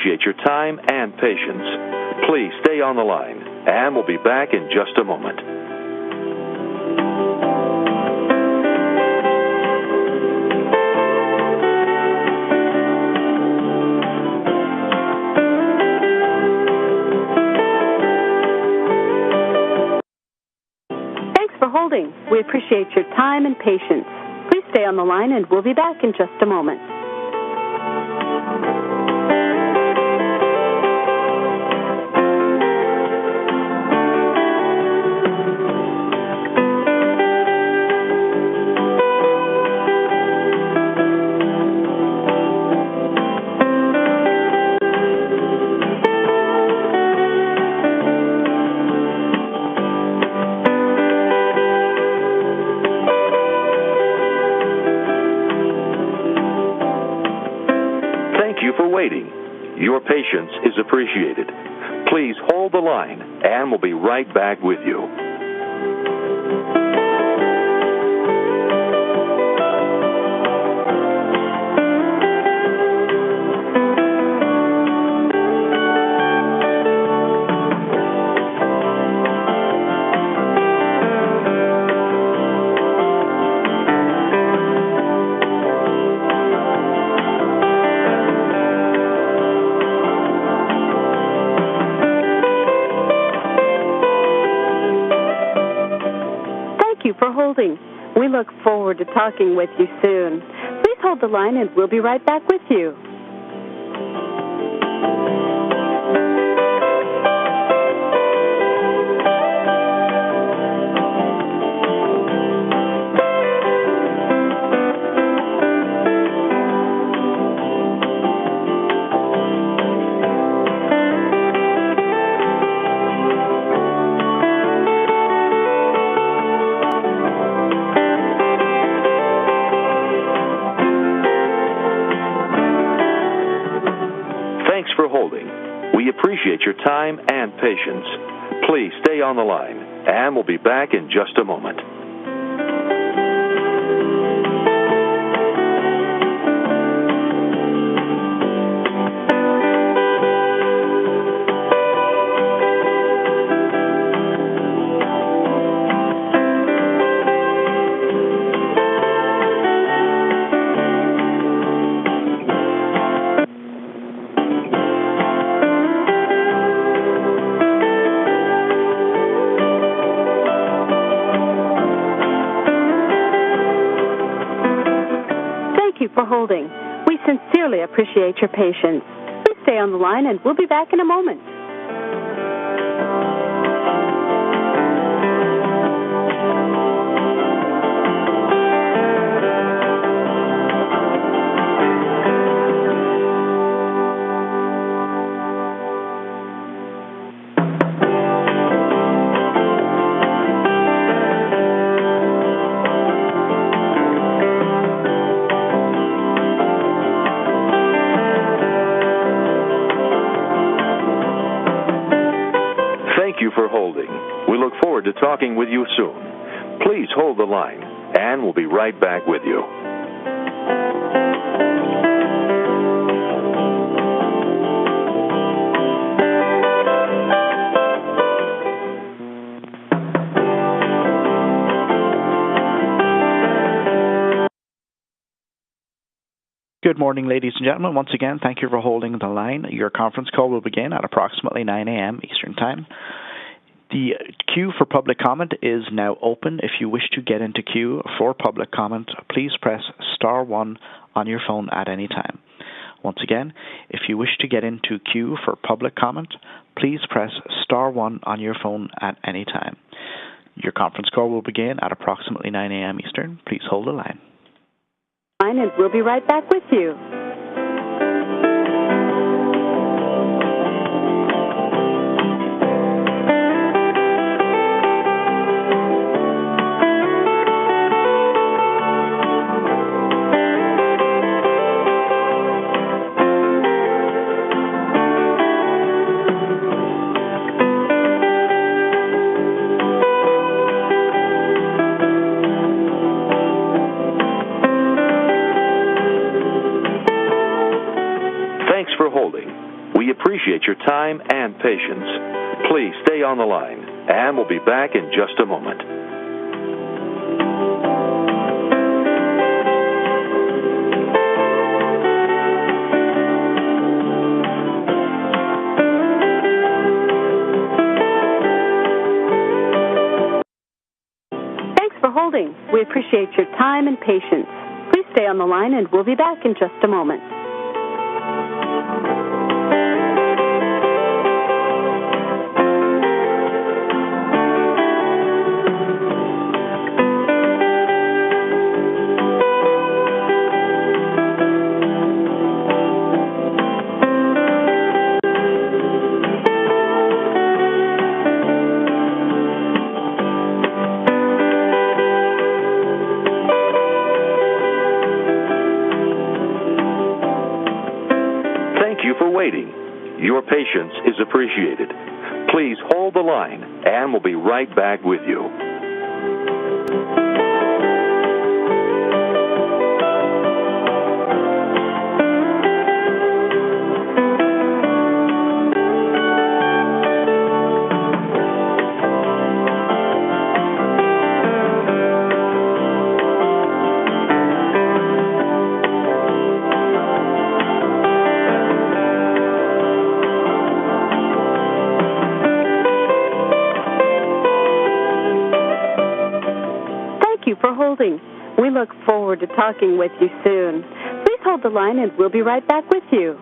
appreciate your time and patience. Please stay on the line, and we'll be back in just a moment. Thanks for holding. We appreciate your time and patience. Please stay on the line, and we'll be back in just a moment. Your patience is appreciated. Please hold the line, and we'll be right back with you. For holding. We look forward to talking with you soon. Please hold the line, and we'll be right back with you. We appreciate your time and patience. Please stay on the line, and we'll be back in just a moment. For holding. We sincerely appreciate your patience. Please stay on the line, and we'll be back in a moment. For holding. We look forward to talking with you soon. Please hold the line, and we'll be right back with you. Good morning, ladies and gentlemen. Once again, thank you for holding the line. Your conference call will begin at approximately 9 a.m. Eastern Time. The queue for public comment is now open. If you wish to get into queue for public comment, please press star 1 on your phone at any time. Once again, if you wish to get into queue for public comment, please press star 1 on your phone at any time. Your conference call will begin at approximately 9 a.m. Eastern. Please hold the line. And we'll be right back with you. appreciate your time and patience. Please stay on the line, and we'll be back in just a moment. Thanks for holding. We appreciate your time and patience. Please stay on the line, and we'll be back in just a moment. Waiting. Your patience is appreciated. Please hold the line, and we'll be right back with you. For holding. We look forward to talking with you soon. Please hold the line, and we'll be right back with you.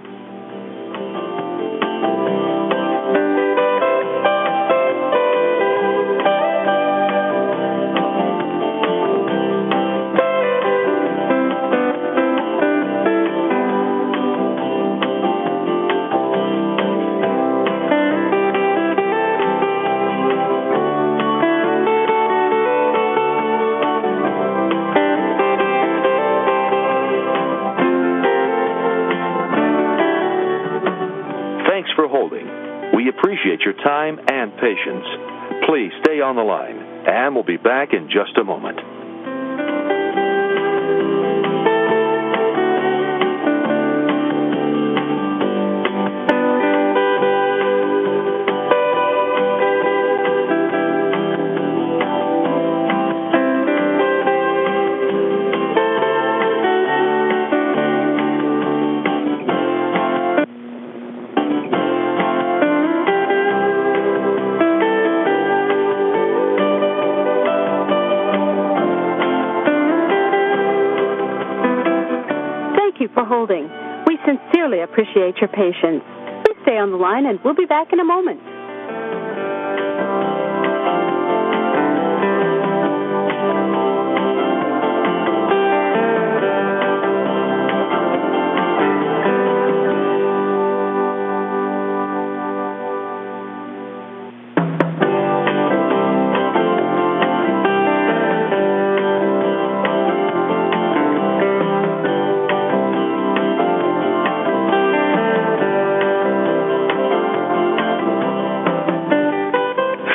For holding. We appreciate your time and patience. Please stay on the line, and we'll be back in just a moment. For holding. We sincerely appreciate your patience. Please stay on the line, and we'll be back in a moment.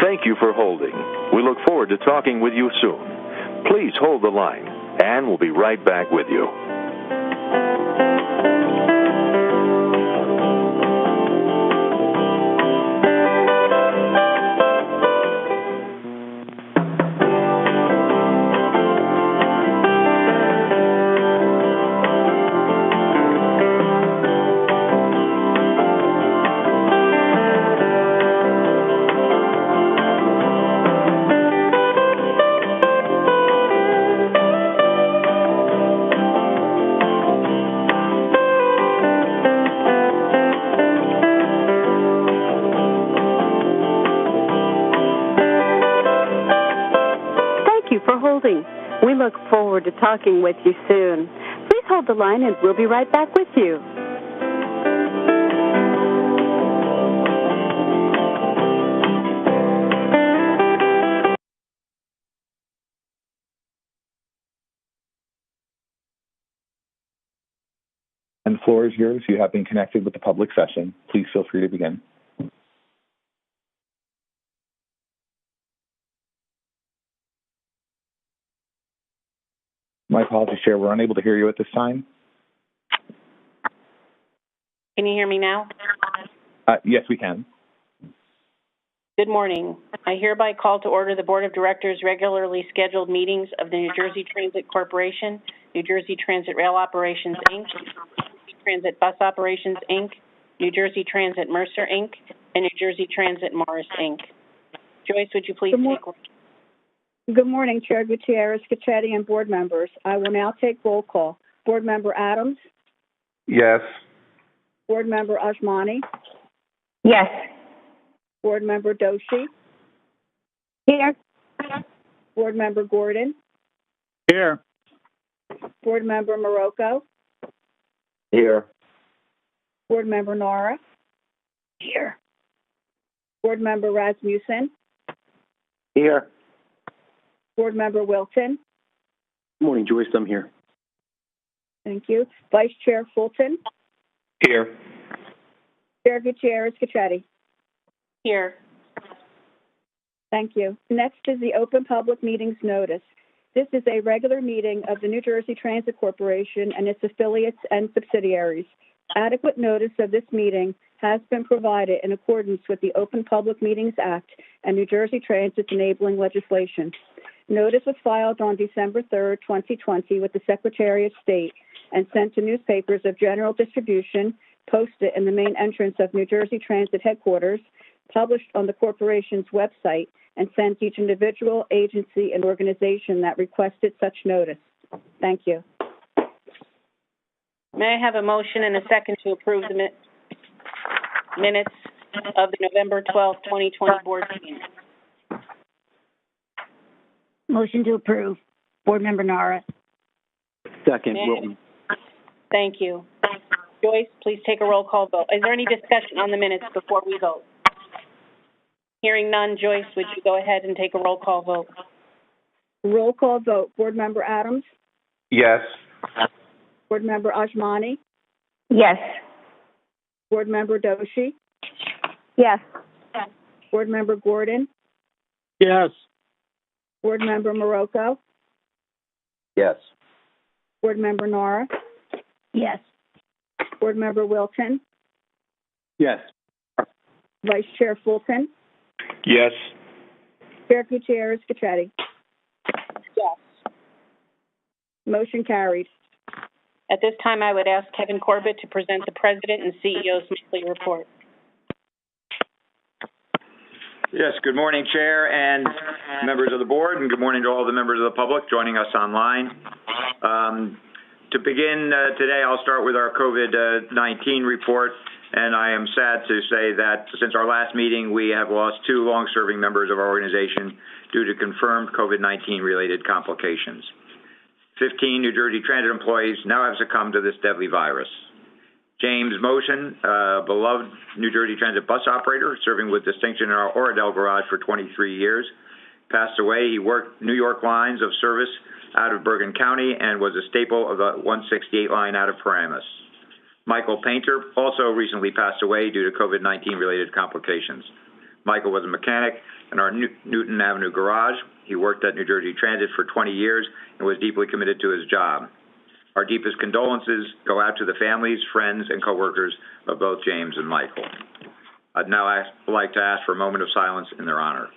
Thank you for holding. We look forward to talking with you soon. Please hold the line, and we'll be right back with you. For holding. We look forward to talking with you soon. Please hold the line, and we'll be right back with you. And the floor is yours. You have been connected with the public session. Please feel free to begin. My apologies, Chair. We're unable to hear you at this time. Can you hear me now? Yes, we can. Good morning. I hereby call to order the Board of Directors' regularly scheduled meetings of the New Jersey Transit Corporation, New Jersey Transit Rail Operations, Inc., New Jersey Transit Bus Operations, Inc., New Jersey Transit Mercer, Inc., and New Jersey Transit Morris, Inc. Joyce, would you please take roll? Good morning, Chair Gutierrez, Cacchetti, and board members. I will now take roll call. Board Member Adams? Yes. Board Member Ajmani? Yes. Board Member Doshi? Here. Board Member Gordon? Here. Board Member Morocco? Here. Board Member Nara? Here. Board Member Rasmussen? Here. Board Member Wilton? Good morning, Joyce. I'm here. Thank you. Vice Chair Fulton? Here. Chair Gutierrez, Cacchetti? Here. Thank you. Next is the open public meetings notice. This is a regular meeting of the New Jersey Transit Corporation and its affiliates and subsidiaries. Adequate notice of this meeting has been provided in accordance with the Open Public Meetings Act and New Jersey Transit's enabling legislation. Notice was filed on December 3rd, 2020 with the Secretary of State and sent to newspapers of general distribution, posted in the main entrance of New Jersey Transit headquarters, published on the corporation's website, and sent each individual, agency, and organization that requested such notice. Thank you. May I have a motion and a second to approve the minutes of the November 12th, 2020 board meeting? Motion to approve. Board Member Nara. Second, Wilton. Thank you. Joyce, please take a roll call vote. Is there any discussion on the minutes before we vote? Hearing none, Joyce, would you go ahead and take a roll call vote? Roll call vote. Board Member Adams? Yes. Board Member Ajmani? Yes. Board Member Doshi? Yes. Board Member Gordon? Yes. Board Member Morocco? Yes. Board Member Nara? Yes. Board Member Wilton? Yes. Vice Chair Fulton? Yes. Chair Gutierrez, Cacchetti? Yes. Motion carried. At this time, I would ask Kevin Corbett to present the President and CEO's monthly report. Yes, good morning, Chair and members of the board, and good morning to all the members of the public joining us online. To begin today, I'll start with our COVID-19 report, and I am sad to say that since our last meeting, we have lost 2 long-serving members of our organization due to confirmed COVID-19 related complications. 15 New Jersey Transit employees now have succumbed to this deadly virus. James Motion, beloved New Jersey Transit bus operator, serving with distinction in our Oradell garage for 23 years, passed away. He worked New York lines of service out of Bergen County and was a staple of the 168 line out of Paramus. Michael Painter also recently passed away due to COVID-19 related complications. Michael was a mechanic in our Newton Avenue garage. He worked at New Jersey Transit for 20 years and was deeply committed to his job. Our deepest condolences go out to the families, friends, and coworkers of both James and Michael. I'd now like to ask for a moment of silence in their honor.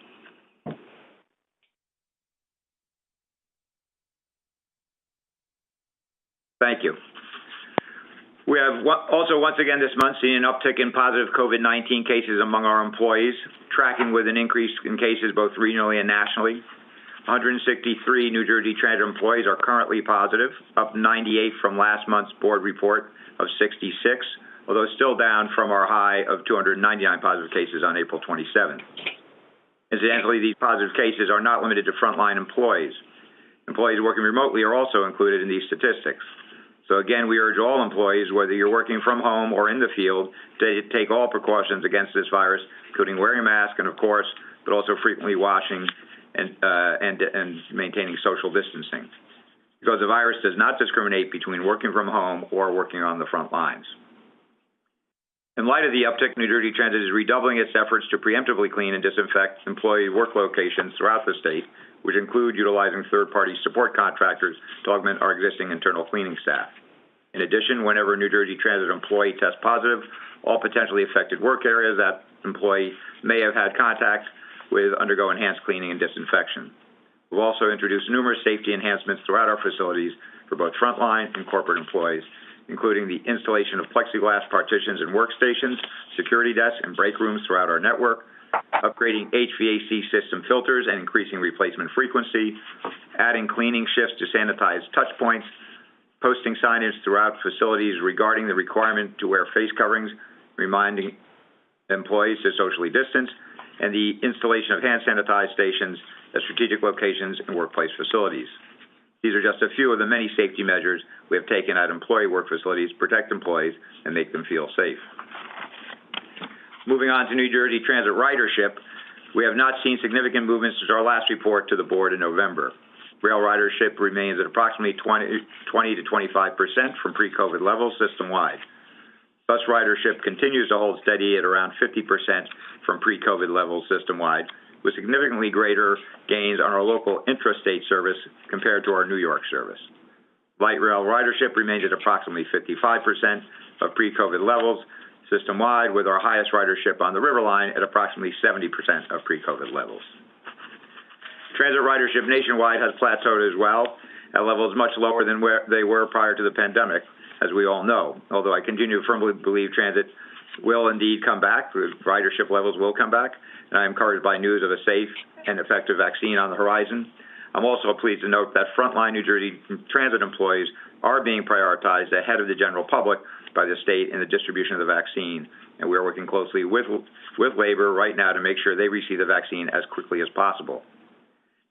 Thank you. We have also once again this month seen an uptick in positive COVID-19 cases among our employees, tracking with an increase in cases both regionally and nationally. 163 New Jersey Transit employees are currently positive, up 98 from last month's board report of 66, although still down from our high of 299 positive cases on April 27th. Incidentally, these positive cases are not limited to frontline employees. Employees working remotely are also included in these statistics. So again, we urge all employees, whether you're working from home or in the field, to take all precautions against this virus, including wearing a mask and, of course, but also frequently washing and maintaining social distancing, because the virus does not discriminate between working from home or working on the front lines. In light of the uptick, New Jersey Transit is redoubling its efforts to preemptively clean and disinfect employee work locations throughout the state, which include utilizing third-party support contractors to augment our existing internal cleaning staff. In addition, whenever a New Jersey Transit employee tests positive, all potentially affected work areas that employee may have had contact with undergo enhanced cleaning and disinfection. We'll also introduce numerous safety enhancements throughout our facilities for both frontline and corporate employees, including the installation of plexiglass partitions and workstations, security desks, and break rooms throughout our network, upgrading HVAC system filters and increasing replacement frequency, adding cleaning shifts to sanitize touch points, posting signage throughout facilities regarding the requirement to wear face coverings, reminding employees to socially distance, and the installation of hand sanitized stations at strategic locations and workplace facilities. These are just a few of the many safety measures we have taken at employee work facilities to protect employees and make them feel safe. Moving on to New Jersey Transit ridership, we have not seen significant movements since our last report to the board in November. Rail ridership remains at approximately 20 to 25% from pre-COVID levels system-wide. Bus ridership continues to hold steady at around 50% from pre-COVID levels system-wide, with significantly greater gains on our local intrastate service compared to our New York service. Light rail ridership remains at approximately 55% of pre-COVID levels system-wide, with our highest ridership on the River Line at approximately 70% of pre-COVID levels. Transit ridership nationwide has plateaued as well, at levels much lower than where they were prior to the pandemic, as we all know. Although I continue to firmly believe transit will indeed come back, ridership levels will come back, and I am encouraged by news of a safe and effective vaccine on the horizon. I'm also pleased to note that frontline New Jersey Transit employees are being prioritized ahead of the general public by the state in the distribution of the vaccine, and we are working closely with labor right now to make sure they receive the vaccine as quickly as possible.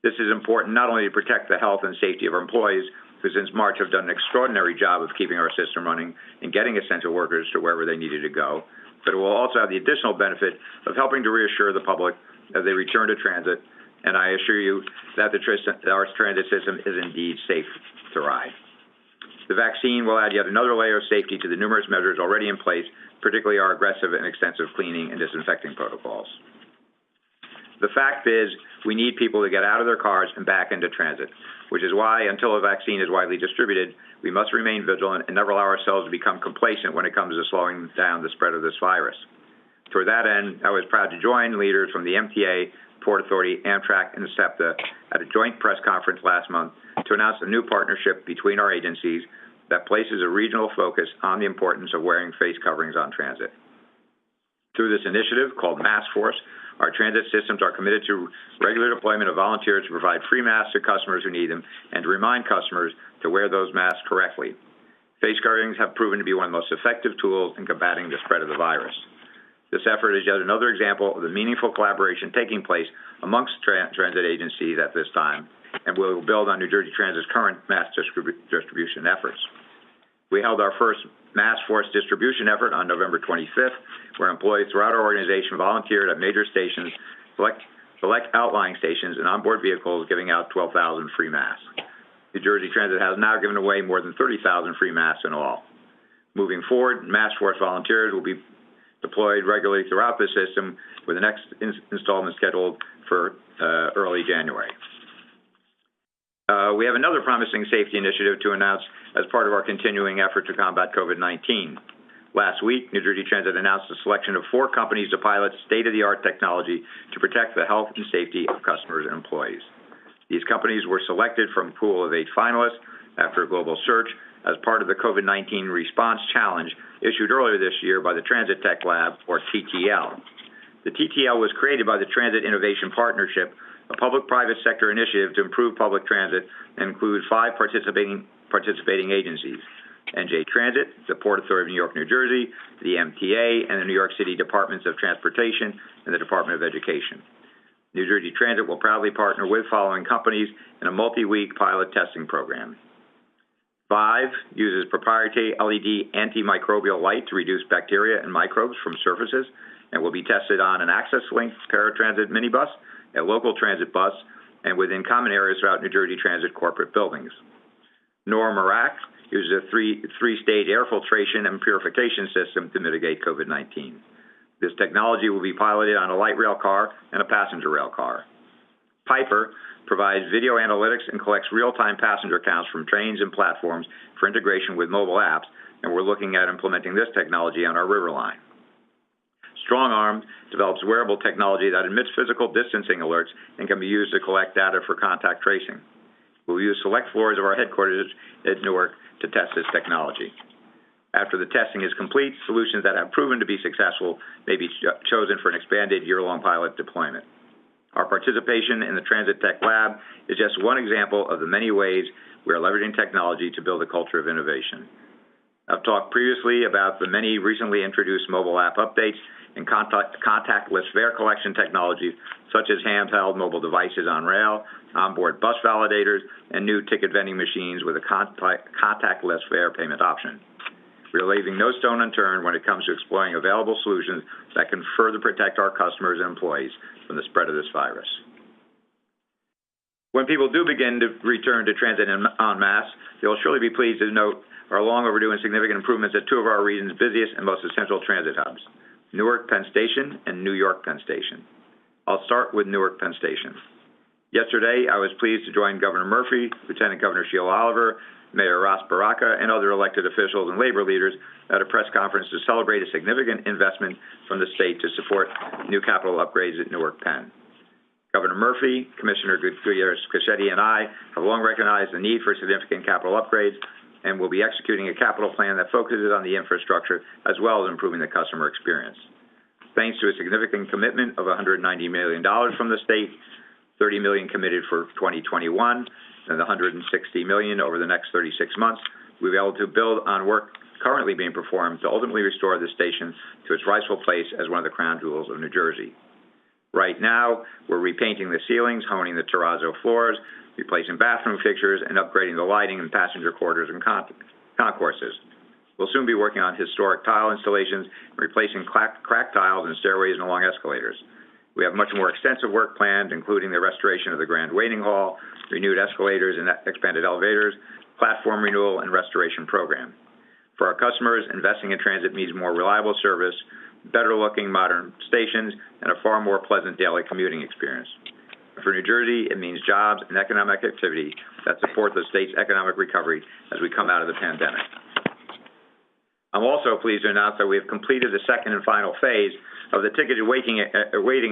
This is important not only to protect the health and safety of our employees, who since March have done an extraordinary job of keeping our system running and getting essential workers to wherever they needed to go, but it will also have the additional benefit of helping to reassure the public as they return to transit, and I assure you that our transit system is indeed safe to ride. The vaccine will add yet another layer of safety to the numerous measures already in place, particularly our aggressive and extensive cleaning and disinfecting protocols. The fact is, we need people to get out of their cars and back into transit, which is why, until a vaccine is widely distributed, we must remain vigilant and never allow ourselves to become complacent when it comes to slowing down the spread of this virus. Toward that end, I was proud to join leaders from the MTA, Port Authority, Amtrak, and SEPTA at a joint press conference last month to announce a new partnership between our agencies that places a regional focus on the importance of wearing face coverings on transit. Through this initiative, called Mask Force, our transit systems are committed to regular deployment of volunteers to provide free masks to customers who need them and to remind customers to wear those masks correctly. Face coverings have proven to be one of the most effective tools in combating the spread of the virus. This effort is yet another example of the meaningful collaboration taking place amongst transit agencies at this time, and will build on New Jersey Transit's current mass distribution efforts. We held our first Mask Force distribution effort on November 25th, where employees throughout our organization volunteered at major stations, select outlying stations, and onboard vehicles, giving out 12,000 free masks. New Jersey Transit has now given away more than 30,000 free masks in all. Moving forward, Mask Force volunteers will be deployed regularly throughout the system, with the next installment scheduled for early January. We have another promising safety initiative to announce as part of our continuing effort to combat COVID-19. Last week, New Jersey Transit announced the selection of 4 companies to pilot state-of-the-art technology to protect the health and safety of customers and employees. These companies were selected from a pool of 8 finalists after a global search as part of the COVID-19 Response Challenge issued earlier this year by the Transit Tech Lab, or TTL. The TTL was created by the Transit Innovation Partnership, a public-private sector initiative to improve public transit and include 5 participating agencies: NJ Transit, the Port Authority of New York, New Jersey, the MTA, and the New York City Departments of Transportation and the Department of Education. New Jersey Transit will proudly partner with following companies in a multi-week pilot testing program. 5 uses proprietary LED antimicrobial light to reduce bacteria and microbes from surfaces and will be tested on an access-linked paratransit minibus, a local transit bus, and within common areas throughout New Jersey Transit corporate buildings. Marac uses a three-stage air filtration and purification system to mitigate COVID-19. This technology will be piloted on a light rail car and a passenger rail car. Piper, provides video analytics and collects real-time passenger counts from trains and platforms for integration with mobile apps, and we're looking at implementing this technology on our river line. StrongArm develops wearable technology that emits physical distancing alerts and can be used to collect data for contact tracing. We'll use select floors of our headquarters at Newark to test this technology. After the testing is complete, solutions that have proven to be successful may be chosen for an expanded year-long pilot deployment. Our participation in the Transit Tech Lab is just one example of the many ways we are leveraging technology to build a culture of innovation. I've talked previously about the many recently introduced mobile app updates and contactless fare collection technologies, such as handheld mobile devices on rail, onboard bus validators, and new ticket vending machines with a contactless fare payment option. We are leaving no stone unturned when it comes to exploring available solutions that can further protect our customers and employees from the spread of this virus. When people do begin to return to transit en masse, you'll surely be pleased to note our long overdue and significant improvements at two of our region's busiest and most essential transit hubs, Newark Penn Station and New York Penn Station. I'll start with Newark Penn Station. Yesterday, I was pleased to join Governor Murphy, Lieutenant Governor Sheila Oliver, Mayor Ras Baraka, and other elected officials and labor leaders at a press conference to celebrate a significant investment from the state to support new capital upgrades at Newark Penn. Governor Murphy, Commissioner Gutierrez-Crescetti, and I have long recognized the need for significant capital upgrades and will be executing a capital plan that focuses on the infrastructure as well as improving the customer experience. Thanks to a significant commitment of $190 million from the state, $30 million committed for 2021, and $160 million over the next 36 months, we'll be able to build on work currently being performed to ultimately restore the station to its rightful place as one of the crown jewels of New Jersey. Right now, we're repainting the ceilings, honing the terrazzo floors, replacing bathroom fixtures, and upgrading the lighting in passenger quarters and concourses. We'll soon be working on historic tile installations and replacing cracked tiles in stairways and along escalators. We have much more extensive work planned, including the restoration of the Grand Waiting Hall, renewed escalators and expanded elevators, platform renewal, and restoration program. For our customers, investing in transit means more reliable service, better-looking modern stations, and a far more pleasant daily commuting experience. For New Jersey, it means jobs and economic activity that support the state's economic recovery as we come out of the pandemic. I'm also pleased to announce that we have completed the second and final phase of the ticketed waiting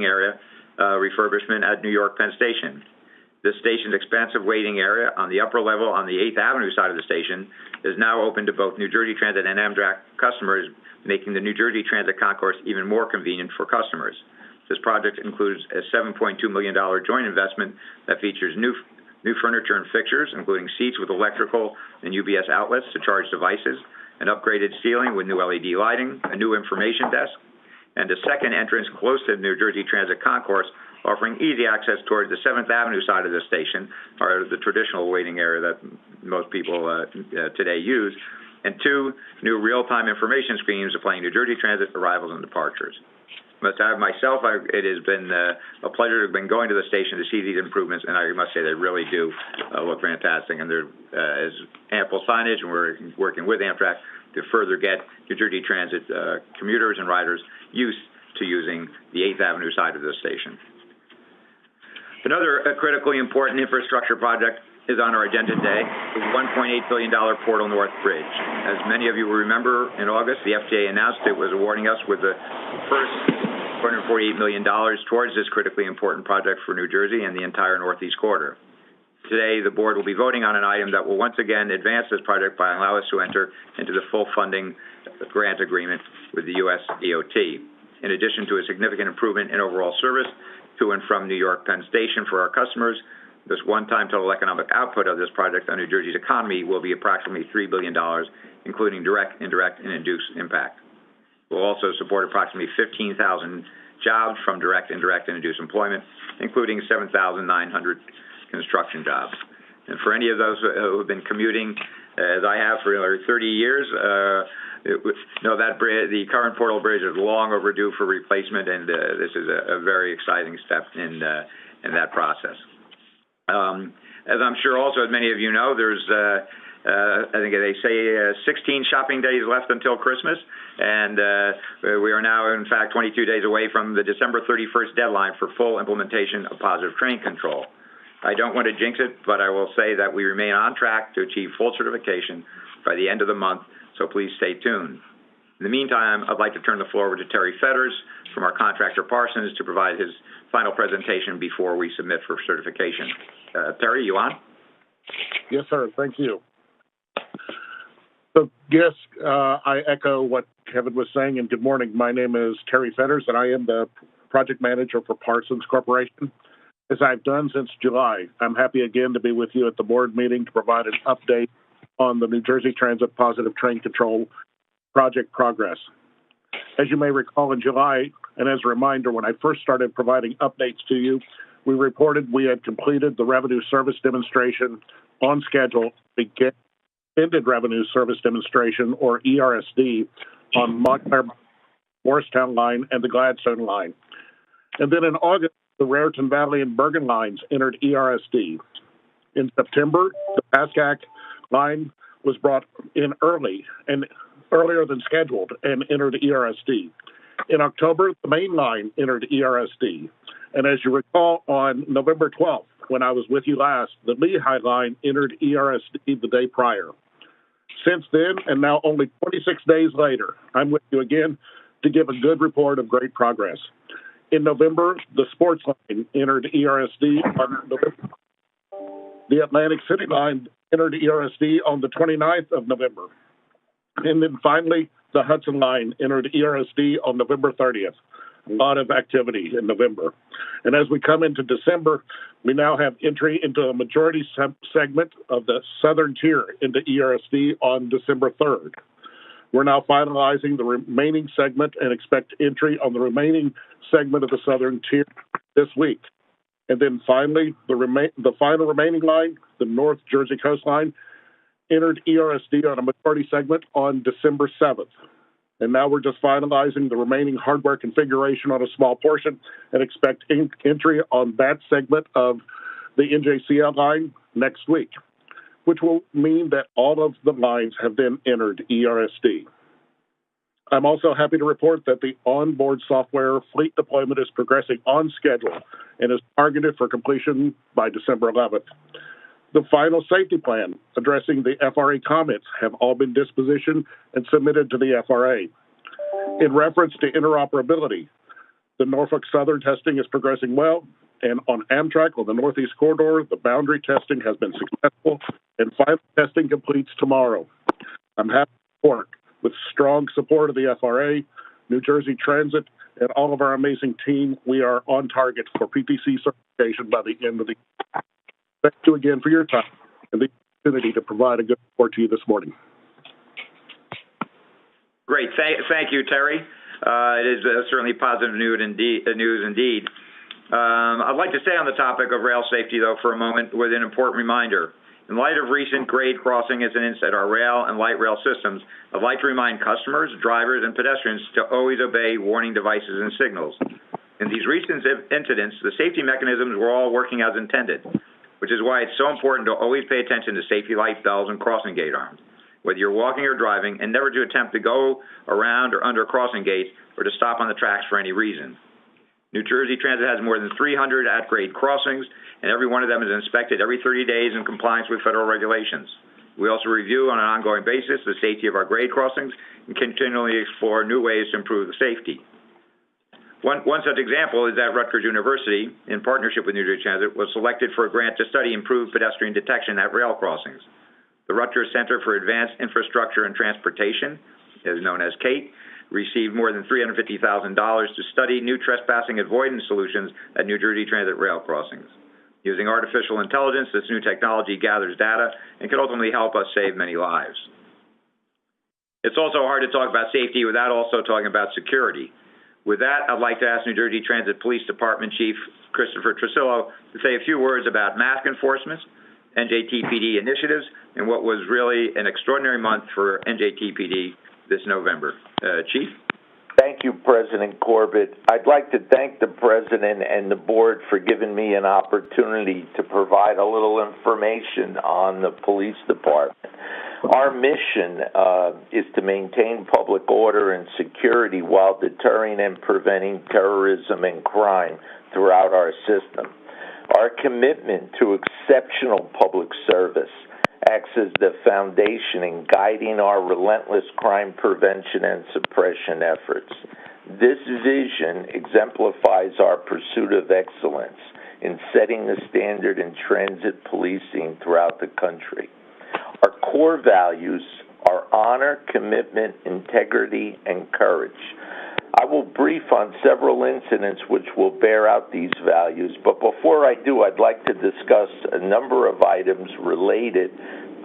area refurbishment at New York Penn Station. This station's expansive waiting area on the upper level on the 8th Avenue side of the station is now open to both New Jersey Transit and Amtrak customers, making the New Jersey Transit Concourse even more convenient for customers. This project includes a $7.2 million joint investment that features new furniture and fixtures, including seats with electrical and UPS outlets to charge devices, an upgraded ceiling with new LED lighting, a new information desk, and a second entrance close to the New Jersey Transit Concourse, offering easy access towards the 7th Avenue side of the station, or the traditional waiting area that most people today use, and two new real-time information screens displaying New Jersey Transit arrivals and departures. Must have myself, it has been a pleasure to have been going to the station to see these improvements, and I must say they really do look fantastic. And there is ample signage, and we're working with Amtrak to further get New Jersey Transit commuters and riders used to using the 8th Avenue side of the station. Another critically important infrastructure project is on our agenda today, the $1.8 billion Portal North Bridge. As many of you will remember, in August, the FTA announced it was awarding us with the first $448 million towards this critically important project for New Jersey and the entire Northeast Corridor. Today, the board will be voting on an item that will once again advance this project by allowing us to enter into the full funding grant agreement with the U.S. DOT. In addition to a significant improvement in overall service to and from New York Penn Station for our customers, this one-time total economic output of this project on New Jersey's economy will be approximately $3 billion, including direct, indirect, and induced impact. We'll also support approximately 15,000 jobs from direct, indirect, and induced employment, including 7,900 construction jobs. And for any of those who have been commuting, as I have for 30 years, know that the current Portal Bridge is long overdue for replacement, and this is a very exciting step in that process. As I'm sure also, as many of you know, there's, I think they say 16 shopping days left until Christmas, and we are now, in fact, 22 days away from the December 31st deadline for full implementation of positive train control. I don't want to jinx it, but I will say that we remain on track to achieve full certification by the end of the month, so please stay tuned. In the meantime, I'd like to turn the floor over to Terry Fetters from our contractor Parsons to provide his final presentation before we submit for certification. Terry, you on? Yes, sir. Thank you. So, yes, I echo what Kevin was saying, and good morning. My name is Terry Fetters, and I am the project manager for Parsons Corporation. As I've done since July, I'm happy again to be with you at the board meeting to provide an update on the New Jersey Transit Positive Train Control project progress. As you may recall, in July, and as a reminder, when I first started providing updates to you, we reported we had completed the Revenue Service Demonstration on schedule, began Extended Revenue Service Demonstration, or ERSD, on Montclair Morristown Line and the Gladstone Line. And then in August, the Raritan Valley and Bergen lines entered ERSD. In September, the Pascack line was brought in earlier than scheduled and entered ERSD. In October, the main line entered ERSD. And as you recall, on November 12th, when I was with you last, the Lehigh line entered ERSD the day prior. Since then, and now only 26 days later, I'm with you again to give a good report of great progress. In November, the Sports line entered ERSD on November. The Atlantic City line entered ERSD on the 29th of November. And then finally, the Hudson line entered ERSD on November 30th. A lot of activity in November. And as we come into December, we now have entry into a majority segment of the southern tier into ERSD on December 3rd. We're now finalizing the remaining segment and expect entry on the remaining segment of the southern tier this week. And then finally, the final remaining line, the North Jersey coastline, entered ERSD on a majority segment on December 7th. And now we're just finalizing the remaining hardware configuration on a small portion and expect entry on that segment of the NJCL line next week, which will mean that all of the lines have then entered ERSD. I'm also happy to report that the onboard software fleet deployment is progressing on schedule and is targeted for completion by December 11th. The final safety plan addressing the FRA comments have all been dispositioned and submitted to the FRA. In reference to interoperability, the Norfolk Southern testing is progressing well, and on Amtrak on the Northeast Corridor, the boundary testing has been successful, and final testing completes tomorrow. I'm happy to report, with strong support of the FRA, New Jersey Transit, and all of our amazing team, we are on target for PTC certification by the end of the year. Thank you again for your time and the opportunity to provide a good report to you this morning. Great. Thank you, Terry. It is certainly positive news indeed. I'd like to stay on the topic of rail safety, though, for a moment with an important reminder. In light of recent grade crossing incidents at our rail and light rail systems, I'd like to remind customers, drivers, and pedestrians to always obey warning devices and signals. In these recent incidents, the safety mechanisms were all working as intended, which is why it's so important to always pay attention to safety light bells and crossing gate arms, whether you're walking or driving, and never to attempt to go around or under crossing gates or to stop on the tracks for any reason. New Jersey Transit has more than 300 at-grade crossings, and every one of them is inspected every 30 days in compliance with federal regulations. We also review on an ongoing basis the safety of our grade crossings and continually explore new ways to improve the safety. One such example is that Rutgers University, in partnership with New Jersey Transit, was selected for a grant to study improved pedestrian detection at rail crossings. The Rutgers Center for Advanced Infrastructure and Transportation, is known as CATE, received more than $350,000 to study new trespassing avoidance solutions at New Jersey Transit rail crossings. Using artificial intelligence, this new technology gathers data and can ultimately help us save many lives. It's also hard to talk about safety without also talking about security. With that, I'd like to ask New Jersey Transit Police Department Chief Christopher Trusillo to say a few words about mask enforcement, NJTPD initiatives, and what was really an extraordinary month for NJTPD this November. Chief? Thank you, President Corbett. I'd like to thank the President and the Board for giving me an opportunity to provide a little information on the Police Department. Our mission is to maintain public order and security while deterring and preventing terrorism and crime throughout our system. Our commitment to exceptional public service acts as the foundation in guiding our relentless crime prevention and suppression efforts. This vision exemplifies our pursuit of excellence in setting the standard in transit policing throughout the country. Our core values are honor, commitment, integrity, and courage. I will brief on several incidents which will bear out these values, but before I do, I'd like to discuss a number of items related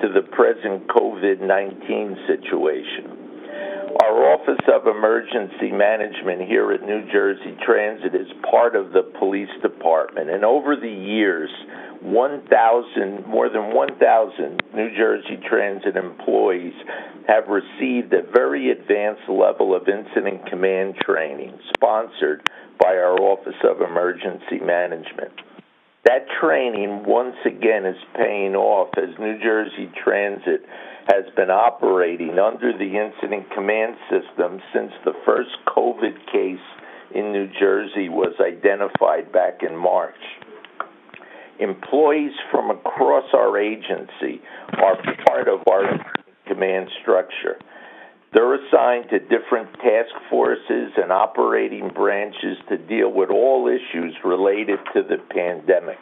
to the present COVID-19 situation. Our Office of Emergency Management here at New Jersey Transit is part of the police department, and over the years, more than 1,000 New Jersey Transit employees have received a very advanced level of incident command training sponsored by our Office of Emergency Management. That training, once again, is paying off as New Jersey Transit has been operating under the incident command system since the first COVID case in New Jersey was identified back in March. Employees from across our agency are part of our command structure. They're assigned to different task forces and operating branches to deal with all issues related to the pandemic.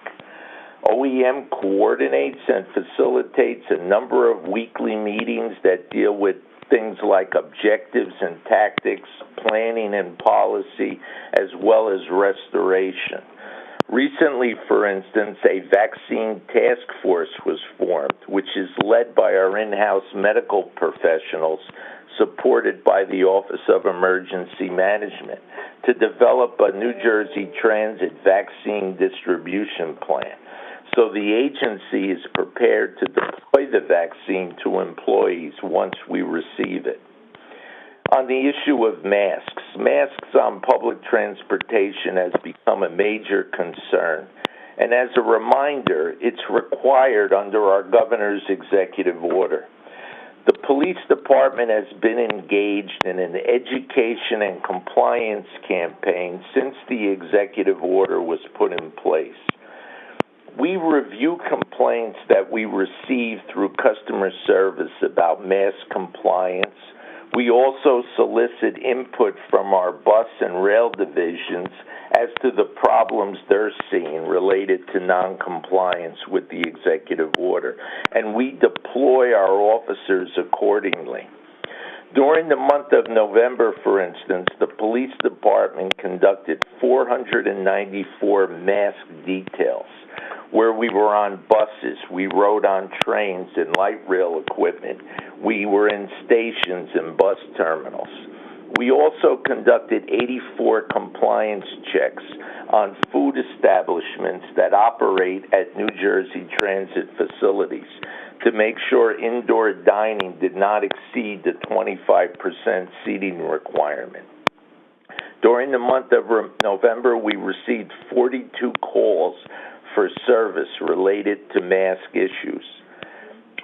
OEM coordinates and facilitates a number of weekly meetings that deal with things like objectives and tactics, planning and policy, as well as restoration. Recently, for instance, a vaccine task force was formed, which is led by our in-house medical professionals, supported by the Office of Emergency Management, to develop a New Jersey Transit vaccine distribution plan. So the agency is prepared to deploy the vaccine to employees once we receive it. On the issue of masks on public transportation has become a major concern. And as a reminder, it's required under our governor's executive order. The police department has been engaged in an education and compliance campaign since the executive order was put in place. We review complaints that we receive through customer service about mask compliance. We also solicit input from our bus and rail divisions as to the problems they're seeing related to noncompliance with the executive order, and we deploy our officers accordingly. During the month of November, for instance, the police department conducted 494 mask details, where we were on buses, we rode on trains and light rail equipment, we were in stations and bus terminals. We also conducted 84 compliance checks on food establishments that operate at New Jersey Transit facilities to make sure indoor dining did not exceed the 25% seating requirement. During the month of November, we received 42 calls for service related to mask issues.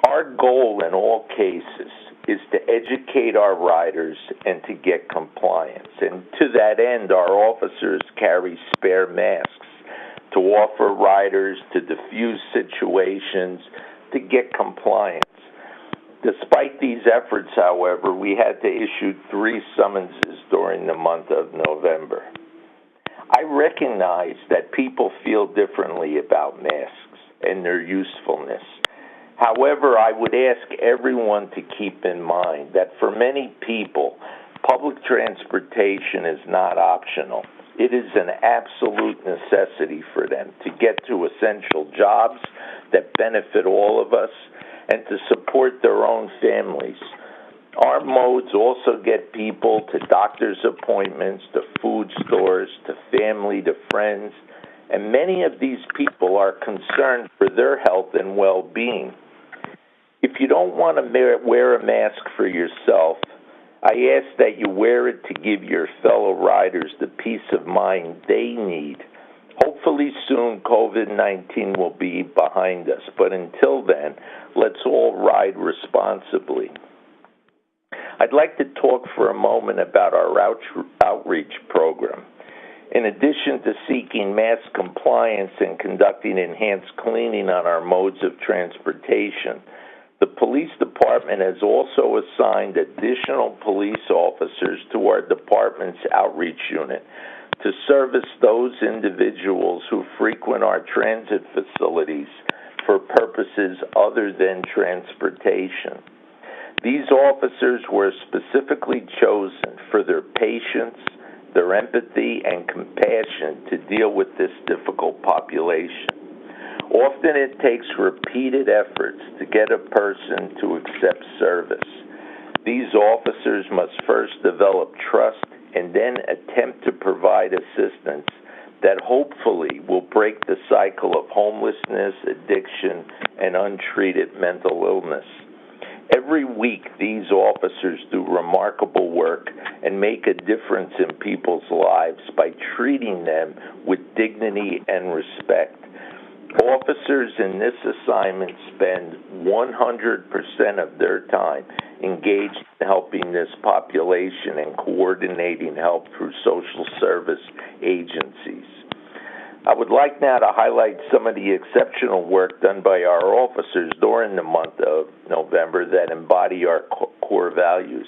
Our goal in all cases is to educate our riders and to get compliance. And to that end, our officers carry spare masks to offer riders to diffuse situations to get compliance. Despite these efforts, however, we had to issue 3 summonses during the month of November. I recognize that people feel differently about masks and their usefulness. However, I would ask everyone to keep in mind that for many people, public transportation is not optional. It is an absolute necessity for them to get to essential jobs that benefit all of us and to support their own families. Our modes also get people to doctor's appointments, to food stores, to family, to friends, and many of these people are concerned for their health and well-being. If you don't want to wear a mask for yourself, I ask that you wear it to give your fellow riders the peace of mind they need. Hopefully soon COVID-19 will be behind us, but until then, let's all ride responsibly. I'd like to talk for a moment about our outreach program. In addition to seeking mass compliance and conducting enhanced cleaning on our modes of transportation, the police department has also assigned additional police officers to our department's outreach unit to service those individuals who frequent our transit facilities for purposes other than transportation. These officers were specifically chosen for their patience, their empathy, and compassion to deal with this difficult population. Often it takes repeated efforts to get a person to accept service. These officers must first develop trust and then attempt to provide assistance that hopefully will break the cycle of homelessness, addiction, and untreated mental illness. Every week, these officers do remarkable work and make a difference in people's lives by treating them with dignity and respect. Officers in this assignment spend 100% of their time engaged in helping this population and coordinating help through social service agencies. I would like now to highlight some of the exceptional work done by our officers during the month of November that embody our core values.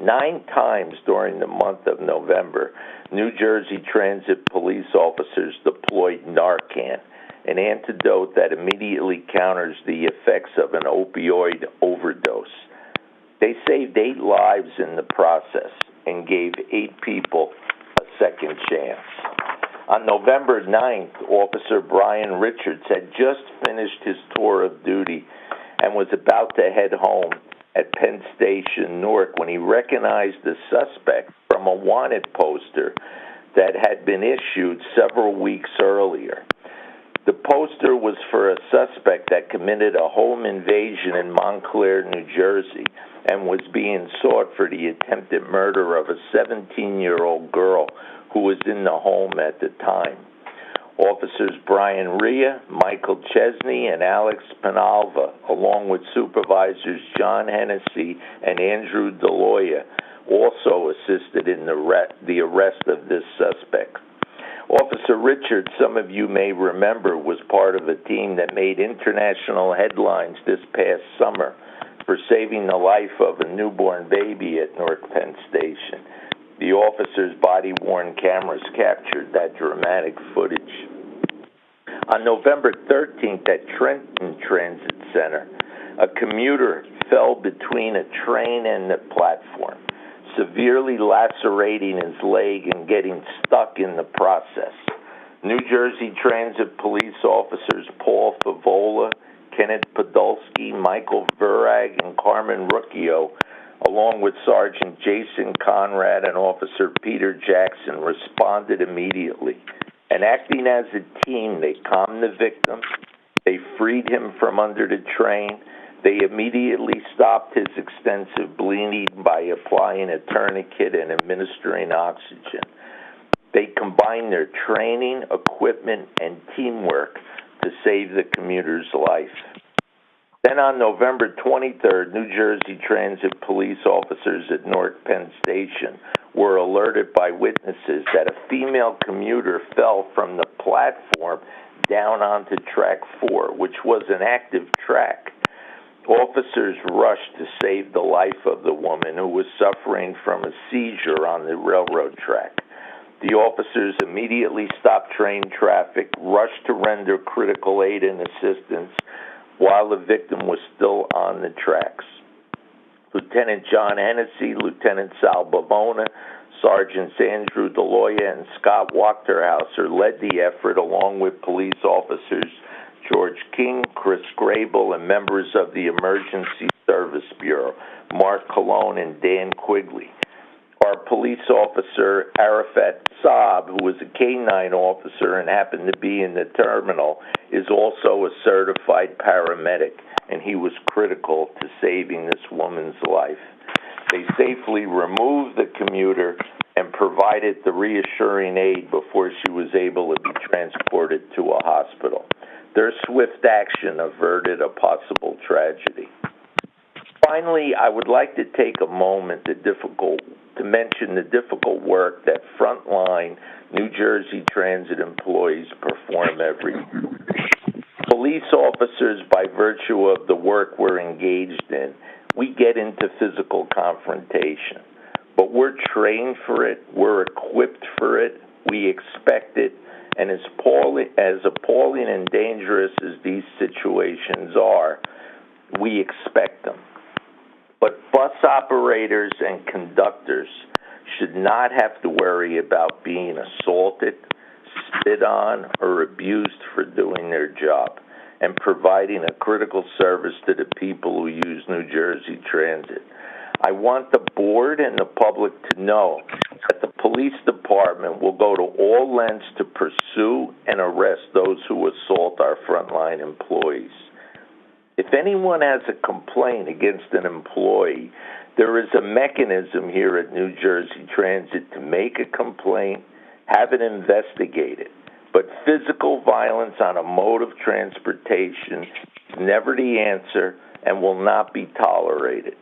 9 times during the month of November, New Jersey Transit police officers deployed Narcan, an antidote that immediately counters the effects of an opioid overdose. They saved 8 lives in the process and gave 8 people a second chance. On November 9th, Officer Brian Richards had just finished his tour of duty and was about to head home at Penn Station, Newark, when he recognized the suspect from a wanted poster that had been issued several weeks earlier. The poster was for a suspect that committed a home invasion in Montclair, New Jersey, and was being sought for the attempted murder of a 17-year-old girl who was in the home at the time. Officers Brian Rhea, Michael Chesney, and Alex Penalva, along with supervisors John Hennessy and Andrew DeLoya, also assisted in the arrest of this suspect. Officer Richards, some of you may remember, was part of a team that made international headlines this past summer for saving the life of a newborn baby at Newark Penn Station. The officer's body-worn cameras captured that dramatic footage. On November 13th at Trenton Transit Center, a commuter fell between a train and the platform, severely lacerating his leg and getting stuck in the process. New Jersey Transit police officers Paul Favola, Kenneth Podolsky, Michael Verag, and Carmen Rucchio, along with Sergeant Jason Conrad and Officer Peter Jackson, responded immediately. And acting as a team, they calmed the victim, they freed him from under the train, they immediately stopped his extensive bleeding by applying a tourniquet and administering oxygen. They combined their training, equipment, and teamwork to save the commuter's life. Then on November 23rd, New Jersey Transit police officers at Newark Penn Station were alerted by witnesses that a female commuter fell from the platform down onto track 4, which was an active track. Officers rushed to save the life of the woman who was suffering from a seizure on the railroad track. The officers immediately stopped train traffic, rushed to render critical aid and assistance while the victim was still on the tracks. Lieutenant John Hennessy, Lieutenant Sal Bavona, Sergeants Andrew DeLoya and Scott Wachterhauser led the effort along with police officers George King, Chris Grable, and members of the Emergency Service Bureau, Mark Colon and Dan Quigley. Our police officer, Arafat Saab, who was a K-9 officer and happened to be in the terminal, is also a certified paramedic, and he was critical to saving this woman's life. They safely removed the commuter and provided the reassuring aid before she was able to be transported to a hospital. Their swift action averted a possible tragedy. Finally, I would like to take a moment to mention the difficult work that frontline New Jersey Transit employees perform every day. Police officers, by virtue of the work we're engaged in, we get into physical confrontation. But we're trained for it, we're equipped for it, we expect it, and as appalling and dangerous as these situations are, we expect them. But bus operators and conductors should not have to worry about being assaulted, spit on, or abused for doing their job and providing a critical service to the people who use New Jersey Transit. I want the board and the public to know that the police department will go to all lengths to pursue and arrest those who assault our frontline employees. If anyone has a complaint against an employee, there is a mechanism here at New Jersey Transit to make a complaint, have it investigated. But physical violence on a mode of transportation is never the answer and will not be tolerated.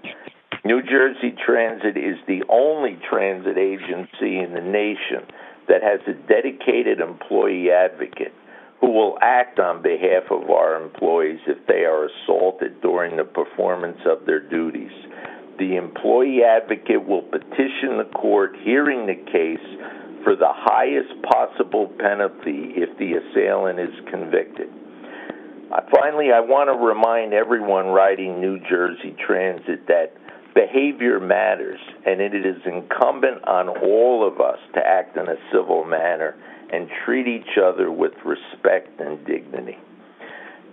New Jersey Transit is the only transit agency in the nation that has a dedicated employee advocate who will act on behalf of our employees if they are assaulted during the performance of their duties. The employee advocate will petition the court hearing the case for the highest possible penalty if the assailant is convicted. Finally, I want to remind everyone riding New Jersey Transit that behavior matters, and it is incumbent on all of us to act in a civil manner and treat each other with respect and dignity.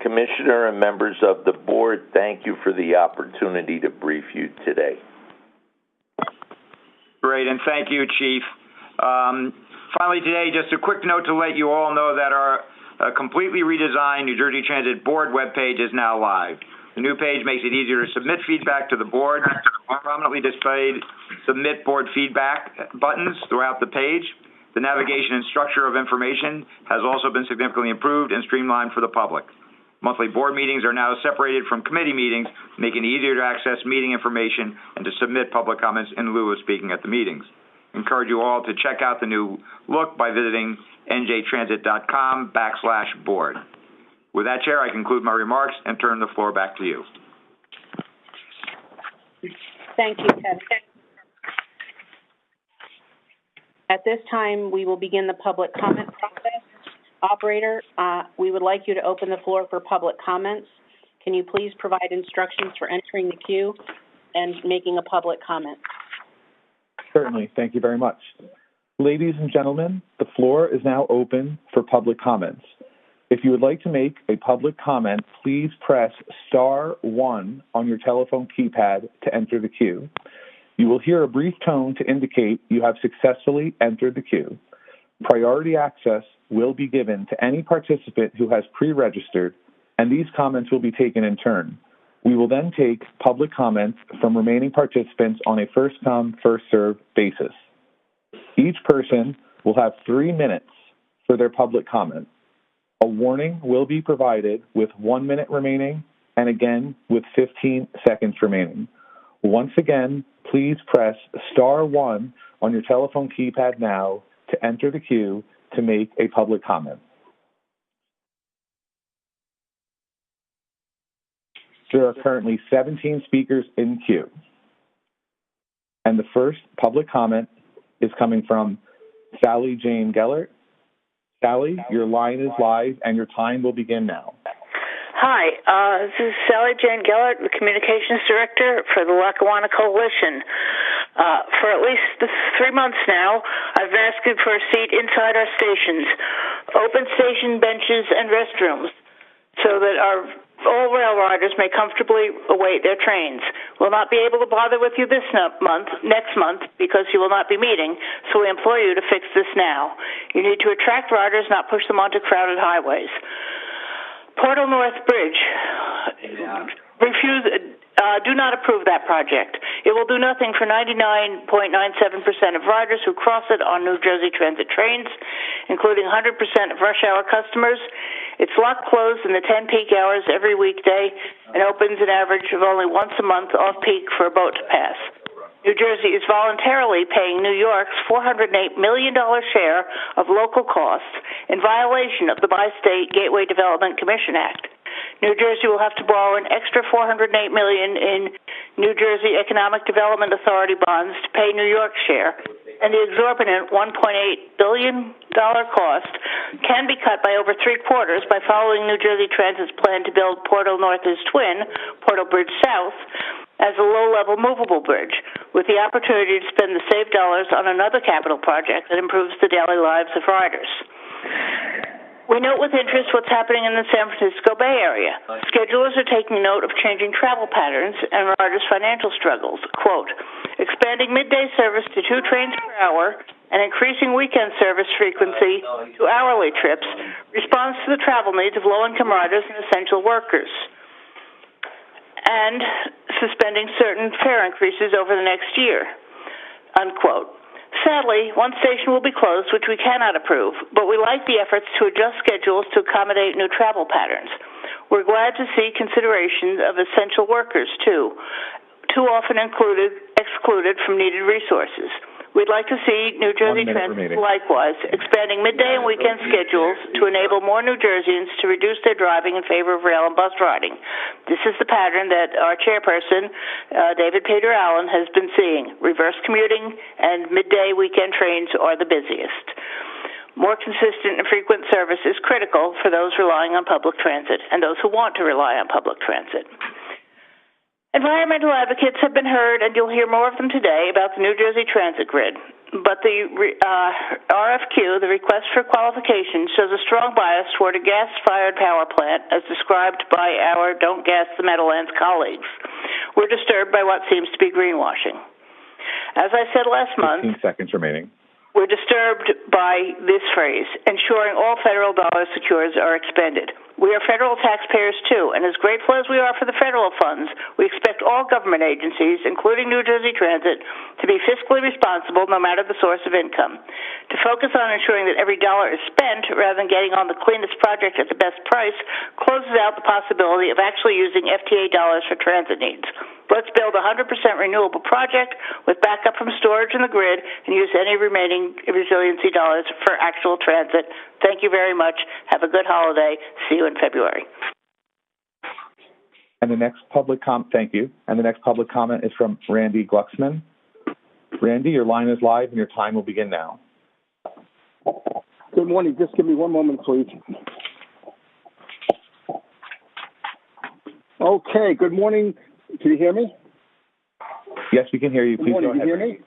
Commissioner and members of the board, thank you for the opportunity to brief you today. Great, and thank you, Chief. Finally today, just a quick note to let you all know that our completely redesigned New Jersey Transit board webpage is now live. The new page makes it easier to submit feedback to the board. Prominently displayed submit board feedback buttons throughout the page. The navigation and structure of information has also been significantly improved and streamlined for the public. Monthly board meetings are now separated from committee meetings, making it easier to access meeting information and to submit public comments in lieu of speaking at the meetings. I encourage you all to check out the new look by visiting njtransit.com/board. With that, Chair, I conclude my remarks and turn the floor back to you. Thank you, Kevin. At this time, we will begin the public comment process. Operator, we would like you to open the floor for public comments. Can you please provide instructions for entering the queue and making a public comment? Certainly. Thank you very much. Ladies and gentlemen, the floor is now open for public comments. If you would like to make a public comment, please press *1 on your telephone keypad to enter the queue. You will hear a brief tone to indicate you have successfully entered the queue. Priority access will be given to any participant who has pre-registered, and these comments will be taken in turn. We will then take public comments from remaining participants on a first-come, first-served basis. Each person will have 3 minutes for their public comment. A warning will be provided with 1 minute remaining and again with 15 seconds remaining. Once again, please press *1 on your telephone keypad now to enter the queue to make a public comment. There are currently 17 speakers in queue. And the first public comment is coming from Sally Jane Gellert. Sally, your line is live and your time will begin now. Hi, this is Sally Jane Gellert, the Communications Director for the Lackawanna Coalition. For at least 3 months now, I've been asking for a seat inside our stations, open station benches and restrooms, so that all rail riders may comfortably await their trains. We'll not be able to bother with you next month, because you will not be meeting, so we implore you to fix this now. You need to attract riders, not push them onto crowded highways. Portal North Bridge do not approve that project. It will do nothing for 99.97% of riders who cross it on New Jersey Transit trains, including 100% of rush hour customers. It's locked closed in the 10 peak hours every weekday and opens an average of only once a month off-peak for a boat to pass. New Jersey is voluntarily paying New York's $408 million share of local costs in violation of the Bi-State Gateway Development Commission Act. New Jersey will have to borrow an extra $408 million in New Jersey Economic Development Authority bonds to pay New York's share, and the exorbitant $1.8 billion cost can be cut by over three-quarters by following New Jersey Transit's plan to build Portal North's twin, Portal Bridge South, as a low-level movable bridge, with the opportunity to spend the saved dollars on another capital project that improves the daily lives of riders. We note with interest what's happening in the San Francisco Bay Area. Schedulers are taking note of changing travel patterns and riders' financial struggles. Quote, expanding midday service to 2 trains per hour and increasing weekend service frequency to hourly trips responds to the travel needs of low-income riders and essential workers, and suspending certain fare increases over the next year, unquote. Sadly, one station will be closed, which we cannot approve, but we like the efforts to adjust schedules to accommodate new travel patterns. We're glad to see consideration of essential workers, too often excluded from needed resources. We'd like to see New Jersey Transit likewise expanding midday and weekend schedules to enable more New Jerseyans to reduce their driving in favor of rail and bus riding. This is the pattern that our chairperson, David Peter Allen, has been seeing. Reverse commuting and midday weekend trains are the busiest. More consistent and frequent service is critical for those relying on public transit and those who want to rely on public transit. Environmental advocates have been heard, and you'll hear more of them today about the New Jersey Transit Grid. But the RFQ, the request for qualification, shows a strong bias toward a gas-fired power plant, as described by our Don't Gas the Meadowlands colleagues. We're disturbed by what seems to be greenwashing. As I said last month, 15 seconds remaining. We're disturbed by this phrase, ensuring all federal dollar secures are expended. We are federal taxpayers, too, and as grateful as we are for the federal funds, we expect all government agencies, including New Jersey Transit, to be fiscally responsible no matter the source of income. To focus on ensuring that every dollar is spent rather than getting on the cleanest project at the best price closes out the possibility of actually using FTA dollars for transit needs. Let's build a 100% renewable project with backup from storage in the grid and use any remaining resiliency dollars for actual transit. Thank you very much. Have a good holiday. See you in February. And the next public thank you. And the next public comment is from Randy Glucksman. Randy, your line is live and your time will begin now. Good morning. Just give me one moment, please. Okay. Good morning. Can you hear me? Yes, we can hear you. Please go ahead. Can you hear me?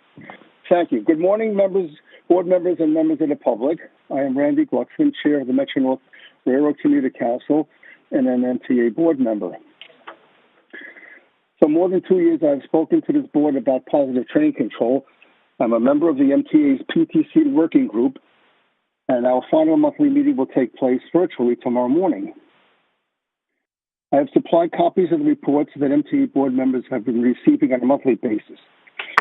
Thank you. Good morning, members, board members, and members of the public. I am Randy Glucksman, chair of the Metro-North Railroad Commuter Council and an MTA board member. For more than 2 years, I've spoken to this board about positive train control. I'm a member of the MTA's PTC working group, and our final monthly meeting will take place virtually tomorrow morning. I have supplied copies of the reports that MTA board members have been receiving on a monthly basis.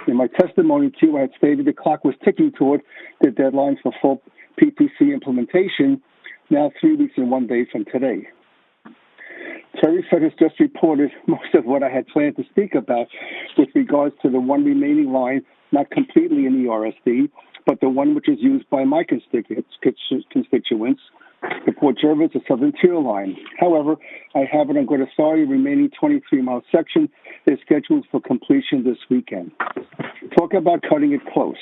In my testimony, too, I had stated the clock was ticking toward the deadline for full PTC implementation, now 3 weeks and 1 day from today. Terry Fett has just reported most of what I had planned to speak about with regards to the one remaining line, not completely in the RSD, but the one which is used by my constituents, the Port Jervis to Southern Tier line. However, I have it on good authority. Remaining 23-mile section is scheduled for completion this weekend. Talk about cutting it close.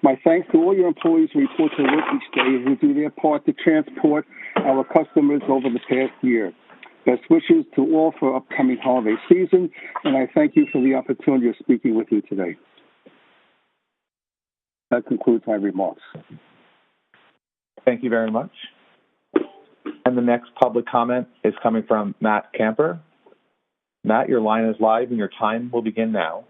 My thanks to all your employees who report to work each day and who do their part to transport our customers over the past year. Best wishes to all for upcoming holiday season, and I thank you for the opportunity of speaking with you today. That concludes my remarks. Thank you very much. And the next public comment is coming from Matt Camper. Matt, your line is live and your time will begin now.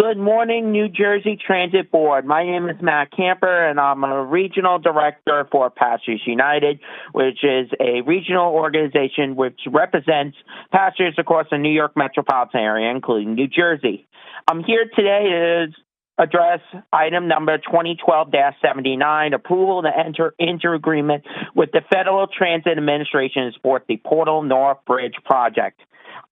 Good morning, New Jersey Transit Board. My name is Matt Camper, and I'm a regional director for Passengers United, which is a regional organization which represents passengers across the New York metropolitan area, including New Jersey. I'm here today to address item number 2012-79, approval to enter into agreement with the Federal Transit Administration to support the Portal North Bridge project.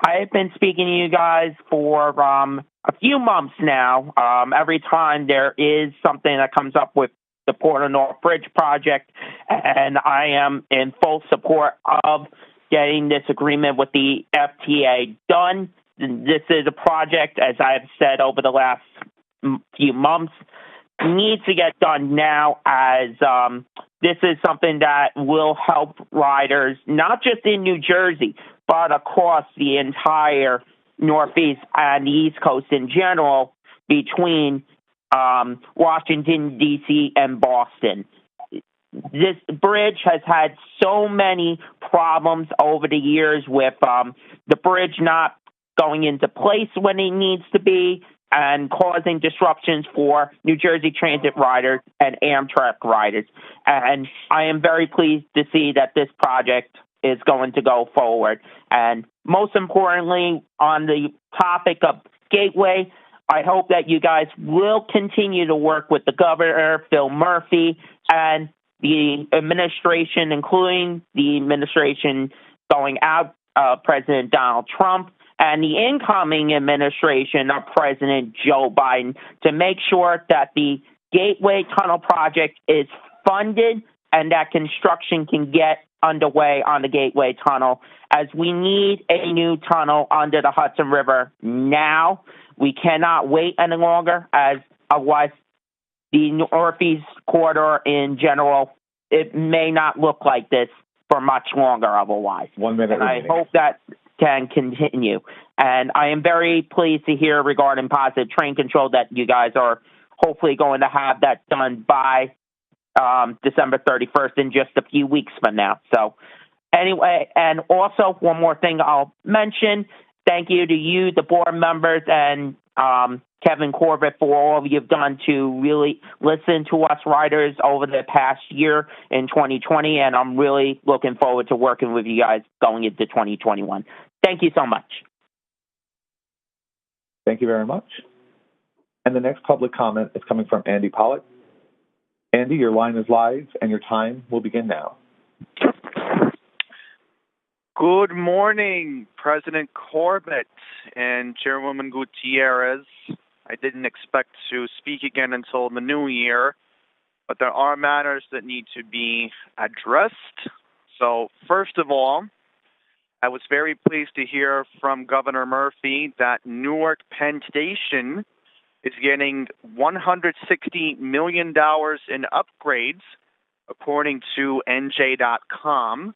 I have been speaking to you guys for a few months now. Every time there is something that comes up with the Portal North Bridge project, and I am in full support of getting this agreement with the FTA done. This is a project, as I've said over the last few months, needs to get done now, as this is something that will help riders, not just in New Jersey, but across the entire Northeast and the East Coast in general, between Washington, D.C., and Boston. This bridge has had so many problems over the years with the bridge not going into place when it needs to be and causing disruptions for New Jersey Transit riders and Amtrak riders. And I am very pleased to see that this project is going to go forward. And most importantly, on the topic of Gateway, I hope that you guys will continue to work with the governor, Phil Murphy, and the administration, including the administration going out, President Donald Trump, and the incoming administration of President Joe Biden, to make sure that the Gateway Tunnel project is funded and that construction can get underway on the Gateway Tunnel, as we need a new tunnel under the Hudson River now. We cannot wait any longer, as otherwise the Northeast Corridor in general, it may not look like this for much longer otherwise. 1 minute and remaining. I hope that can continue. And I am very pleased to hear regarding positive train control that you guys are hopefully going to have that done by December 31st, in just a few weeks from now. So anyway, and also one more thing I'll mention. Thank you to you, the board members, and Kevin Corbett, for all you've done to really listen to us riders over the past year in 2020, and I'm really looking forward to working with you guys going into 2021. Thank you so much. Thank you very much. And the next public comment is coming from Andy Pollock. Andy, your line is live, and your time will begin now. Good morning, President Corbett and Chairwoman Gutierrez. I didn't expect to speak again until the new year, but there are matters that need to be addressed. So, first of all, I was very pleased to hear from Governor Murphy that Newark Penn Station is getting $160 million in upgrades, according to NJ.com.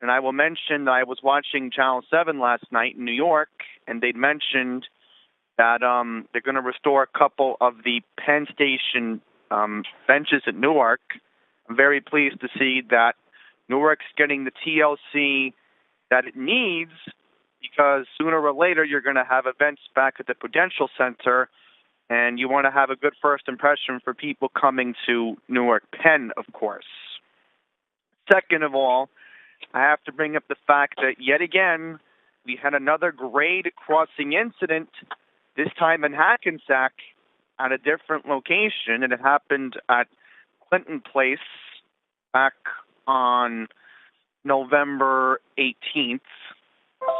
And I will mention that I was watching Channel 7 last night in New York, and they'd mentioned that they're going to restore a couple of the Penn Station benches at Newark. I'm very pleased to see that Newark's getting the TLC that it needs, because sooner or later you're going to have events back at the Prudential Center, and you want to have a good first impression for people coming to Newark Penn, of course. Second of all, I have to bring up the fact that, yet again, we had another grade crossing incident, this time in Hackensack, at a different location, and it happened at Clinton Place back on November 18th.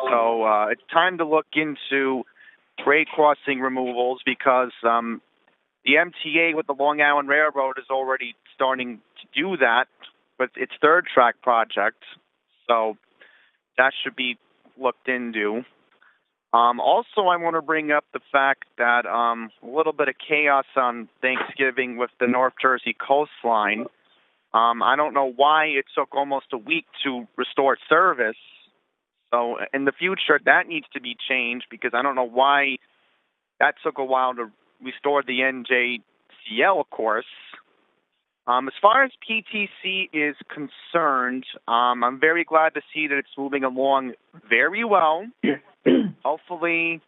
So it's time to look into grade crossing removals, because the MTA with the Long Island Railroad is already starting to do that with its third track project. So that should be looked into. Also, I want to bring up the fact that a little bit of chaos on Thanksgiving with the North Jersey coastline. I don't know why it took almost a week to restore service. So in the future, that needs to be changed, because I don't know why that took a while to restore the NJCL, of course. As far as PTC is concerned, I'm very glad to see that it's moving along very well. Hopefully,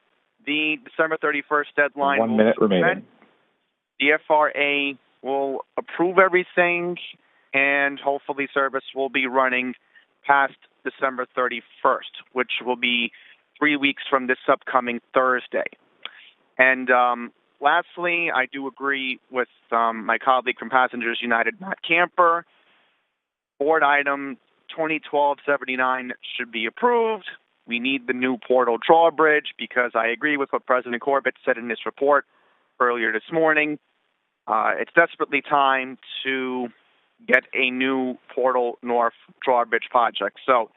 the December 31st deadline. 1 minute remaining. The FRA will approve everything, and hopefully service will be running past December 31st, which will be 3 weeks from this upcoming Thursday. And lastly, I do agree with my colleague from Passengers United, Matt Camper. Board item 2012-79 should be approved. We need the new portal drawbridge because I agree with what President Corbett said in his report earlier this morning. It's desperately time to get a new Portal North drawbridge project. So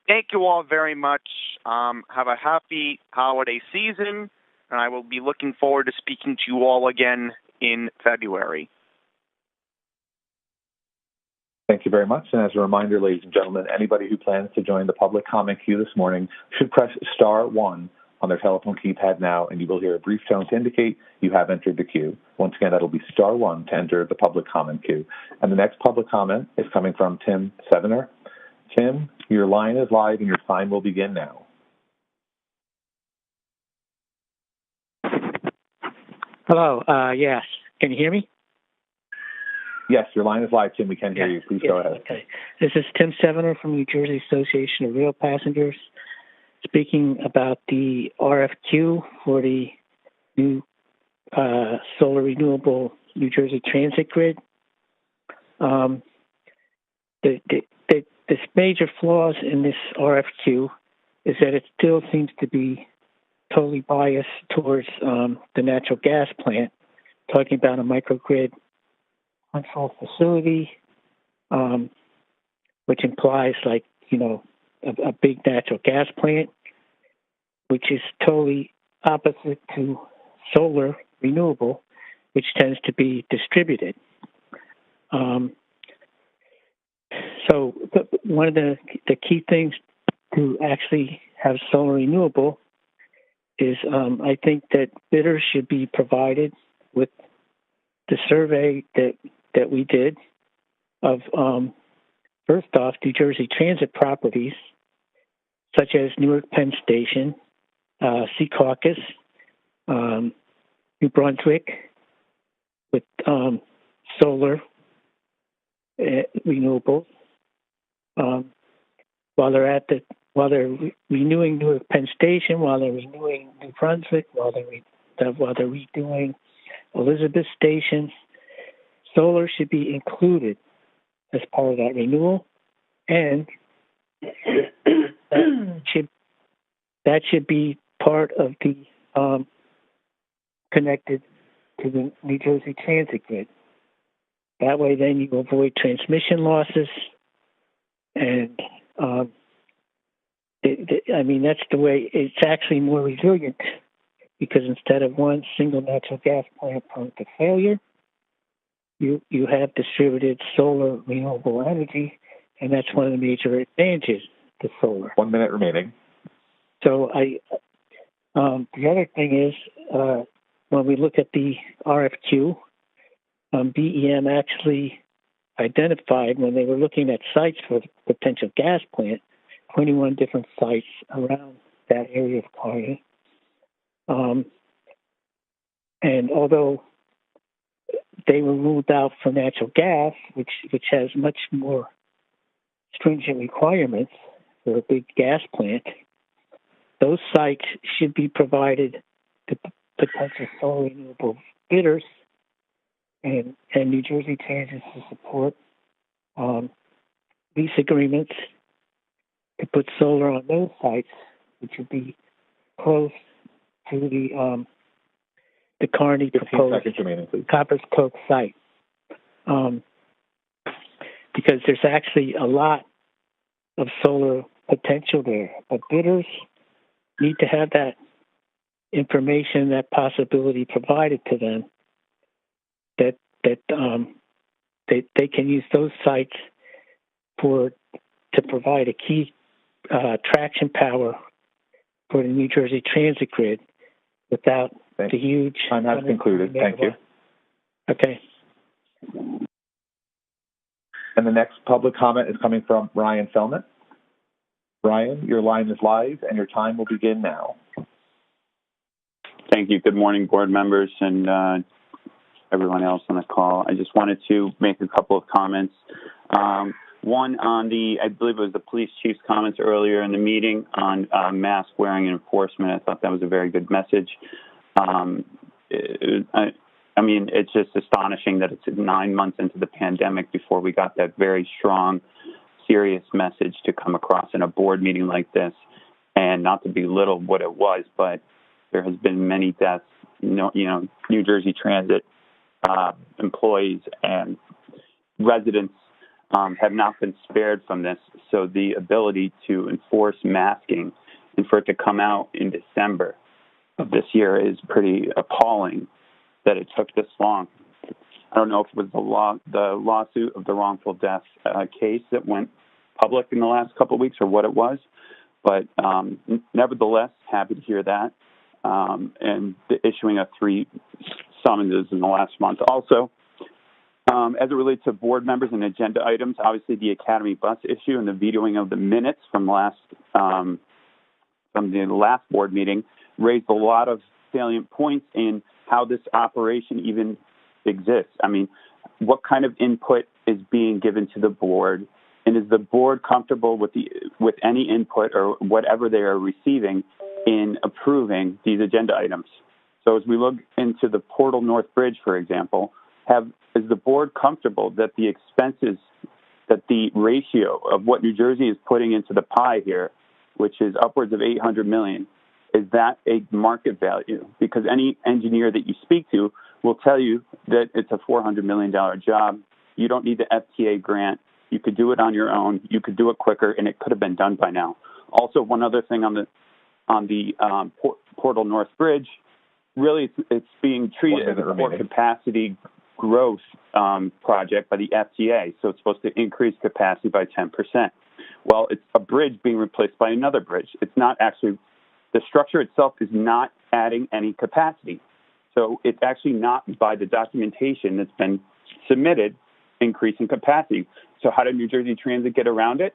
thank you all very much. Have a happy holiday season, and I will be looking forward to speaking to you all again in February. Thank you very much. And as a reminder, ladies and gentlemen, anybody who plans to join the public comment queue this morning should press star 1 on their telephone keypad now, and you will hear a brief tone to indicate you have entered the queue. Once again, that'll be star 1 to enter the public comment queue. And the next public comment is coming from Tim Sevener. Tim, your line is live and your time will begin now. Hello. Yes. Can you hear me? Yes, your line is live, Tim. We can hear you. Please go ahead. Okay. This is Tim Sevener from New Jersey Association of Rail Passengers, speaking about the RFQ for the new solar renewable New Jersey transit grid. The major flaws in this RFQ is that it still seems to be totally biased towards the natural gas plant, talking about a microgrid control facility, which implies a big natural gas plant, which is totally opposite to solar renewable, which tends to be distributed. So one of the key things to actually have solar renewable is I think that bidders should be provided with the survey that we did of, first off, New Jersey transit properties, such as Newark Penn Station, Secaucus, New Brunswick, with solar renewables. While they're renewing Newark Penn Station, while they're renewing New Brunswick, while they're redoing Elizabeth Station, solar should be included as part of that renewal, and that should be part of the connected to the New Jersey transit grid. That way, then you avoid transmission losses, and that's the way. It's actually more resilient because instead of one single natural gas plant prone to failure, you have distributed solar renewable energy, and that's one of the major advantages to solar. 1 minute remaining. So the other thing is when we look at the RFQ, BEM actually identified when they were looking at sites for the potential gas plant, 21 different sites around that area of Kearney. And although they were ruled out for natural gas, which has much more stringent requirements for a big gas plant, those sites should be provided to potential solar renewable bidders, and New Jersey Transit to support lease agreements to put solar on those sites, which would be close to the Kearney proposed Copper's Cove site. Because there's actually a lot of solar potential there, but bidders need to have that information, that possibility provided to them, that they can use those sites to provide a key traction power for the New Jersey transit grid without the huge... Time has concluded. Thank you. Okay. And the next public comment is coming from Ryan Fellman. Ryan, your line is live and your time will begin now. Thank you. Good morning, board members and everyone else on the call. I just wanted to make a couple of comments. One on I believe it was the police chief's comments earlier in the meeting on mask wearing and enforcement. I thought that was a very good message. I mean, it's just astonishing that it's 9 months into the pandemic before we got that very strong, serious message to come across in a board meeting like this. And not to belittle what it was, but there has been many deaths. New Jersey Transit employees and residents have not been spared from this. So the ability to enforce masking and for it to come out in December of this year is pretty appalling that it took this long. I don't know if it was the lawsuit of the wrongful death case that went public in the last couple of weeks or what it was, but nevertheless, happy to hear that. And the issuing of 3 summonses in the last month. Also, as it relates to board members and agenda items, obviously the Academy bus issue and the vetoing of the minutes from the last board meeting raised a lot of salient points in how this operation even exists. I mean, what kind of input is being given to the board, and is the board comfortable with any input or whatever they are receiving in approving these agenda items? So as we look into the Portal North Bridge, for example, is the board comfortable that the expenses, that the ratio of what New Jersey is putting into the pie here, which is upwards of $800 million, is that a market value? Because any engineer that you speak to will tell you that it's a $400 million job. You don't need the FTA grant. You could do it on your own. You could do it quicker, and it could have been done by now. Also, one other thing on the Portal North Bridge, really it's being treated as a core capacity growth project by the FTA, so it's supposed to increase capacity by 10%. Well, it's a bridge being replaced by another bridge. It's not actually, the structure itself is not adding any capacity. So it's actually not, by the documentation that's been submitted, increasing capacity. So how did New Jersey Transit get around it?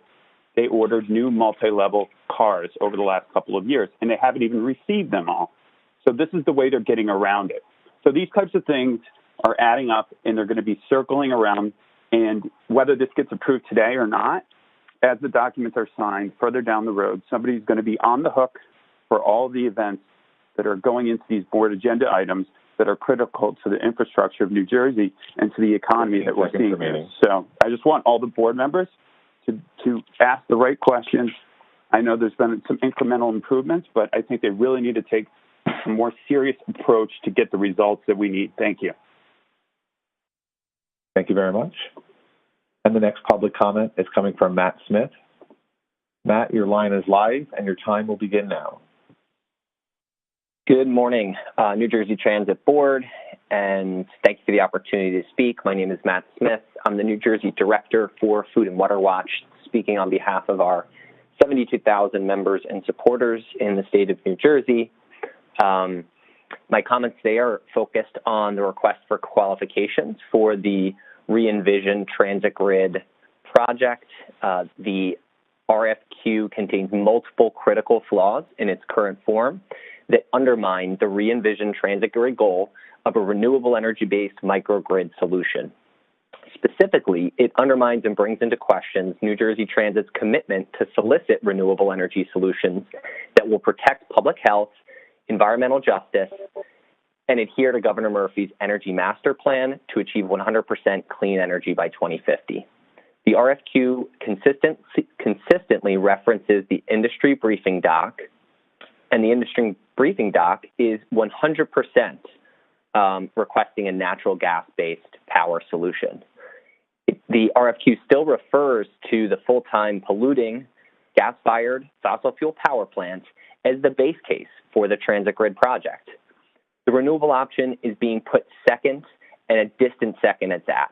They ordered new multi-level cars over the last couple of years, and they haven't even received them all. So this is the way they're getting around it. So these types of things are adding up, and they're going to be circling around. And whether this gets approved today or not, as the documents are signed further down the road, somebody's going to be on the hook for all the events that are going into these board agenda items that are critical to the infrastructure of New Jersey and to the economy that we're seeing here. So I just want all the board members to ask the right questions. I know there's been some incremental improvements, but I think they really need to take a more serious approach to get the results that we need. Thank you. Thank you very much. And the next public comment is coming from Matt Smith. Matt, your line is live and your time will begin now. Good morning, New Jersey Transit Board, and thank you for the opportunity to speak. My name is Matt Smith. I'm the New Jersey Director for Food and Water Watch, speaking on behalf of our 72,000 members and supporters in the state of New Jersey. My comments today are focused on the request for qualifications for the re-envision transit grid project. The RFQ contains multiple critical flaws in its current form that undermine the re-envision transit grid goal of a renewable energy-based microgrid solution. Specifically, it undermines and brings into question New Jersey Transit's commitment to solicit renewable energy solutions that will protect public health, environmental justice, and adhere to Governor Murphy's Energy Master Plan to achieve 100% clean energy by 2050. The RFQ consistently references the industry briefing doc, and the industry briefing doc is 100% requesting a natural gas-based power solution. The RFQ still refers to the full-time polluting gas-fired fossil fuel power plants as the base case for the transit grid project. The renewable option is being put second, and a distant second at that.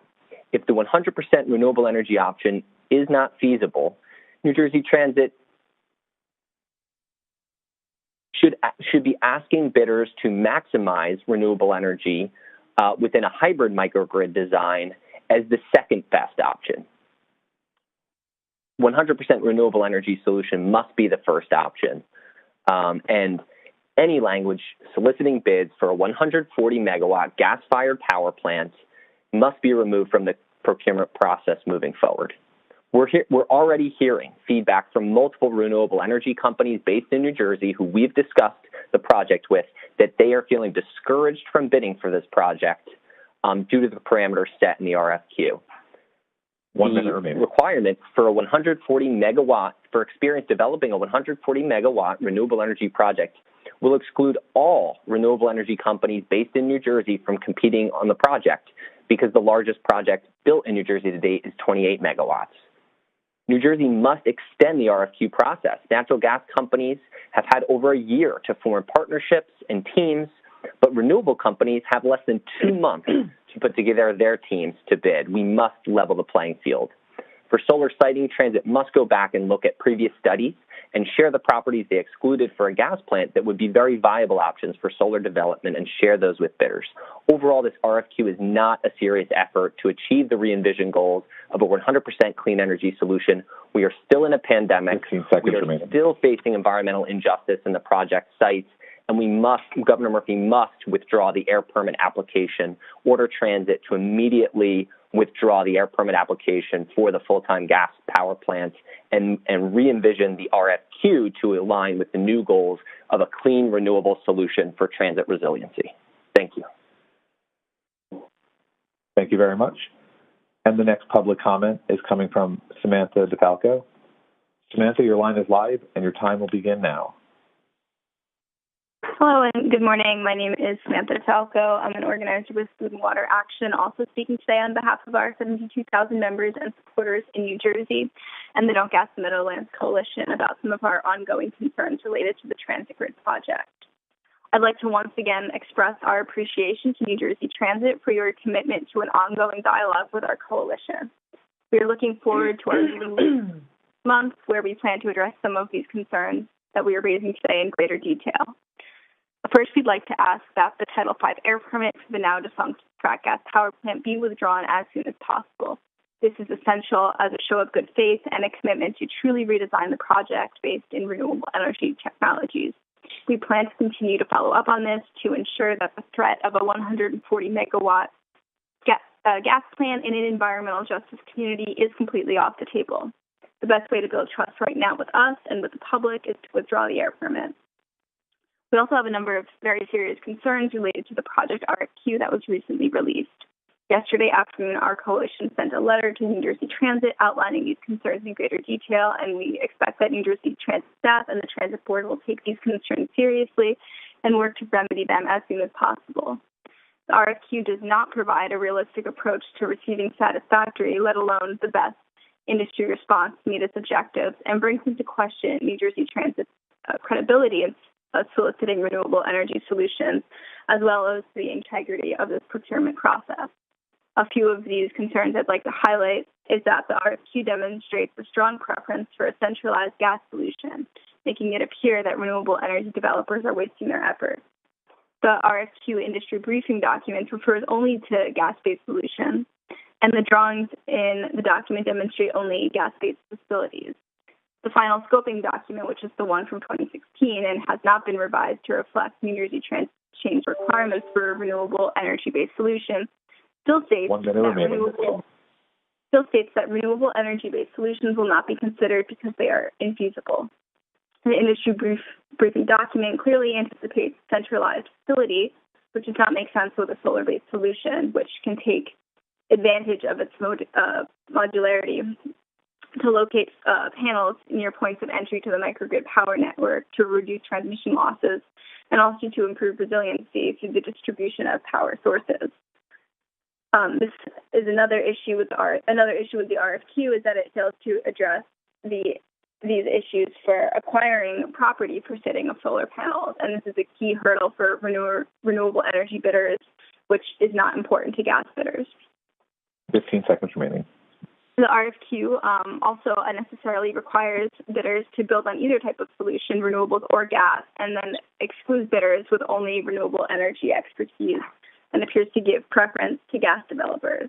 If the 100% renewable energy option is not feasible, New Jersey Transit should be asking bidders to maximize renewable energy within a hybrid microgrid design as the second best option. 100% renewable energy solution must be the first option. And any language soliciting bids for a 140 megawatt gas-fired power plant must be removed from the procurement process moving forward. We're already hearing feedback from multiple renewable energy companies based in New Jersey who we've discussed the project with that they are feeling discouraged from bidding for this project due to the parameters set in the RFQ. 1 minute remaining. Requirement for a 140 megawatt, for experience developing a 140 megawatt renewable energy project will exclude all renewable energy companies based in New Jersey from competing on the project because the largest project built in New Jersey to date is 28 megawatts. New Jersey must extend the RFQ process. Natural gas companies have had over a year to form partnerships and teams, but renewable companies have less than 2 months to put together their teams to bid. We must level the playing field. For solar siting, Transit must go back and look at previous studies and share the properties they excluded for a gas plant that would be very viable options for solar development and share those with bidders. Overall, this RFQ is not a serious effort to achieve the re-envisioned goals of a 100% clean energy solution. We are still in a pandemic. We are still facing environmental injustice in the project sites, and Governor Murphy must withdraw the air permit application, order Transit to immediately withdraw the air permit application for the full-time gas power plant and re-envision the RFQ to align with the new goals of a clean, renewable solution for transit resiliency. Thank you. Thank you very much. And the next public comment is coming from Samantha DeFalco. Samantha, your line is live and your time will begin now. Hello and good morning. My name is Samantha DeFalco. I'm an organizer with Food and Water Action, also speaking today on behalf of our 72,000 members and supporters in New Jersey and the Don't Gas the Meadowlands Coalition about some of our ongoing concerns related to the Transit Grid project. I'd like to once again express our appreciation to New Jersey Transit for your commitment to an ongoing dialogue with our coalition. We are looking forward to our meeting this month where we plan to address some of these concerns that we are raising today in greater detail. First, we'd like to ask that the Title V air permit for the now defunct frac gas power plant be withdrawn as soon as possible. This is essential as a show of good faith and a commitment to truly redesign the project based in renewable energy technologies. We plan to continue to follow up on this to ensure that the threat of a 140 megawatt gas plant in an environmental justice community is completely off the table. The best way to build trust right now with us and with the public is to withdraw the air permit. We also have a number of very serious concerns related to the project RFQ that was recently released. Yesterday afternoon, our coalition sent a letter to New Jersey Transit outlining these concerns in greater detail, and we expect that New Jersey Transit staff and the Transit Board will take these concerns seriously and work to remedy them as soon as possible. The RFQ does not provide a realistic approach to receiving satisfactory, let alone the best industry response to meet its objectives, and brings into question New Jersey Transit's credibility in soliciting renewable energy solutions, as well as the integrity of this procurement process. A few of these concerns I'd like to highlight is that the RFQ demonstrates a strong preference for a centralized gas solution, making it appear that renewable energy developers are wasting their efforts. The RFQ industry briefing document refers only to gas-based solutions, and the drawings in the document demonstrate only gas-based facilities. The final scoping document, which is the one from 2016 and has not been revised to reflect New Jersey Transit change requirements for renewable energy-based solutions, still states that renewable energy-based solutions will not be considered because they are infeasible. The industry briefing document clearly anticipates centralized facility, which does not make sense with a solar-based solution, which can take advantage of its modularity to locate panels near points of entry to the microgrid power network to reduce transmission losses and also to improve resiliency through the distribution of power sources. This is another issue with the RFQ is that it fails to address these issues for acquiring property for sitting of solar panels, and this is a key hurdle for renewable energy bidders, which is not important to gas bidders. 15 seconds remaining. The RFQ also unnecessarily requires bidders to build on either type of solution, renewables or gas, and then excludes bidders with only renewable energy expertise and appears to give preference to gas developers.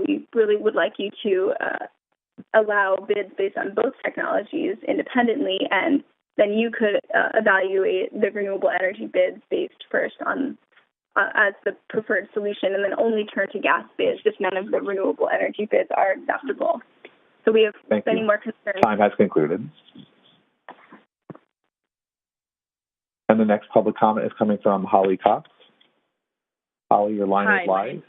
We really would like you to allow bids based on both technologies independently and then you could evaluate the renewable energy bids based first on as the preferred solution, and then only turn to gas bids if none of the renewable energy bids are acceptable. So we have many more concerns. Time has concluded. And the next public comment is coming from Holly Cox. Holly, your line is live.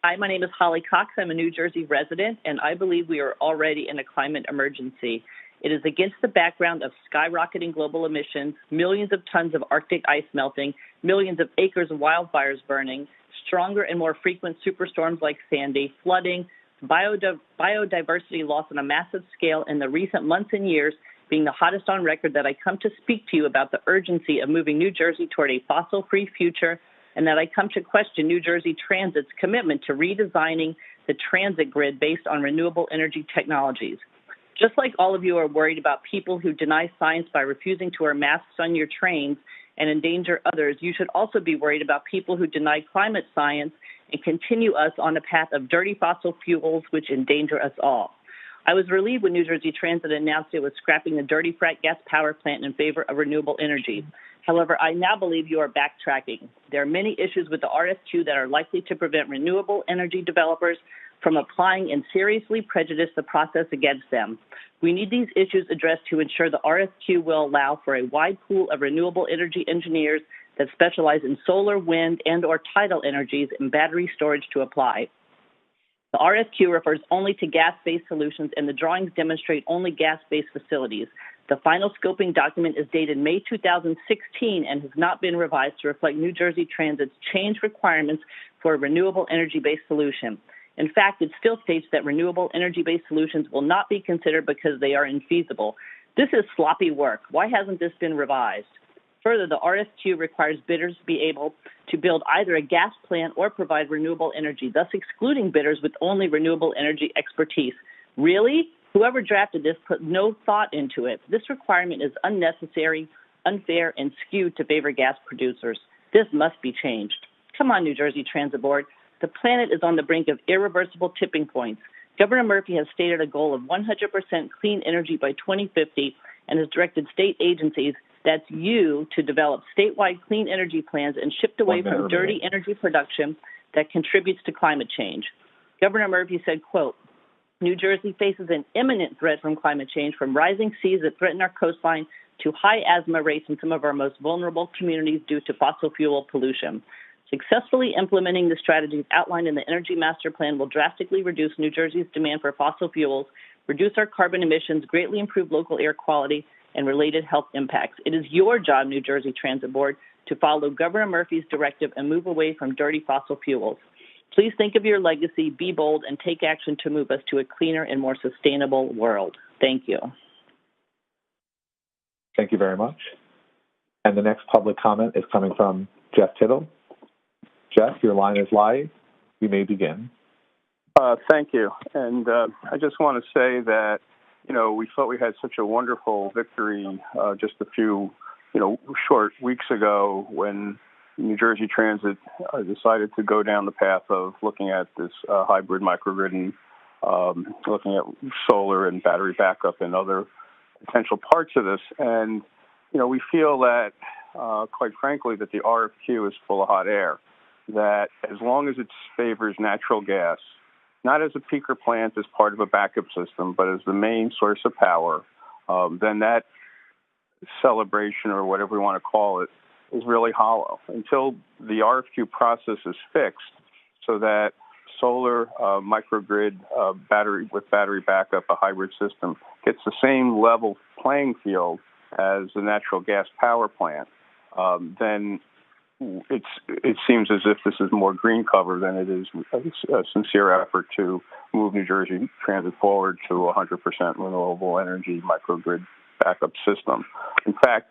Hi, my name is Holly Cox. I'm a New Jersey resident, and I believe we are already in a climate emergency. It is against the background of skyrocketing global emissions, millions of tons of Arctic ice melting, millions of acres of wildfires burning, stronger and more frequent superstorms like Sandy, flooding, biodiversity loss on a massive scale in the recent months and years, being the hottest on record, that I come to speak to you about the urgency of moving New Jersey toward a fossil-free future, and that I come to question New Jersey Transit's commitment to redesigning the transit grid based on renewable energy technologies. Just like all of you are worried about people who deny science by refusing to wear masks on your trains and endanger others, you should also be worried about people who deny climate science and continue us on a path of dirty fossil fuels which endanger us all. I was relieved when New Jersey Transit announced it was scrapping the dirty frac gas power plant in favor of renewable energy. However, I now believe you are backtracking. There are many issues with the RFQ that are likely to prevent renewable energy developers from applying and seriously prejudice the process against them. We need these issues addressed to ensure the RFQ will allow for a wide pool of renewable energy engineers that specialize in solar, wind, and or tidal energies and battery storage to apply. The RFQ refers only to gas-based solutions, and the drawings demonstrate only gas-based facilities. The final scoping document is dated May 2016 and has not been revised to reflect New Jersey Transit's change requirements for a renewable energy-based solution. In fact, it still states that renewable energy-based solutions will not be considered because they are infeasible. This is sloppy work. Why hasn't this been revised? Further, the RFQ requires bidders to be able to build either a gas plant or provide renewable energy, thus excluding bidders with only renewable energy expertise. Really? Whoever drafted this put no thought into it. This requirement is unnecessary, unfair, and skewed to favor gas producers. This must be changed. Come on, New Jersey Transit Board. The planet is on the brink of irreversible tipping points. Governor Murphy has stated a goal of 100% clean energy by 2050 and has directed state agencies, that's you, to develop statewide clean energy plans and shift away from dirty energy production that contributes to climate change. Governor Murphy said, quote, New Jersey faces an imminent threat from climate change, from rising seas that threaten our coastline to high asthma rates in some of our most vulnerable communities due to fossil fuel pollution. Successfully implementing the strategies outlined in the Energy Master Plan will drastically reduce New Jersey's demand for fossil fuels, reduce our carbon emissions, greatly improve local air quality, and related health impacts. It is your job, New Jersey Transit Board, to follow Governor Murphy's directive and move away from dirty fossil fuels. Please think of your legacy, be bold, and take action to move us to a cleaner and more sustainable world. Thank you. Thank you very much. And the next public comment is coming from Jeff Tittle. Jeff, your line is live. You may begin. Thank you. And I just want to say that, we thought we had such a wonderful victory just a few, short weeks ago when New Jersey Transit decided to go down the path of looking at this hybrid microgrid and looking at solar and battery backup and other potential parts of this. And, we feel that, quite frankly, that the RFQ is full of hot air, that as long as it favors natural gas, not as a peaker plant as part of a backup system, but as the main source of power, then that celebration, or whatever we want to call it, is really hollow until the RFQ process is fixed so that solar microgrid battery backup, a hybrid system, gets the same level playing field as the natural gas power plant. Then it seems as if this is more green cover than it is a sincere effort to move New Jersey Transit forward to a 100% renewable energy microgrid backup system. In fact,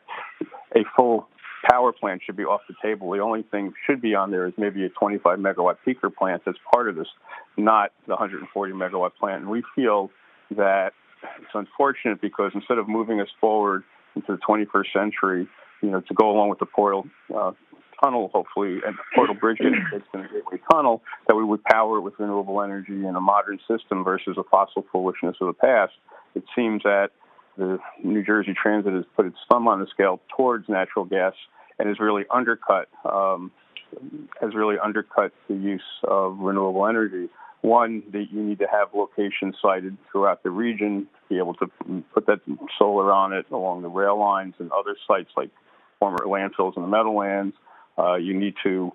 a full power plant should be off the table. The only thing should be on there is maybe a 25 megawatt peaker plant that's part of this, not the 140 megawatt plant. And we feel that it's unfortunate because instead of moving us forward into the 21st century, to go along with the Portal Tunnel, hopefully, and the Portal Bridge and the Gateway Tunnel, that we would power it with renewable energy in a modern system versus a fossil foolishness of the past. It seems that the New Jersey Transit has put its thumb on the scale towards natural gas and has really undercut the use of renewable energy. One, that you need to have locations sited throughout the region, be able to put that solar on it along the rail lines and other sites like former landfills in the Meadowlands. You need to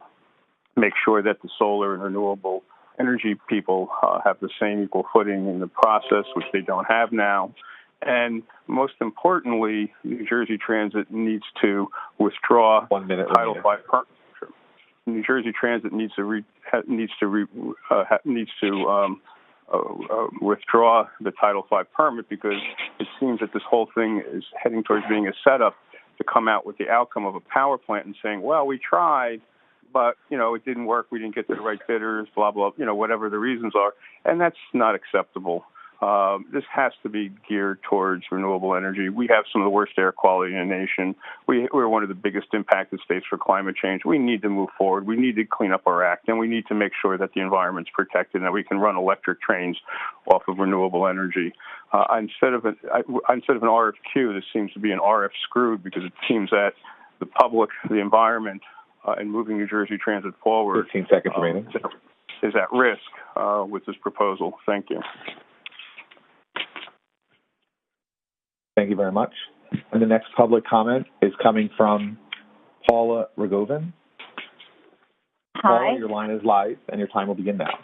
make sure that the solar and renewable energy people have the same equal footing in the process, which they don't have now. And most importantly, New Jersey Transit needs to withdraw Title V. New Jersey Transit needs to withdraw the Title V permit, because it seems that this whole thing is heading towards being a setup to come out with the outcome of a power plant and saying, well, we tried, but, it didn't work. We didn't get the right bidders, blah, blah, whatever the reasons are. And that's not acceptable. This has to be geared towards renewable energy. We have some of the worst air quality in the nation. We're one of the biggest impacted states for climate change. We need to move forward. We need to clean up our act, and we need to make sure that the environment's protected and that we can run electric trains off of renewable energy. Instead of an RFQ, this seems to be an RF screwed, because it seems that the public, the environment, and moving New Jersey Transit forward 15 seconds remaining. Is at risk with this proposal. Thank you. Thank you very much. And the next public comment is coming from Paula Rogovin. Hi. Paula, your line is live, and your time will begin now.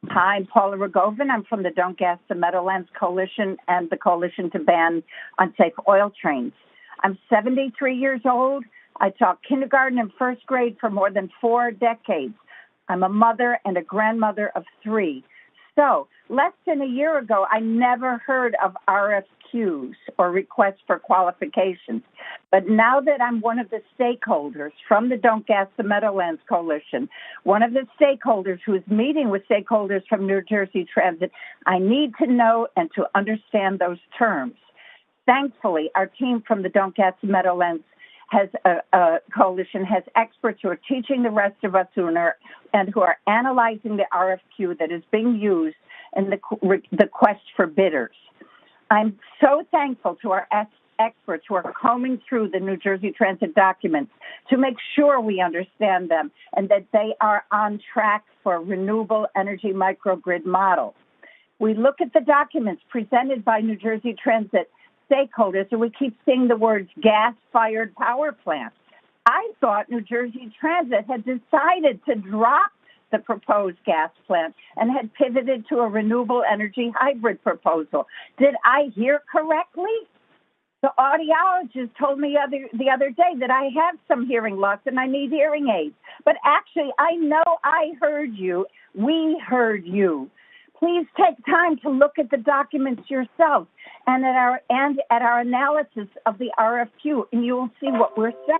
Hi, I'm Paula Rogovin. I'm from the Don't Gas the Meadowlands Coalition and the Coalition to Ban Unsafe Oil Trains. I'm 73 years old. I taught kindergarten and first grade for more than 4 decades. I'm a mother and a grandmother of 3. So, less than a year ago, I never heard of RFQs or requests for qualifications. But now that I'm one of the stakeholders from the Don't Gas the Meadowlands Coalition, one of the stakeholders who is meeting with stakeholders from New Jersey Transit, I need to know and to understand those terms. Thankfully, our team from the Don't Gas the Meadowlands coalition has experts who are teaching the rest of us who are analyzing the RFQ that is being used in the quest for bidders. I'm so thankful to our experts who are combing through the New Jersey Transit documents to make sure we understand them and that they are on track for a renewable energy microgrid model. We look at the documents presented by New Jersey Transit stakeholders, and we keep seeing the words gas-fired power plants. I thought New Jersey Transit had decided to drop the proposed gas plant and had pivoted to a renewable energy hybrid proposal. Did I hear correctly? The audiologist told me the other day that I have some hearing loss and I need hearing aids. But actually, I know I heard you. We heard you. Please take time to look at the documents yourself and at our analysis of the RFQ, and you will see what we're saying.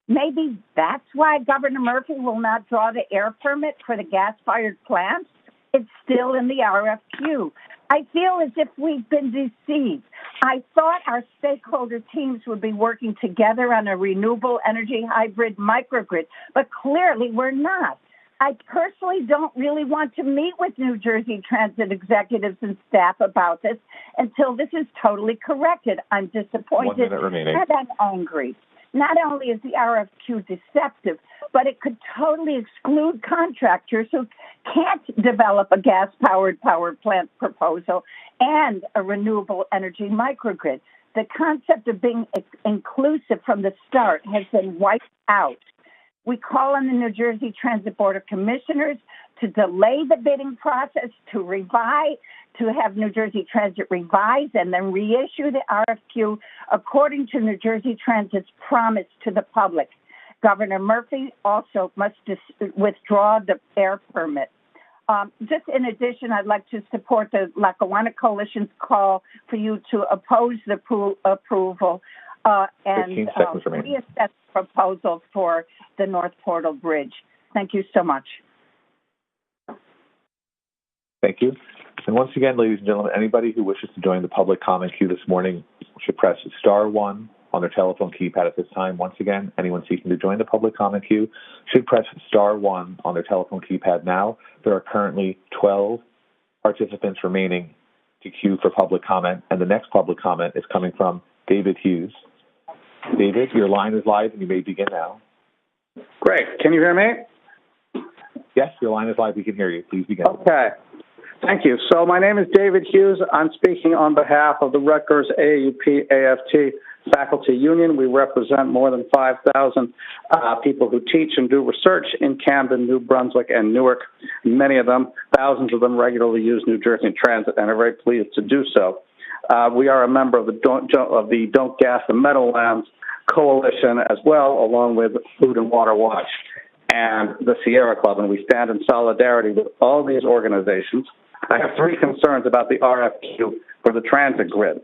Maybe that's why Governor Murphy will not draw the air permit for the gas-fired plants. It's still in the RFQ. I feel as if we've been deceived. I thought our stakeholder teams would be working together on a renewable energy hybrid microgrid, but clearly we're not. I personally don't really want to meet with New Jersey Transit executives and staff about this until this is totally corrected. I'm disappointed 1 minute remaining. And I'm angry. Not only is the RFQ deceptive, but it could totally exclude contractors who can't develop a gas-powered power plant proposal and a renewable energy microgrid. The concept of being inclusive from the start has been wiped out. We call on the New Jersey Transit Board of Commissioners to delay the bidding process, to have New Jersey Transit revise and then reissue the RFQ according to New Jersey Transit's promise to the public. Governor Murphy also must withdraw the air permit. Just in addition, I'd like to support the Lackawanna Coalition's call for you to oppose the approval and reassess proposal for the North Portal Bridge. Thank you so much. Thank you. And once again, ladies and gentlemen, anybody who wishes to join the public comment queue this morning should press *1 on their telephone keypad at this time. Once again, anyone seeking to join the public comment queue should press *1 on their telephone keypad now. There are currently 12 participants remaining to queue for public comment, and the next public comment is coming from David Hughes. David, your line is live and you may begin now. Great. Can you hear me? Yes, your line is live. We can hear you. Please begin. Okay. Thank you. So my name is David Hughes. I'm speaking on behalf of the Rutgers AAUP AFT Faculty Union. We represent more than 5,000 people who teach and do research in Camden, New Brunswick, and Newark. Many of them, thousands of them, regularly use New Jersey Transit and are very pleased to do so. We are a member of the Don't Gas the Meadowlands Coalition as well, along with Food and Water Watch and the Sierra Club, and we stand in solidarity with all these organizations. I have three concerns about the RFQ for the transit grid.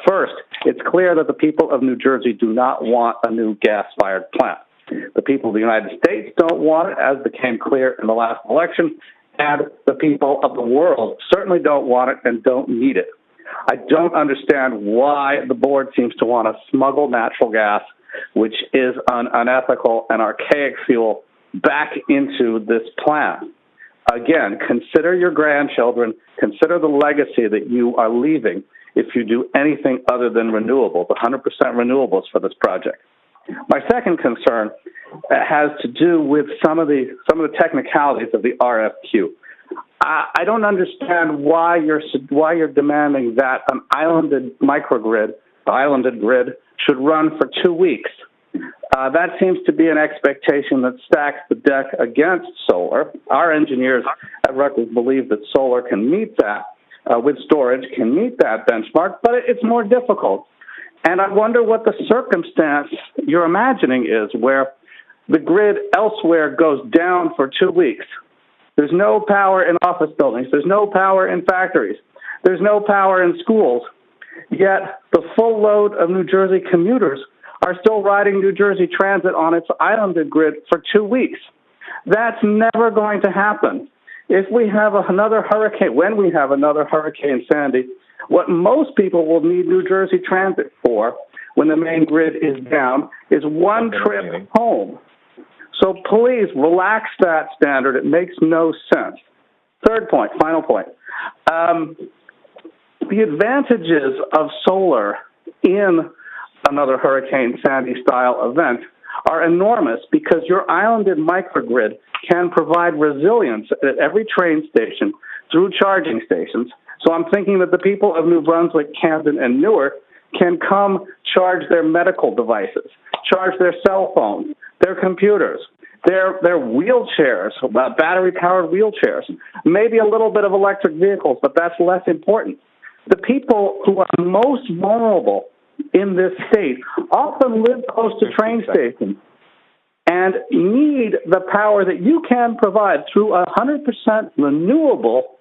First, it's clear that the people of New Jersey do not want a new gas-fired plant. The people of the United States don't want it, as became clear in the last election, and the people of the world certainly don't want it and don't need it. I don't understand why the board seems to want to smuggle natural gas, which is an unethical and archaic fuel, back into this plant. Again, consider your grandchildren, consider the legacy that you are leaving if you do anything other than renewables, 100% renewables for this project. My second concern has to do with some of the technicalities of the RFQ. I don't understand why you're demanding that an islanded grid should run for 2 weeks. That seems to be an expectation that stacks the deck against solar. Our engineers at Rutgers believe that solar can meet that, with storage, can meet that benchmark, but it's more difficult. And I wonder what the circumstance you're imagining is where the grid elsewhere goes down for 2 weeks. There's no power in office buildings. There's no power in factories. There's no power in schools. Yet the full load of New Jersey commuters are still riding New Jersey Transit on its islanded grid for 2 weeks. That's never going to happen. If we have another hurricane, when we have another Hurricane Sandy, what most people will need New Jersey Transit for when the main grid is down is one trip home. So please relax that standard. It makes no sense. Third point, final point. The advantages of solar in another Hurricane Sandy style event are enormous because your islanded microgrid can provide resilience at every train station through charging stations. So I'm thinking that the people of New Brunswick, Camden, and Newark can come charge their medical devices, charge their cell phones, their computers, their wheelchairs, battery-powered wheelchairs, maybe a little bit of electric vehicles, but that's less important. The people who are most vulnerable in this state often live close to train stations and need the power that you can provide through a 100% renewable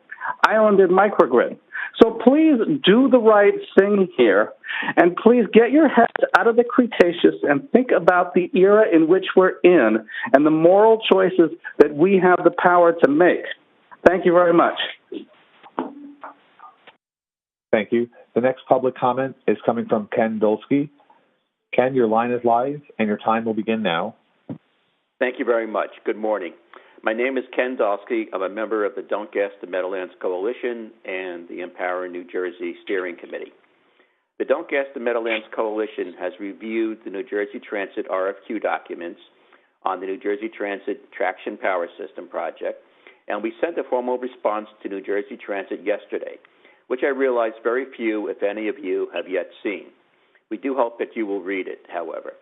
islanded microgrid. So please do the right thing here, and please get your heads out of the Cretaceous and think about the era in which we're in and the moral choices that we have the power to make. Thank you very much. Thank you. The next public comment is coming from Ken Dolsky. Ken, your line is live, and your time will begin now. Thank you very much. Good morning. My name is Ken Dolsky. I'm a member of the Don't Gas the Meadowlands Coalition and the Empower New Jersey Steering Committee. The Don't Gas the Meadowlands Coalition has reviewed the New Jersey Transit RFQ documents on the New Jersey Transit Traction Power System project, and we sent a formal response to New Jersey Transit yesterday, which I realize very few, if any of you, have yet seen. We do hope that you will read it, however.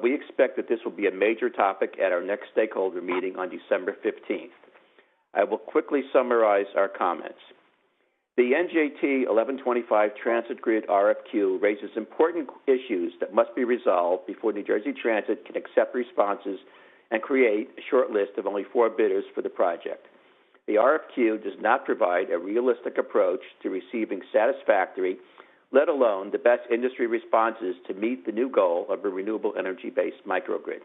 We expect that this will be a major topic at our next stakeholder meeting on December 15th. I will quickly summarize our comments. The NJT 1125 Transit Grid RFQ raises important issues that must be resolved before New Jersey Transit can accept responses and create a short list of only 4 bidders for the project. The RFQ does not provide a realistic approach to receiving satisfactory, let alone the best industry responses to meet the new goal of a renewable energy-based microgrid.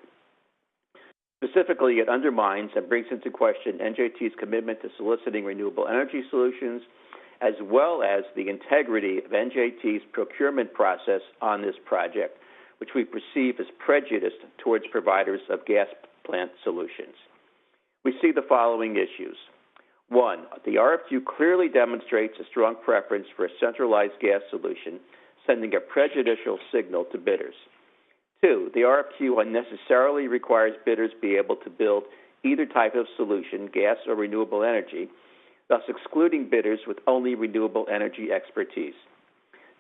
Specifically, it undermines and brings into question NJT's commitment to soliciting renewable energy solutions, as well as the integrity of NJT's procurement process on this project, which we perceive as prejudiced towards providers of gas plant solutions. We see the following issues. 1, the RFQ clearly demonstrates a strong preference for a centralized gas solution, sending a prejudicial signal to bidders. 2, the RFQ unnecessarily requires bidders be able to build either type of solution, gas or renewable energy, thus excluding bidders with only renewable energy expertise.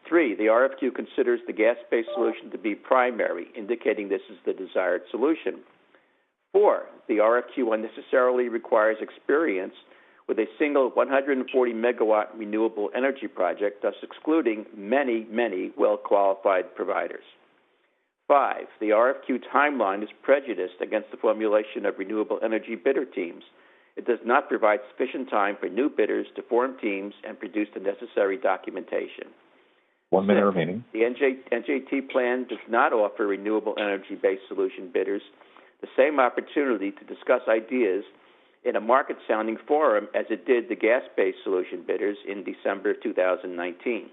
3, the RFQ considers the gas-based solution to be primary, indicating this is the desired solution. 4, the RFQ unnecessarily requires experience with a single 140-megawatt renewable energy project, thus excluding many, many well-qualified providers. 5, the RFQ timeline is prejudiced against the formulation of renewable energy bidder teams. It does not provide sufficient time for new bidders to form teams and produce the necessary documentation. 1 minute remaining. The NJT plan does not offer renewable energy-based solution bidders the same opportunity to discuss ideas in a market-sounding forum as it did the gas-based solution bidders in December 2019.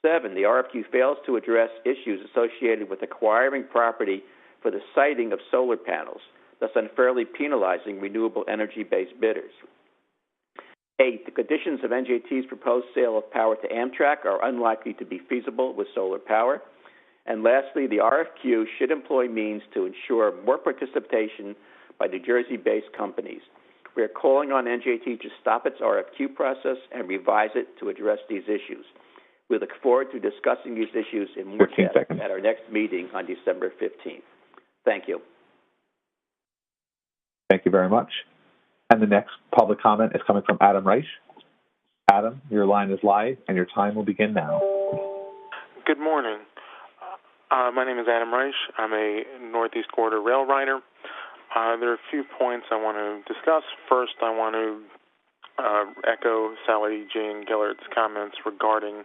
7, the RFQ fails to address issues associated with acquiring property for the siting of solar panels, thus unfairly penalizing renewable energy-based bidders. 8, the conditions of NJT's proposed sale of power to Amtrak are unlikely to be feasible with solar power. And lastly, the RFQ should employ means to ensure more participation by New Jersey-based companies. We are calling on NJT to stop its RFQ process and revise it to address these issues. We look forward to discussing these issues in more depth at our next meeting on December 15th. Thank you. Thank you very much. And the next public comment is coming from Adam Reich. Adam, your line is live, and your time will begin now. Good morning. My name is Adam Reich. I'm a Northeast Corridor rail rider. There are a few points I want to discuss. First, I want to echo Sally Jane Gillard's comments regarding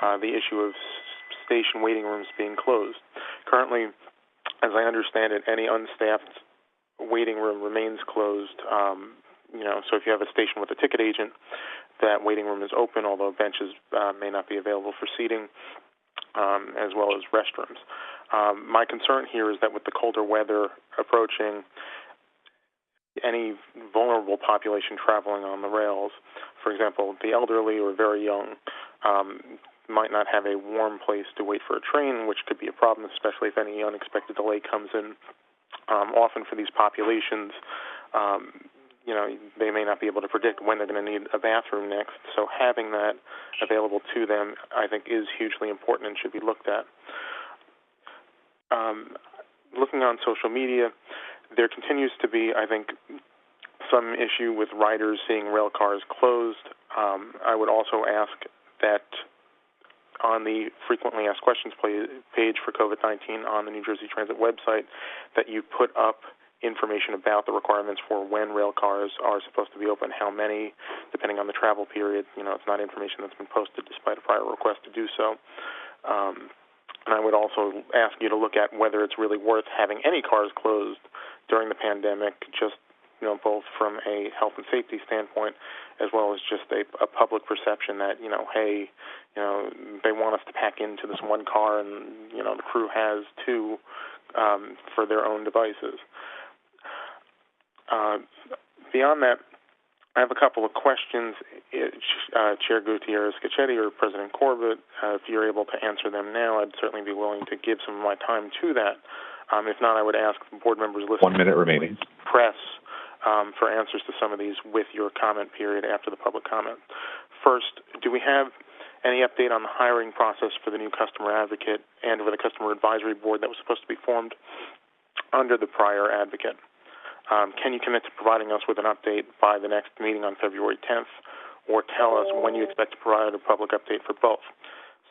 the issue of station waiting rooms being closed. Currently, as I understand it, any unstaffed waiting room remains closed. So if you have a station with a ticket agent, that waiting room is open, although benches may not be available for seating, as well as restrooms. My concern here is that with the colder weather approaching, any vulnerable population traveling on the rails, for example, the elderly or very young, might not have a warm place to wait for a train, which could be a problem, especially if any unexpected delay comes in. Often for these populations, they may not be able to predict when they're going to need a bathroom next. So having that available to them, I think, is hugely important and should be looked at. Looking on social media, there continues to be, I think, some issue with riders seeing rail cars closed. I would also ask that on the frequently asked questions page for COVID-19 on the New Jersey Transit website, that you put up information about the requirements for when rail cars are supposed to be open, how many, depending on the travel period. It's not information that's been posted despite a prior request to do so. And I would also ask you to look at whether it's really worth having any cars closed during the pandemic, just both from a health and safety standpoint, as well as just a public perception that, they want us to pack into this one car and, the crew has two for their own devices. Beyond that, I have a couple of questions, Chair Gutierrez-Cacchetti or President Corbett. If you're able to answer them now, I'd certainly be willing to give some of my time to that. If not, I would ask the board members listening 1 minute remaining. Press for answers to some of these with your comment period after the public comment. First, do we have any update on the hiring process for the new customer advocate and for the customer advisory board that was supposed to be formed under the prior advocate? Can you commit to providing us with an update by the next meeting on February 10th, or tell us when you expect to provide a public update for both?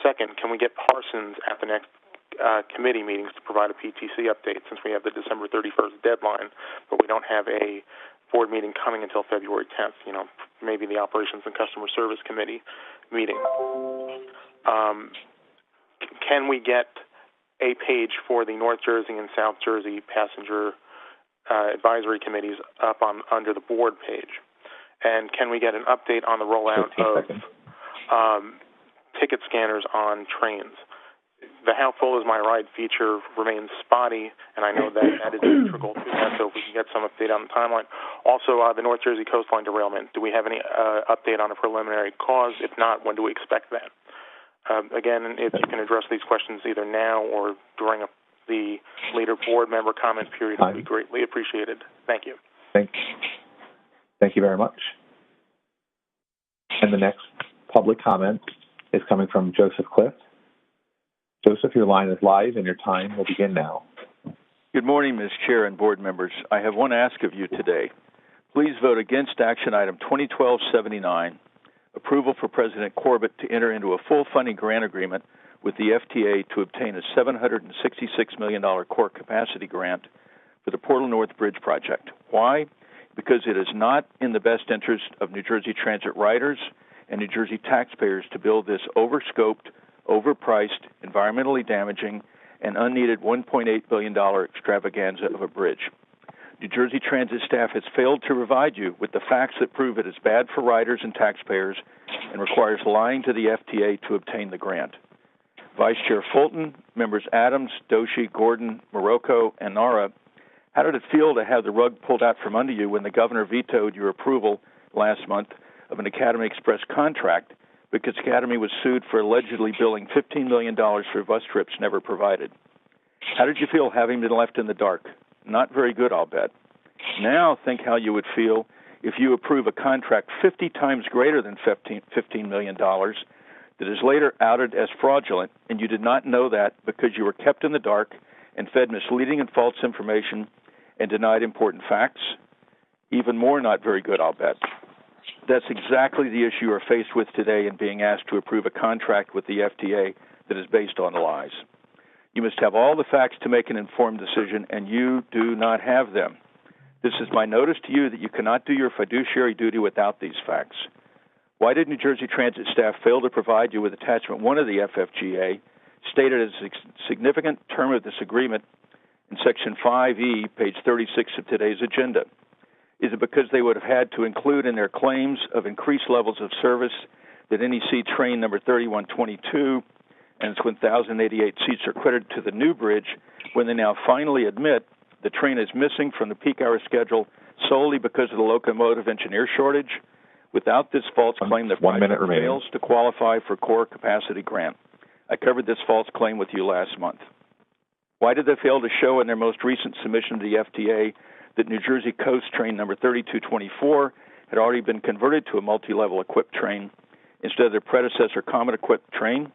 Second, can we get Parsons at the next committee meetings to provide a PTC update, since we have the December 31st deadline, but we don't have a board meeting coming until February 10th, maybe the Operations and Customer Service Committee meeting. Can we get a page for the North Jersey and South Jersey passenger advisory committees up under the board page? And can we get an update on the rollout of ticket scanners on trains? the How Full Is My Ride feature remains spotty, and I know that is integral to that, so if we can get some update on the timeline. Also, the North Jersey coastline derailment, do we have any update on a preliminary cause? If not, when do we expect that? Again, if you can address these questions either now or during the later board member comment period, it would be greatly appreciated. Thank you. Thank you very much. And the next public comment is coming from Joseph Clift. Joseph, your line is live and your time will begin now. Good morning, Ms. Chair and board members. I have one ask of you today. Please vote against action item 2012-79, approval for President Corbett to enter into a full funding grant agreement with the FTA to obtain a $766 million core capacity grant for the Portal North Bridge project. Why? Because it is not in the best interest of New Jersey Transit riders and New Jersey taxpayers to build this overscoped, overpriced, environmentally damaging, and unneeded $1.8 billion extravaganza of a bridge. New Jersey Transit staff has failed to provide you with the facts that prove it is bad for riders and taxpayers and requires lying to the FTA to obtain the grant. Vice Chair Fulton, members Adams, Doshi, Gordon, Morocco, and Nara, how did it feel to have the rug pulled out from under you when the governor vetoed your approval last month of an Academy Express contract because Academy was sued for allegedly billing $15 million for bus trips never provided? How did you feel having been left in the dark? Not very good, I'll bet. Now think how you would feel if you approve a contract 50 times greater than $15 million that is later outed as fraudulent, and you did not know that because you were kept in the dark and fed misleading and false information and denied important facts? Even more not very good, I'll bet. That's exactly the issue you are faced with today in being asked to approve a contract with the FTA that is based on lies. You must have all the facts to make an informed decision, and you do not have them. This is my notice to you that you cannot do your fiduciary duty without these facts. Why did New Jersey Transit staff fail to provide you with Attachment 1 of the FFGA, stated as a significant term of this agreement in Section 5E, page 36 of today's agenda? Is it because they would have had to include in their claims of increased levels of service that NEC train number 3122 and its 1,088 seats are credited to the new bridge when they now finally admit the train is missing from the peak hour schedule solely because of the locomotive engineer shortage? Without this false claim, the project fails to qualify for core capacity grant. I covered this false claim with you last month. Why did they fail to show in their most recent submission to the FTA that New Jersey Coast train number 3224 had already been converted to a multi-level equipped train instead of their predecessor common equipped train?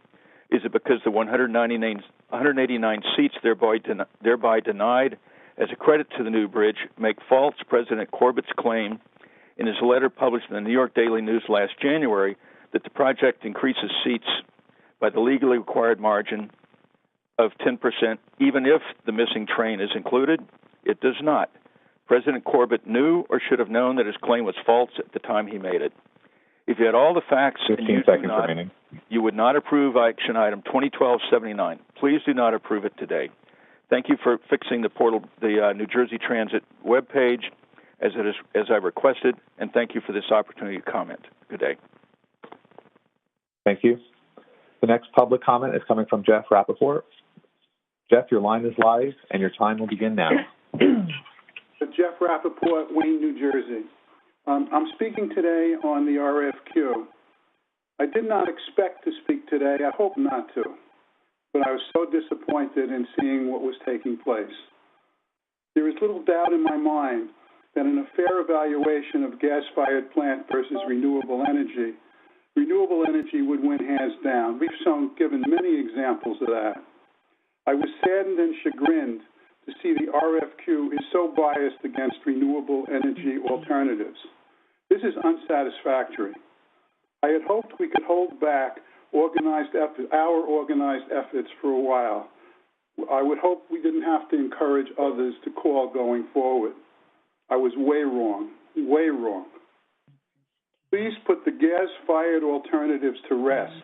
Is it because the 189 seats thereby denied as a credit to the new bridge make false President Corbett's claim in his letter published in the New York Daily News last January that the project increases seats by the legally required margin of 10%, even if the missing train is included? It does not. President Corbett knew or should have known that his claim was false at the time he made it. If you had all the facts and you would not approve action item 2012-79. Please do not approve it today. Thank you for fixing the New Jersey Transit webpage as I requested, and thank you for this opportunity to comment. Good day. Thank you. The next public comment is coming from Jeff Rappaport. Jeff, your line is live, and your time will begin now. Jeff Rappaport, Wayne, New Jersey. I'm speaking today on the RFQ. I did not expect to speak today. I hope not to. But I was so disappointed in seeing what was taking place. There is little doubt in my mind that in a fair evaluation of gas-fired plant versus renewable energy would win hands down. We've given many examples of that. I was saddened and chagrined to see the RFQ is so biased against renewable energy alternatives. This is unsatisfactory. I had hoped we could hold back our organized efforts for a while. I would hope we didn't have to encourage others to call going forward. I was way wrong, way wrong. Please put the gas-fired alternatives to rest.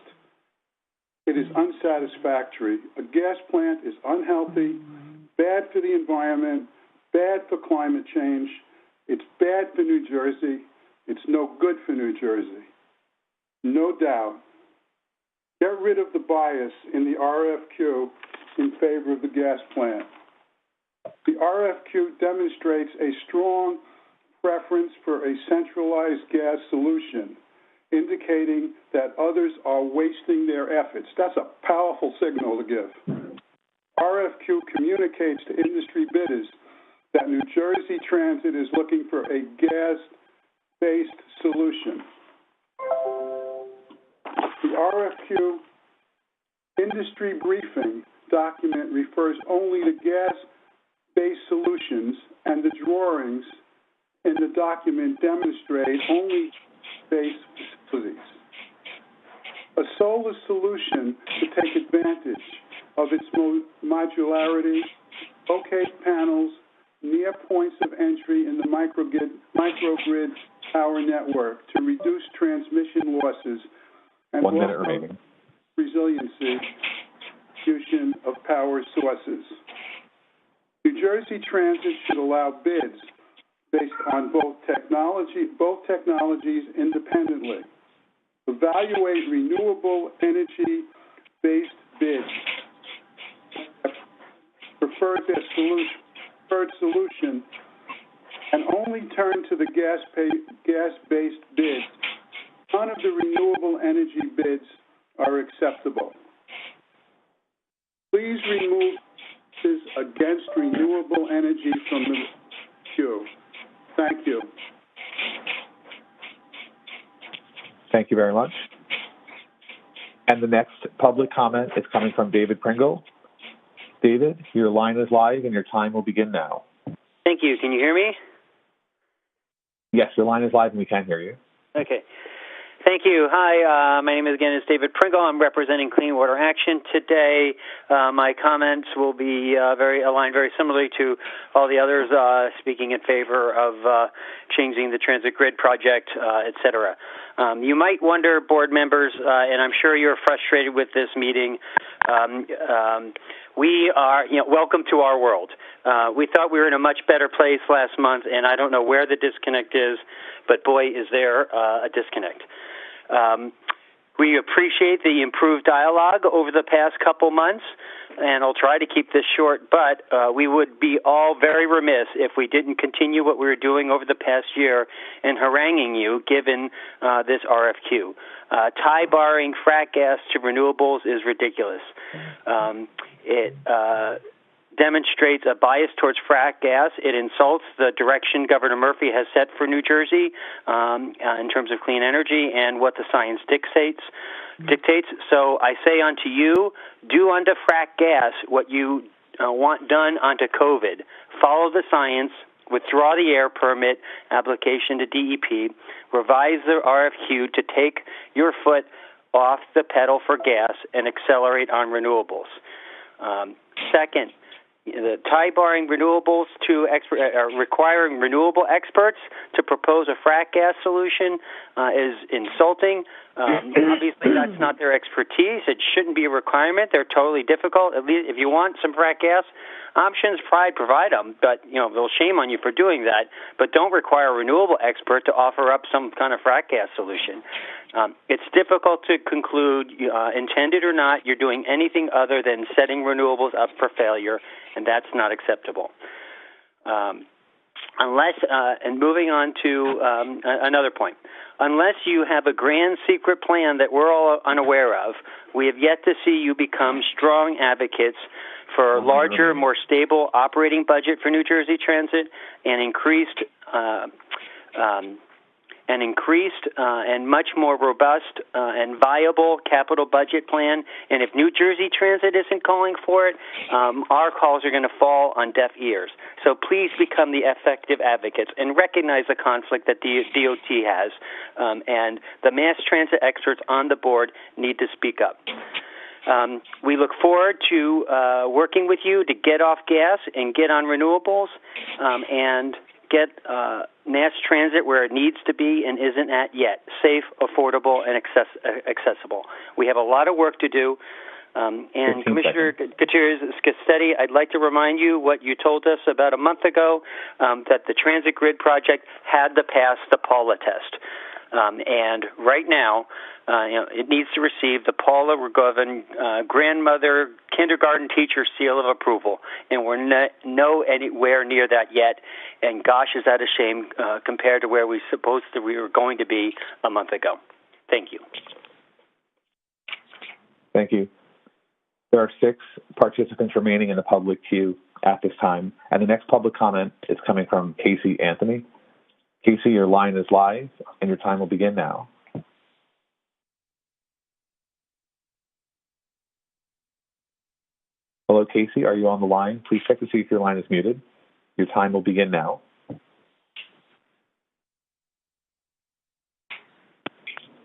It is unsatisfactory. A gas plant is unhealthy, bad for the environment, bad for climate change. It's bad for New Jersey. It's no good for New Jersey. No doubt. Get rid of the bias in the RFQ in favor of the gas plant. The RFQ demonstrates a strong preference for a centralized gas solution, indicating that others are wasting their efforts. That's a powerful signal to give. RFQ communicates to industry bidders that New Jersey Transit is looking for a gas-based solution. The RFQ industry briefing document refers only to gas-based solutions, and the drawings in the document demonstrate only based facilities. A solar solution to take advantage of its modularity, locate panels near points of entry in the microgrid power network to reduce transmission losses and 1 minute remaining. Resiliency distribution of power sources. New Jersey Transit should allow bids based on both technologies independently. Evaluate renewable energy-based bids. Preferred solution, and only turn to the gas-based bids. None of the renewable energy bids are acceptable. Please remove this against renewable energy from the queue. Thank you. Thank you very much. And the next public comment is coming from David Pringle. David, your line is live and your time will begin now. Thank you. Can you hear me? Yes, your line is live and we can hear you. Okay. Thank you. Hi, my name is David Pringle. I'm representing Clean Water Action today. My comments will be aligned very similarly to all the others speaking in favor of changing the transit grid project, et cetera. You might wonder, board members, and I'm sure you're frustrated with this meeting, we are, welcome to our world. We thought we were in a much better place last month, and I don't know where the disconnect is, but boy, is there a disconnect. We appreciate the improved dialogue over the past couple months, and I'll try to keep this short, but we would be all very remiss if we didn't continue what we were doing over the past year in haranguing you, given this RFQ. Tie-barring frac gas to renewables is ridiculous. It demonstrates a bias towards frac gas. It insults the direction Governor Murphy has set for New Jersey in terms of clean energy and what the science dictates. So I say unto you, do unto frac gas what you want done unto COVID. Follow the science. Withdraw the air permit application to DEP. Revise the RFQ to take your foot off the pedal for gas and accelerate on renewables. Second, the tie-barring renewables to requiring renewable experts to propose a frac gas solution is insulting. Obviously, that's not their expertise. It shouldn't be a requirement. They're totally difficult. At least if you want some frac gas options, provide them. But they'll shame on you for doing that. But don't require a renewable expert to offer up some kind of frac gas solution. It's difficult to conclude, intended or not, you're doing anything other than setting renewables up for failure, and that's not acceptable. And moving on to another point. Unless you have a grand secret plan that we're all unaware of, we have yet to see you become strong advocates for a larger, more stable operating budget for New Jersey Transit and increased and much more robust and viable capital budget plan. And if New Jersey Transit isn't calling for it, our calls are going to fall on deaf ears. So please become the effective advocates and recognize the conflict that the DOT has. And the mass transit experts on the board need to speak up. We look forward to working with you to get off gas and get on renewables and get mass transit where it needs to be and isn't at yet, safe, affordable, and accessible. We have a lot of work to do. And Commissioner Gutierrez-Cassetti, I'd like to remind you what you told us about a month ago, that the transit grid project had to pass the Paula test. And right now, it needs to receive the Paula Rogovin grandmother kindergarten teacher seal of approval, and we're no anywhere near that yet. And gosh, is that a shame compared to where we were going to be a month ago. Thank you. Thank you. There are 6 participants remaining in the public queue at this time, and the next public comment is coming from Casey Anthony. Casey, your line is live, and your time will begin now. Hello, Casey, are you on the line? Please check to see if your line is muted. Your time will begin now.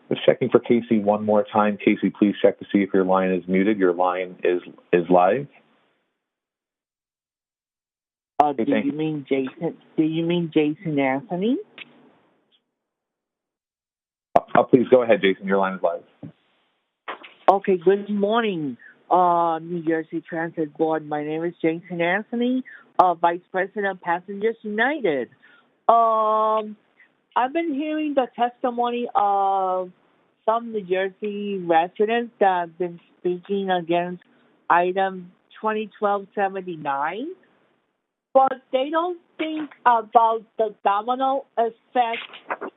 Just checking for Casey one more time. Casey, please check to see if your line is muted. Your line is live. Do you mean Jason? Do you mean Jason Anthony? Please go ahead, Jason. Your line is live. Okay. Good morning, New Jersey Transit Board. My name is Jason Anthony, Vice President of Passengers United. I've been hearing the testimony of some New Jersey residents that have been speaking against item 2012-79, but they don't think about the domino effect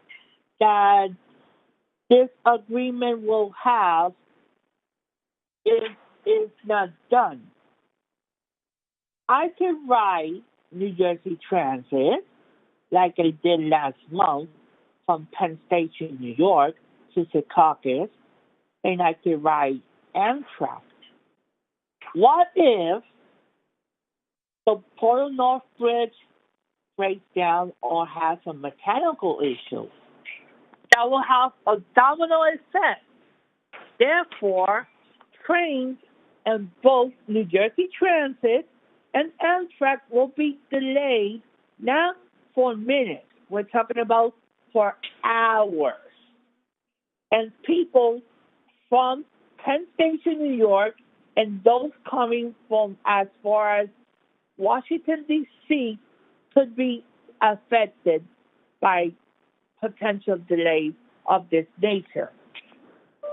that this agreement will have if it's not done. I can ride New Jersey Transit like I did last month from Penn Station, New York to Secaucus, and I can ride Amtrak. What if the Portal North Bridge breaks down or has a mechanical issue? That will have a domino effect. Therefore, trains and both New Jersey Transit and Amtrak will be delayed not for minutes. We're talking about for hours. And people from Penn Station, New York, and those coming from as far as Washington, D.C., could be affected by potential delays of this nature.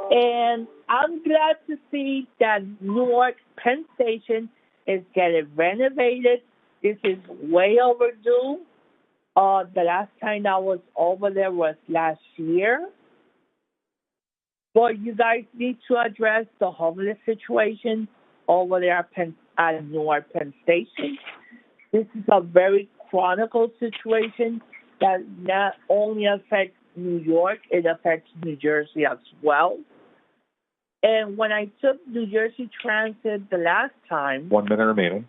And I'm glad to see that Newark Penn Station is getting renovated. This is way overdue. The last time I was over there was last year. But you guys need to address the homeless situation over there at Newark Penn Station. This is a very chronicle situation that not only affects New York, it affects New Jersey as well. And when I took New Jersey Transit the last time... 1 minute remaining.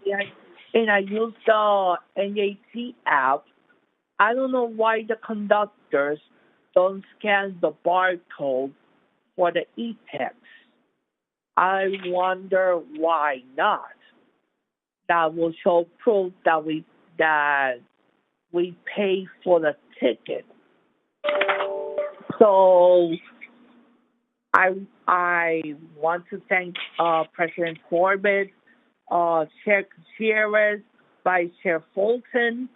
And I used the NAT app, I don't know why the conductors don't scan the barcode for the e-text. I wonder why not. That will show proof that we pay for the ticket. So I want to thank President Corbett, Chair Gutierrez, Vice Chair Fulton,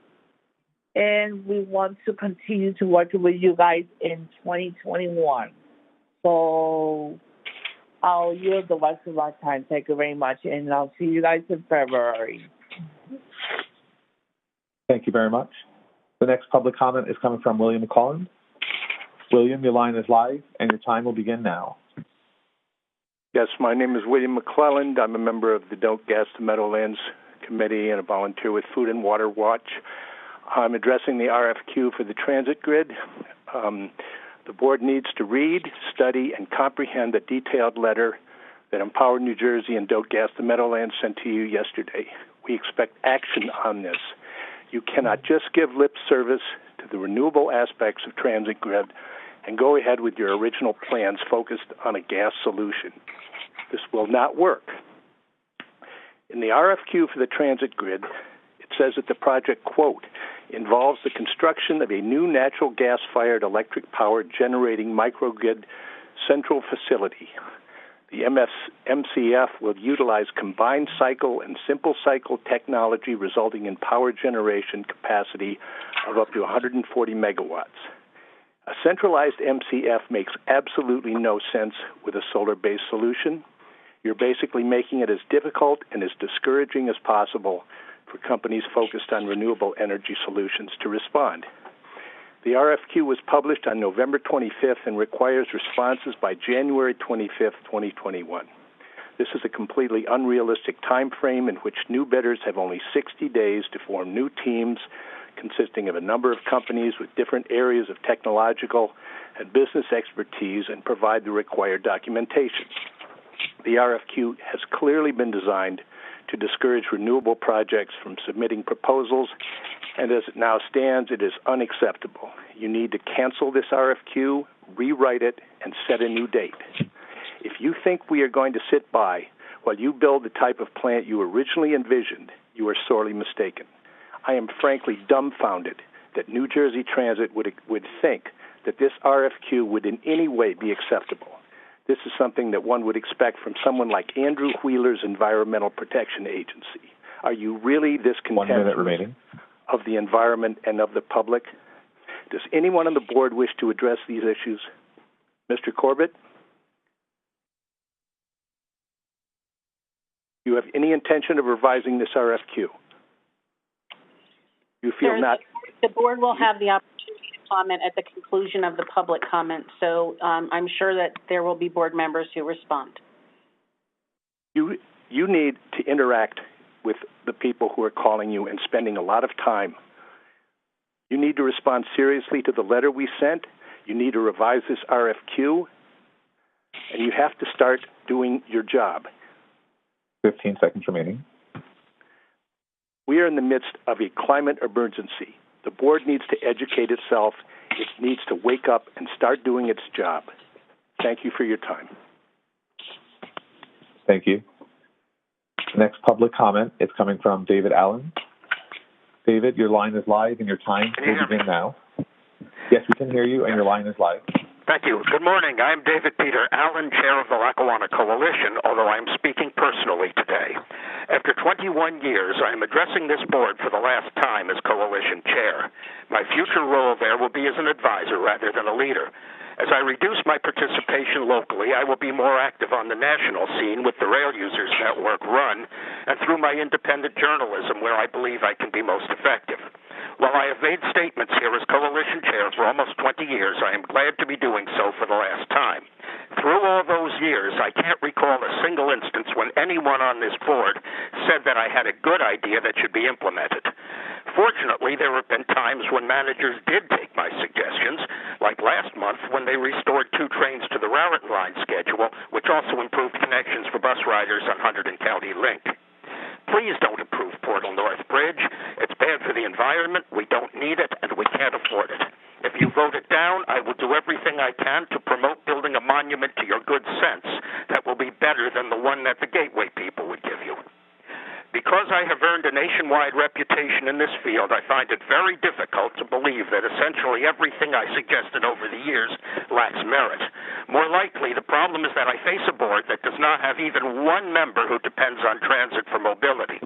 and we want to continue to work with you guys in 2021. So I'll yield the rest of our time. Thank you very much, and I'll see you guys in February. Thank you very much. The next public comment is coming from William McClelland. William, your line is live, and your time will begin now. Yes, my name is William McClelland. I'm a member of the Don't Gas the Meadowlands Committee and a volunteer with Food and Water Watch. I'm addressing the RFQ for the transit grid. The board needs to read, study, and comprehend the detailed letter that Empower New Jersey and Don't Gas the Meadowlands sent to you yesterday. We expect action on this. You cannot just give lip service to the renewable aspects of transit grid and go ahead with your original plans focused on a gas solution. This will not work. In the RFQ for the transit grid, it says that the project, quote, involves the construction of a new natural gas-fired electric power generating microgrid central facility. The MCF will utilize combined cycle and simple cycle technology, resulting in power generation capacity of up to 140 megawatts. A centralized MCF makes absolutely no sense with a solar-based solution. You're basically making it as difficult and as discouraging as possible for companies focused on renewable energy solutions to respond. The RFQ was published on November 25th and requires responses by January 25th, 2021. This is a completely unrealistic time frame in which new bidders have only 60 days to form new teams consisting of a number of companies with different areas of technological and business expertise and provide the required documentation. The RFQ has clearly been designed to discourage renewable projects from submitting proposals, and as it now stands, it is unacceptable. You need to cancel this RFQ, rewrite it, and set a new date. If you think we are going to sit by while you build the type of plant you originally envisioned, you are sorely mistaken. I am frankly dumbfounded that New Jersey Transit would think that this RFQ would in any way be acceptable. This is something that one would expect from someone like Andrew Wheeler's Environmental Protection Agency. Are you really this contemptuous of the environment and of the public? Does anyone on the board wish to address these issues? Mr. Corbett? Do you have any intention of revising this RFQ? You feel not? The board will have the opportunity to comment at the conclusion of the public comment, so I'm sure that there will be board members who respond. You need to interact with the people who are calling you and spending a lot of time. You need to respond seriously to the letter we sent. You need to revise this RFQ, and you have to start doing your job. 15 seconds remaining. We are in the midst of a climate emergency. The board needs to educate itself. It needs to wake up and start doing its job. Thank you for your time. Thank you. The next public comment is coming from David Allen. David, your line is live and your time will begin now. Yes, we can hear you and your line is live. Thank you. Good morning. I'm David Peter Allen, chair of the Lackawanna Coalition, although I'm speaking personally today. After 21 years, I am addressing this board for the last time as coalition chair. My future role there will be as an advisor rather than a leader. As I reduce my participation locally, I will be more active on the national scene with the Rail Users Network run and through my independent journalism where I believe I can be most effective. While I have made statements here as coalition chair for almost 20 years, I am glad to be doing so for the last time. Through all those years, I can't recall a single instance when anyone on this board said that I had a good idea that should be implemented. Fortunately, there have been times when managers did take my suggestions, like last month when they restored 2 trains to the Raritan Line schedule, which also improved connections for bus riders on Hunterdon County Link. Please don't approve Portal North Bridge. It's bad for the environment, we don't need it, and we can't afford it. If you vote it down, I will do everything I can to promote building a monument to your good sense that will be better than the one that the Gateway people would give you. Because I have earned a nationwide reputation in this field, I find it very difficult to believe that essentially everything I suggested over the years lacks merit. More likely, the problem is that I face a board that does not have even one member who depends on transit for mobility.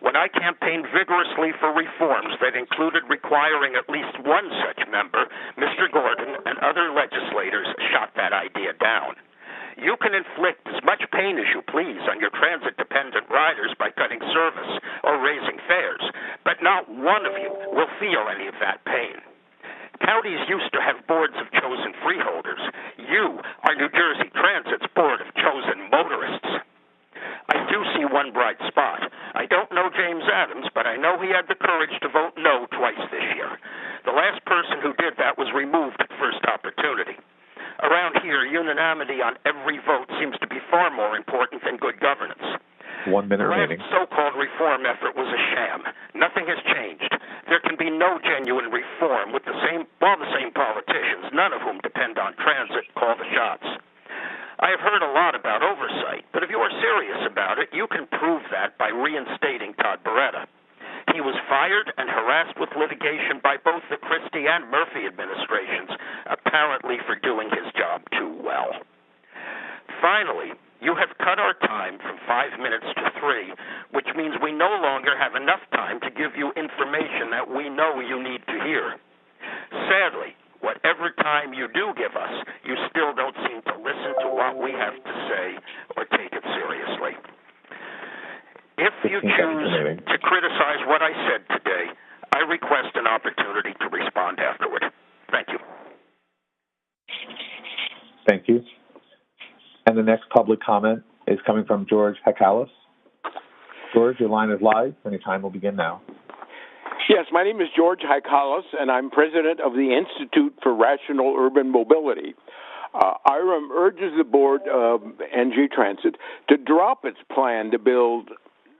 When I campaigned vigorously for reforms that included requiring at least one such member, Mr. Gordon and other legislators shot that idea down. You can inflict as much pain as you please on your transit-dependent riders by cutting service or raising fares, but not one of you will feel any of that pain. Counties used to have boards of chosen freeholders. You are New Jersey Transit's board of chosen motorists. I do see one bright spot. I don't know James Adams, but I know he had the courage to vote no twice this year. The last person who did that was removed at first opportunity. Around here, unanimity on every vote seems to be far more important than good governance. 1 minute remaining. The last so-called reform effort was a sham. Nothing has changed. There can be no genuine reform with all the same politicians, none of whom depend on transit, call the shots. I have heard a lot about oversight, but if you are serious about it, you can prove that by reinstating Todd Beretta. He was fired and harassed with litigation by both the Christie and Murphy administrations, apparently for doing his job too well. Finally, you have cut our time from 5 minutes to 3, which means we no longer have enough time to give you information that we know you need to hear. Sadly, whatever time time you do give us, you still don't seem to listen to what we have to say or take it seriously. If you choose to criticize what I said today, I request an opportunity to respond afterward. Thank you. Thank you. And the next public comment is coming from George Hakalis. George, your line is live, and your time will begin now. Yes, my name is George Hakalis, and I'm president of the Institute for Rational Urban Mobility. IRM urges the board of NJ Transit to drop its plan to build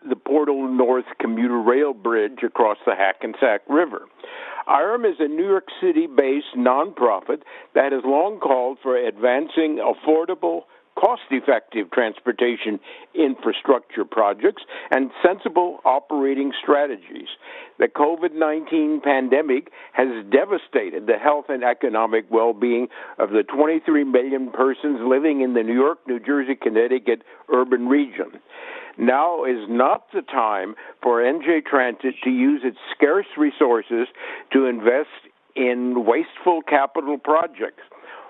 the Portal North commuter rail bridge across the Hackensack River. IRM is a New York City-based nonprofit that has long called for advancing affordable, cost-effective transportation infrastructure projects and sensible operating strategies. The COVID-19 pandemic has devastated the health and economic well-being of the 23 million persons living in the New York, New Jersey, Connecticut urban region. Now is not the time for NJ Transit to use its scarce resources to invest in wasteful capital projects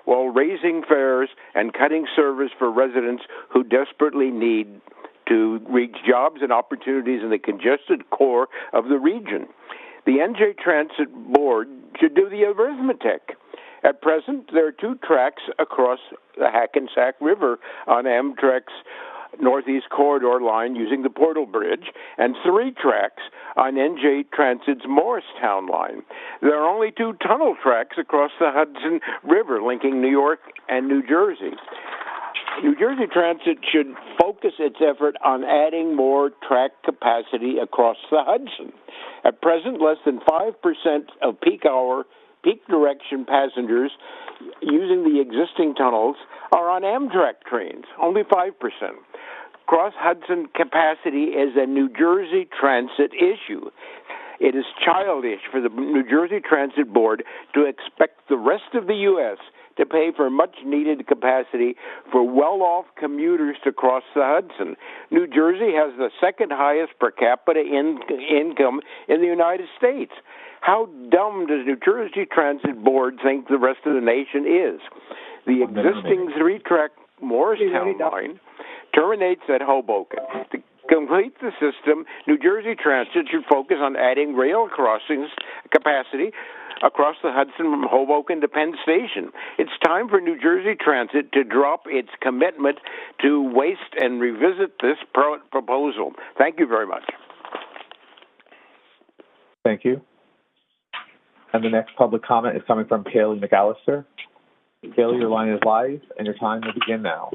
while raising fares and cutting service for residents who desperately need to reach jobs and opportunities in the congested core of the region. The NJ Transit Board should do the arithmetic. At present, there are 2 tracks across the Hackensack River on Amtrak's Northeast Corridor line using the Portal Bridge, and 3 tracks on NJ Transit's Morristown line. There are only 2 tunnel tracks across the Hudson River linking New York and New Jersey. New Jersey Transit should focus its effort on adding more track capacity across the Hudson. At present, less than 5% of peak direction passengers using the existing tunnels are on Amtrak trains, only 5%. Cross-Hudson capacity is a New Jersey Transit issue. It is childish for the New Jersey Transit Board to expect the rest of the U.S. to pay for much-needed capacity for well-off commuters to cross the Hudson. New Jersey has the second highest per capita income in the United States. How dumb does New Jersey Transit Board think the rest of the nation is? The existing 3-track Morristown line terminates at Hoboken. To complete the system, New Jersey Transit should focus on adding rail crossings capacity across the Hudson from Hoboken to Penn Station. It's time for New Jersey Transit to drop its commitment to waste and revisit this proposal. Thank you very much. Thank you. And the next public comment is coming from Kaylee McAllister. Kaylee, your line is live, and your time will begin now.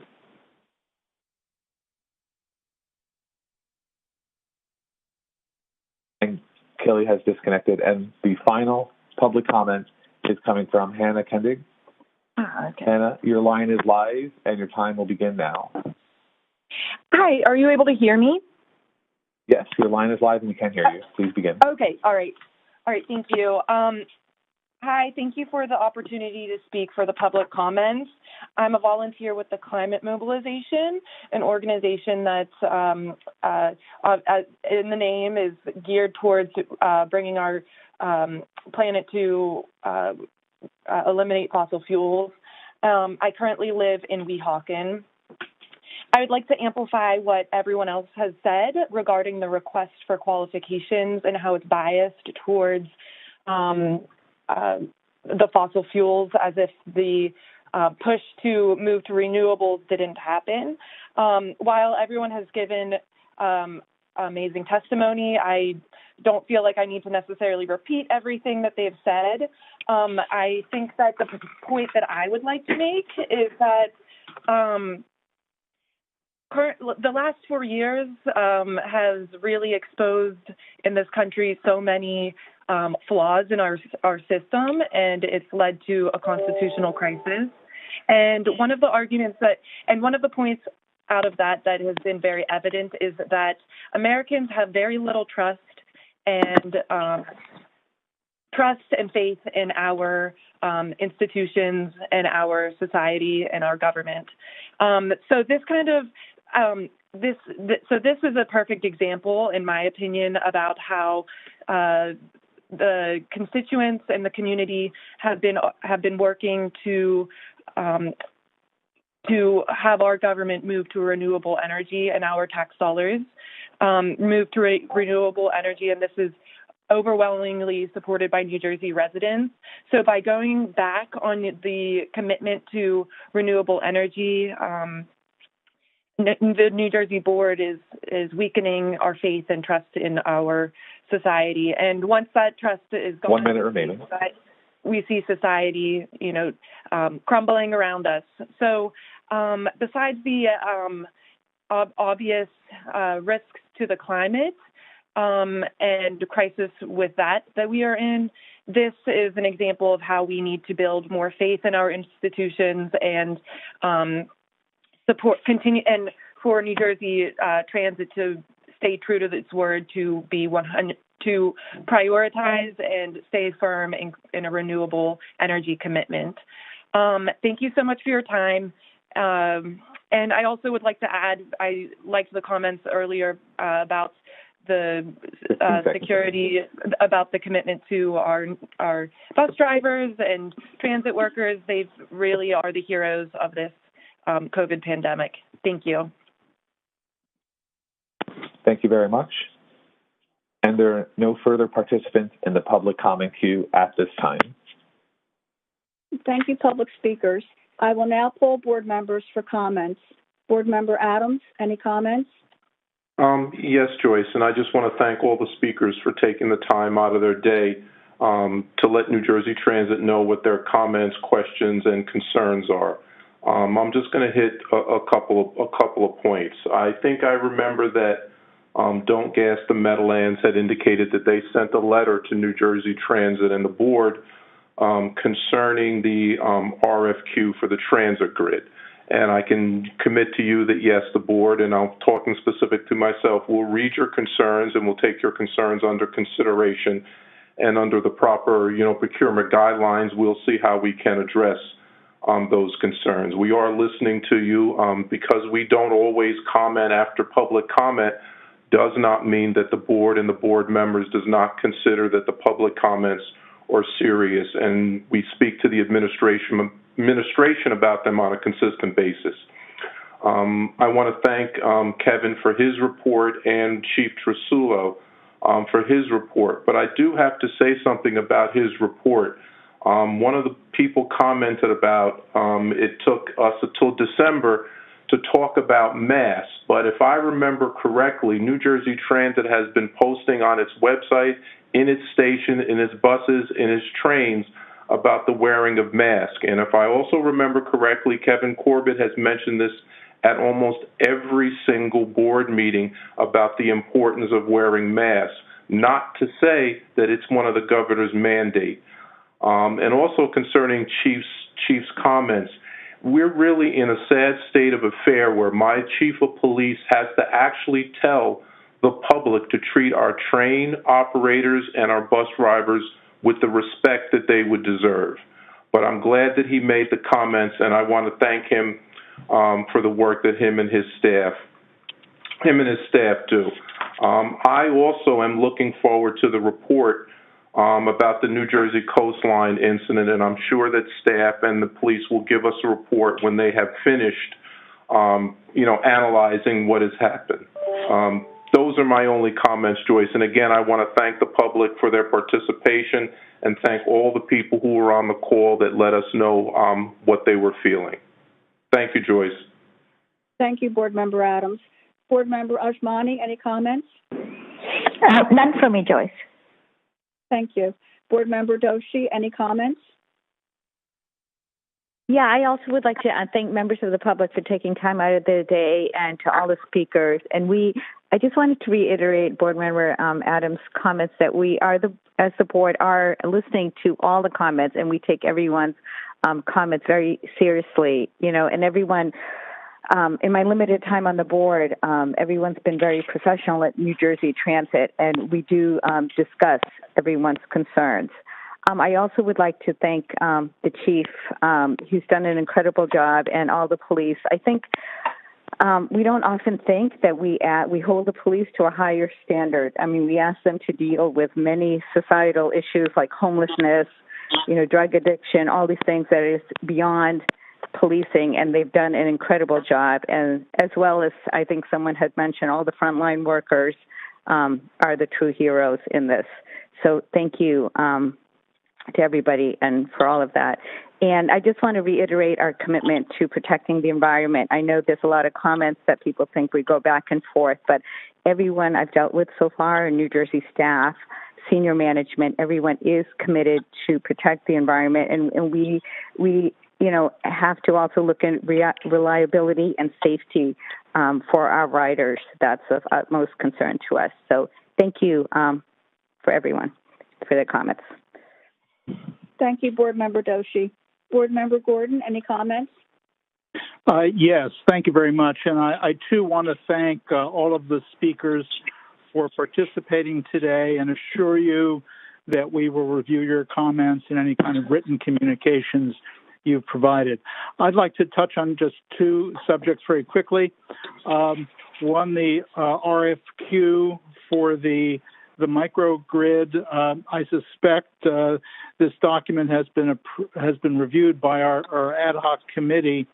And Kaylee has disconnected. And the final public comment is coming from Hannah Kendig. Okay. Hannah, your line is live, and your time will begin now. Hi, are you able to hear me? Yes, your line is live, and we can hear you. Please begin. Okay, all right, thank you. Hi, thank you for the opportunity to speak for the public comments. I'm a volunteer with the Climate Mobilization, an organization that's, in the name, is geared towards bringing our planet to eliminate fossil fuels. I currently live in Weehawken. I would like to amplify what everyone else has said regarding the request for qualifications and how it's biased towards the fossil fuels, as if the push to move to renewables didn't happen. While everyone has given amazing testimony, I don't feel like I need to necessarily repeat everything that they've said. I think that the point that I would like to make is that the last 4 years has really exposed in this country so many flaws in our system, and it's led to a constitutional crisis. And one of the arguments one of the points out of that has been very evident is that Americans have very little trust and faith in our institutions and our society and our government. So this kind of this is a perfect example, in my opinion, about how the constituents and the community have been working to have our government move to renewable energy and our tax dollars move to renewable energy, and this is overwhelmingly supported by New Jersey residents. So by going back on the commitment to renewable energy, the New Jersey board is weakening our faith and trust in our society. And once that trust is gone, 1 minute remaining, we see society, crumbling around us. So besides the obvious risks to the climate and the crisis with that we are in, this is an example of how we need to build more faith in our institutions and continue, and for New Jersey Transit to stay true to its word to be to prioritize and stay firm in a renewable energy commitment. Thank you so much for your time. And I also would like to add, I liked the comments earlier about the security, about the commitment to our bus drivers and transit workers. They really are the heroes of this COVID pandemic. Thank you. Thank you very much. And there are no further participants in the public comment queue at this time. Thank you, public speakers. I will now poll board members for comments. Board Member Adams, any comments? Yes, Joyce, and I just want to thank all the speakers for taking the time out of their day to let New Jersey Transit know what their comments, questions, and concerns are. I'm just going to hit a couple of points. I think I remember that Don't Gas the Meadowlands had indicated that they sent a letter to New Jersey Transit and the board concerning the RFQ for the transit grid. And I can commit to you that, yes, the board, and I'm talking specific to myself, will read your concerns and will take your concerns under consideration. And under the proper, procurement guidelines, we'll see how we can address those concerns. We are listening to you. Because we don't always comment after public comment does not mean that the board and the board members does not consider that the public comments are serious, and we speak to the administration about them on a consistent basis. I want to thank Kevin for his report and Chief Trasulo for his report, but I do have to say something about his report. One of the people commented about it took us until December to talk about masks, but if I remember correctly, New Jersey Transit has been posting on its website, in its station, in its buses, in its trains, about the wearing of masks. And if I also remember correctly, Kevin Corbett has mentioned this at almost every single board meeting about the importance of wearing masks, not to say that it's one of the governor's mandate. And also concerning Chief's comments, we're really in a sad state of affair where my chief of police has to actually tell the public to treat our train operators and our bus drivers with the respect that they would deserve. But I'm glad that he made the comments, and I want to thank him for the work that him and his staff do. I also am looking forward to the report about the New Jersey coastline incident, and I'm sure that staff and the police will give us a report when they have finished, analyzing what has happened. Those are my only comments, Joyce. And again, I want to thank the public for their participation and thank all the people who were on the call that let us know what they were feeling. Thank you, Joyce. Thank you, Board Member Adams. Board Member Ajmani, any comments? None from me, Joyce. Thank you. Board Member Doshi, any comments? Yeah, I also would like to thank members of the public for taking time out of their day and to all the speakers. And I just wanted to reiterate Board Member Adams' comments that we are, as the board, are listening to all the comments, and we take everyone's comments very seriously. And everyone, in my limited time on the board, everyone's been very professional at New Jersey Transit, and we do discuss everyone's concerns. I also would like to thank the chief, who's done an incredible job, and all the police. I think We don't often think that we hold the police to a higher standard. I mean, we ask them to deal with many societal issues like homelessness, drug addiction, all these things that is beyond policing, and they've done an incredible job. And as well as I think someone had mentioned, all the frontline workers are the true heroes in this. So thank you to everybody and for all of that. And I just want to reiterate our commitment to protecting the environment. I know there's a lot of comments that people think we go back and forth, but everyone I've dealt with so far, New Jersey staff, senior management, everyone is committed to protect the environment. And we have to also look at reliability and safety for our riders. That's of utmost concern to us. So thank you for everyone for their comments. Thank you, Board Member Doshi. Board Member Gordon, any comments? Yes, thank you very much. And I too want to thank all of the speakers for participating today and assure you that we will review your comments and any kind of written communications you've provided. I'd like to touch on just two subjects very quickly. One, the RFQ for the microgrid. I suspect this document has been reviewed by our ad hoc committee,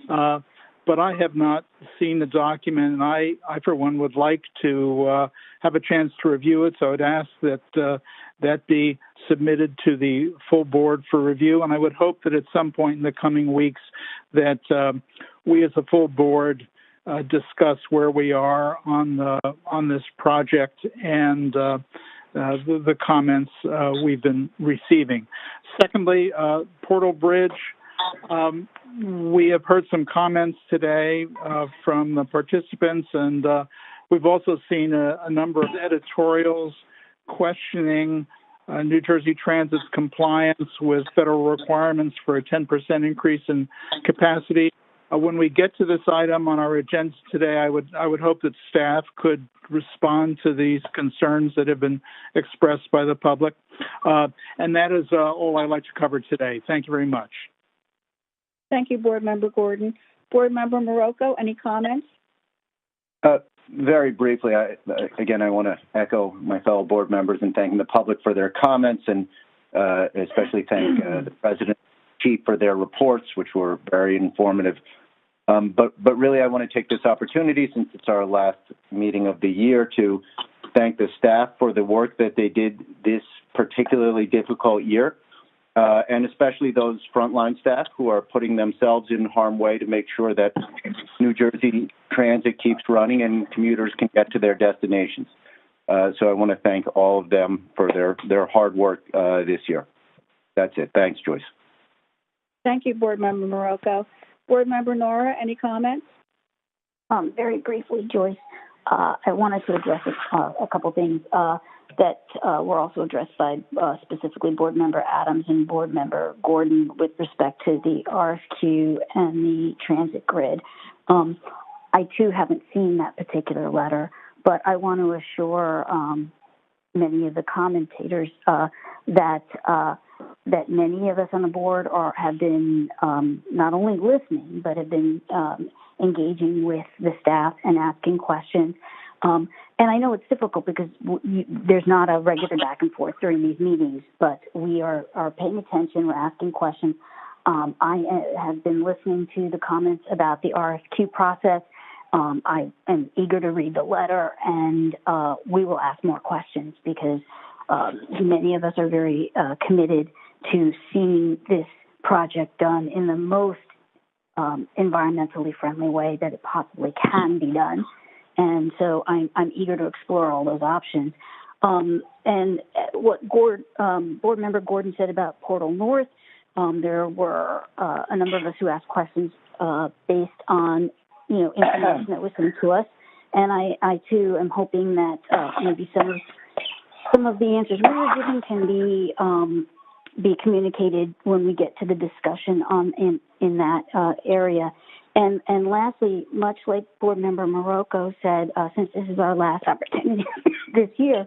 but I have not seen the document, and I for one would like to have a chance to review it. So I'd ask that that be submitted to the full board for review, and I would hope that at some point in the coming weeks that we as a full board discuss where we are on this project and the comments we've been receiving. Secondly, Portal Bridge. We have heard some comments today from the participants, and we've also seen a number of editorials questioning New Jersey Transit's compliance with federal requirements for a 10% increase in capacity. When we get to this item on our agenda today, I would hope that staff could respond to these concerns that have been expressed by the public. And that is all I'd like to cover today. Thank you very much. Thank you, Board Member Gordon. Board Member Marocco, any comments? Very briefly, I want to echo my fellow board members in thanking the public for their comments and especially thank the President and Chief for their reports, which were very informative. But really, I want to take this opportunity, since it's our last meeting of the year, to thank the staff for the work that they did this particularly difficult year, and especially those frontline staff who are putting themselves in harm's way to make sure that New Jersey Transit keeps running and commuters can get to their destinations. So I want to thank all of them for their hard work this year. That's it. Thanks, Joyce. Thank you, Board Member Marocco. Board Member Nora, any comments? Very briefly, Joyce, I wanted to address a couple things that were also addressed by specifically Board Member Adams and Board Member Gordon with respect to the RFQ and the transit grid. I, too, haven't seen that particular letter, but I want to assure many of the commentators that many of us on the board have been not only listening, but have been engaging with the staff and asking questions. And I know it's difficult because there's not a regular back and forth during these meetings, but we are paying attention, we're asking questions. I have been listening to the comments about the RFQ process. I am eager to read the letter, and we will ask more questions because many of us are very committed to seeing this project done in the most environmentally friendly way that it possibly can be done. And so I'm eager to explore all those options. And what Board Member Gordon said about Portal North, there were a number of us who asked questions based on information that was sent to us, and I too am hoping that maybe some of the answers we were given can be communicated when we get to the discussion in that area. And lastly, much like Board Member Marocco said, since this is our last opportunity this year,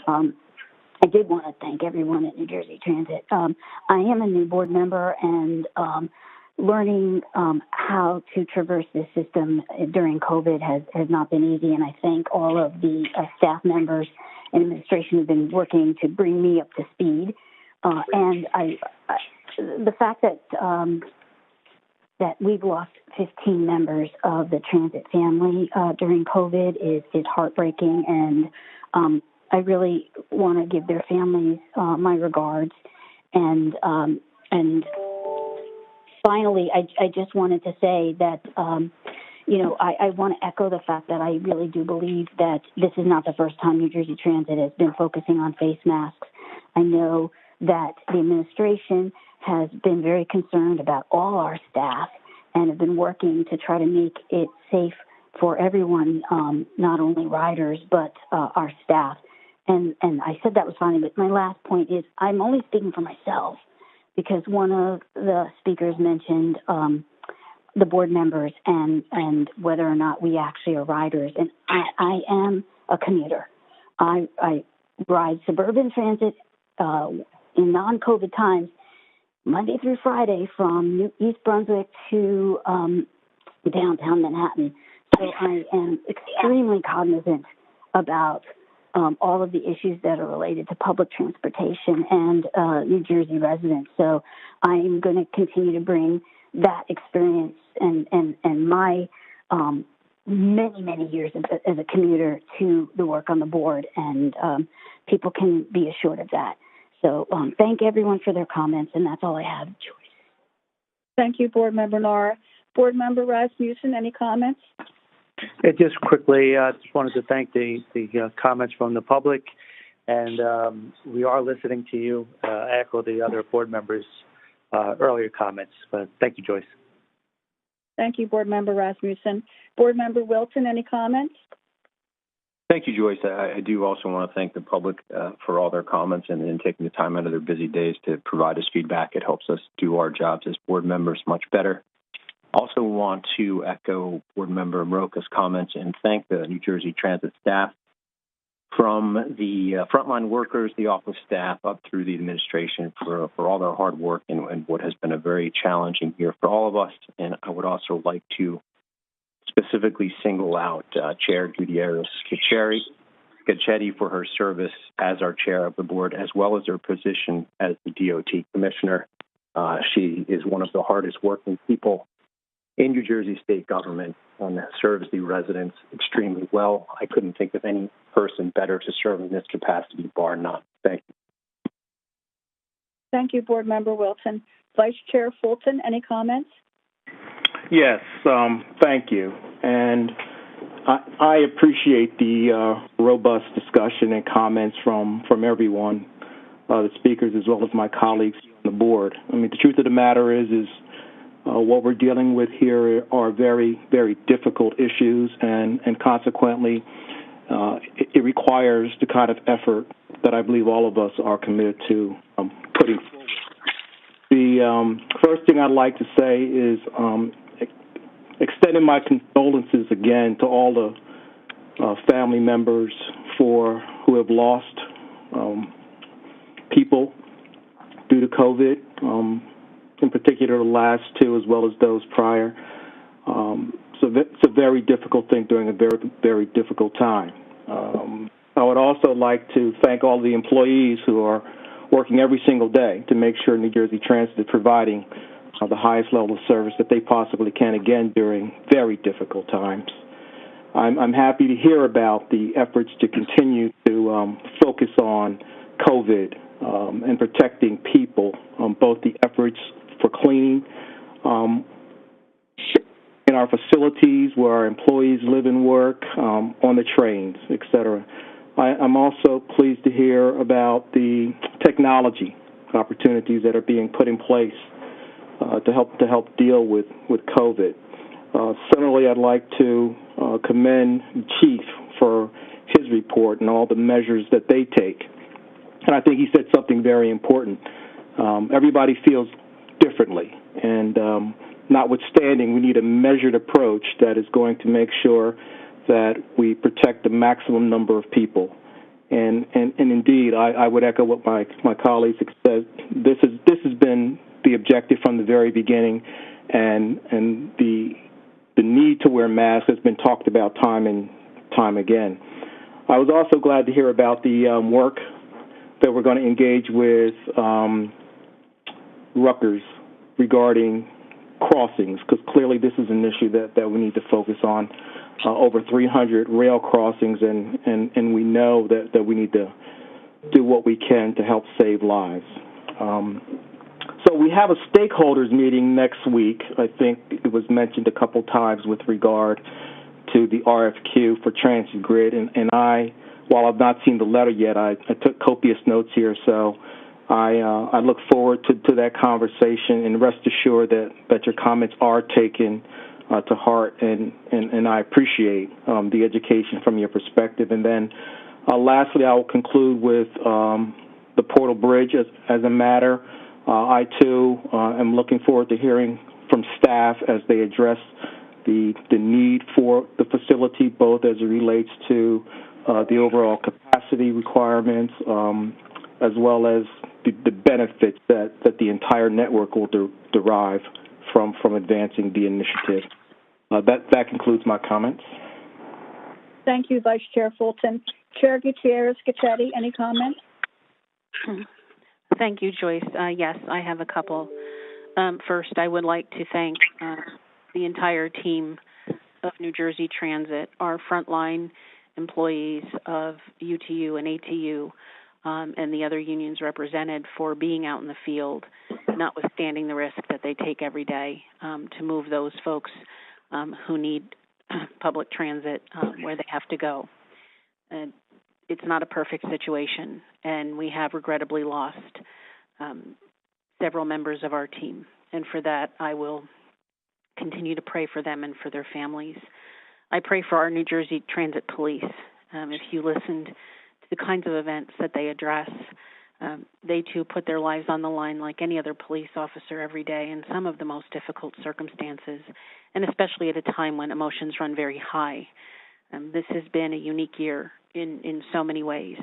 I did want to thank everyone at New Jersey Transit. I am a new board member, and learning how to traverse this system during COVID has not been easy, and I thank all of the staff members and administration who've been working to bring me up to speed. And the fact that we've lost 15 members of the transit family during COVID is heartbreaking, and I really want to give their families my regards. And finally, I just wanted to say that, I want to echo the fact that I really do believe that this is not the first time New Jersey Transit has been focusing on face masks. I know that the administration has been very concerned about all our staff and have been working to try to make it safe for everyone, not only riders, but our staff. And I said that was funny, but my last point is I'm only speaking for myself because one of the speakers mentioned the board members and whether or not we actually are riders. And I am a commuter. I ride suburban transit in non-COVID times, Monday through Friday from East Brunswick to downtown Manhattan. So I am extremely cognizant about all of the issues that are related to public transportation and New Jersey residents. So I'm going to continue to bring that experience and my many years as a commuter to the work on the board, and people can be assured of that. So thank everyone for their comments, and that's all I have, Joyce. Thank you, Board Member Nara. Board Member Rasmussen, any comments? Just quickly, I just wanted to thank the comments from the public, and we are listening to you. I echo the other board members' earlier comments, but thank you, Joyce. Thank you, Board Member Rasmussen. Board Member Wilton, any comments? Thank you, Joyce. I do also want to thank the public for all their comments and taking the time out of their busy days to provide us feedback. It helps us do our jobs as board members much better. Also want to echo Board Member Mroka's comments and thank the New Jersey Transit staff, from the frontline workers, the office staff, up through the administration for all their hard work and what has been a very challenging year for all of us. And I would also like to specifically single out Chair Gutierrez Cacchetti for her service as our chair of the board, as well as her position as the DOT commissioner. She is one of the hardest working people in New Jersey state government and serves the residents extremely well. I couldn't think of any person better to serve in this capacity, bar none. Thank you. Thank you, Board Member Wilson. Vice Chair Fulton, any comments? Yes, thank you. And I appreciate the robust discussion and comments from everyone, the speakers, as well as my colleagues on the board. I mean, the truth of the matter is what we're dealing with here are very, very difficult issues, and consequently, it requires the kind of effort that I believe all of us are committed to putting forward. The first thing I'd like to say is extending my condolences again to all the family members who have lost people due to COVID. In particular, the last two, as well as those prior. So it's a very difficult thing during a very, very difficult time. I would also like to thank all the employees who are working every single day to make sure New Jersey Transit is providing the highest level of service that they possibly can, again, during very difficult times. I'm happy to hear about the efforts to continue to focus on COVID and protecting people, both the efforts for cleaning in our facilities where our employees live and work, on the trains, et cetera. I'm also pleased to hear about the technology opportunities that are being put in place to help deal with COVID. Similarly, I'd like to commend the Chief for his report and all the measures that they take. And I think he said something very important. Everybody feels differently, and notwithstanding, we need a measured approach that is going to make sure that we protect the maximum number of people. And indeed, I would echo what my colleagues have said. This has been the objective from the very beginning, and the need to wear masks has been talked about time and time again. I was also glad to hear about the work that we're going to engage with Rutgers regarding crossings, because clearly this is an issue that we need to focus on. Over 300 rail crossings, and we know that we need to do what we can to help save lives. So we have a stakeholders meeting next week. I think it was mentioned a couple times with regard to the RFQ for Transit Grid, and I, while I've not seen the letter yet, I took copious notes here, so I look forward to that conversation, and rest assured that your comments are taken to heart, and I appreciate the education from your perspective. And then lastly, I will conclude with the Portal Bridge as a matter. I, too, am looking forward to hearing from staff as they address the need for the facility, both as it relates to the overall capacity requirements, as well as the benefits that the entire network will derive from advancing the initiative. That concludes my comments. Thank you, Vice Chair Fulton. Chair Gutierrez-Scacchetti, any comments? Thank you, Joyce. Yes, I have a couple. First, I would like to thank the entire team of New Jersey Transit, our frontline employees of UTU and ATU, and the other unions represented for being out in the field, notwithstanding the risk that they take every day to move those folks who need public transit where they have to go. It's not a perfect situation, and we have regrettably lost several members of our team. And for that, I will continue to pray for them and for their families. I pray for our New Jersey Transit Police. If you listened to the kinds of events that they address, they too put their lives on the line like any other police officer every day in some of the most difficult circumstances, and especially at a time when emotions run very high. This has been a unique year in so many ways.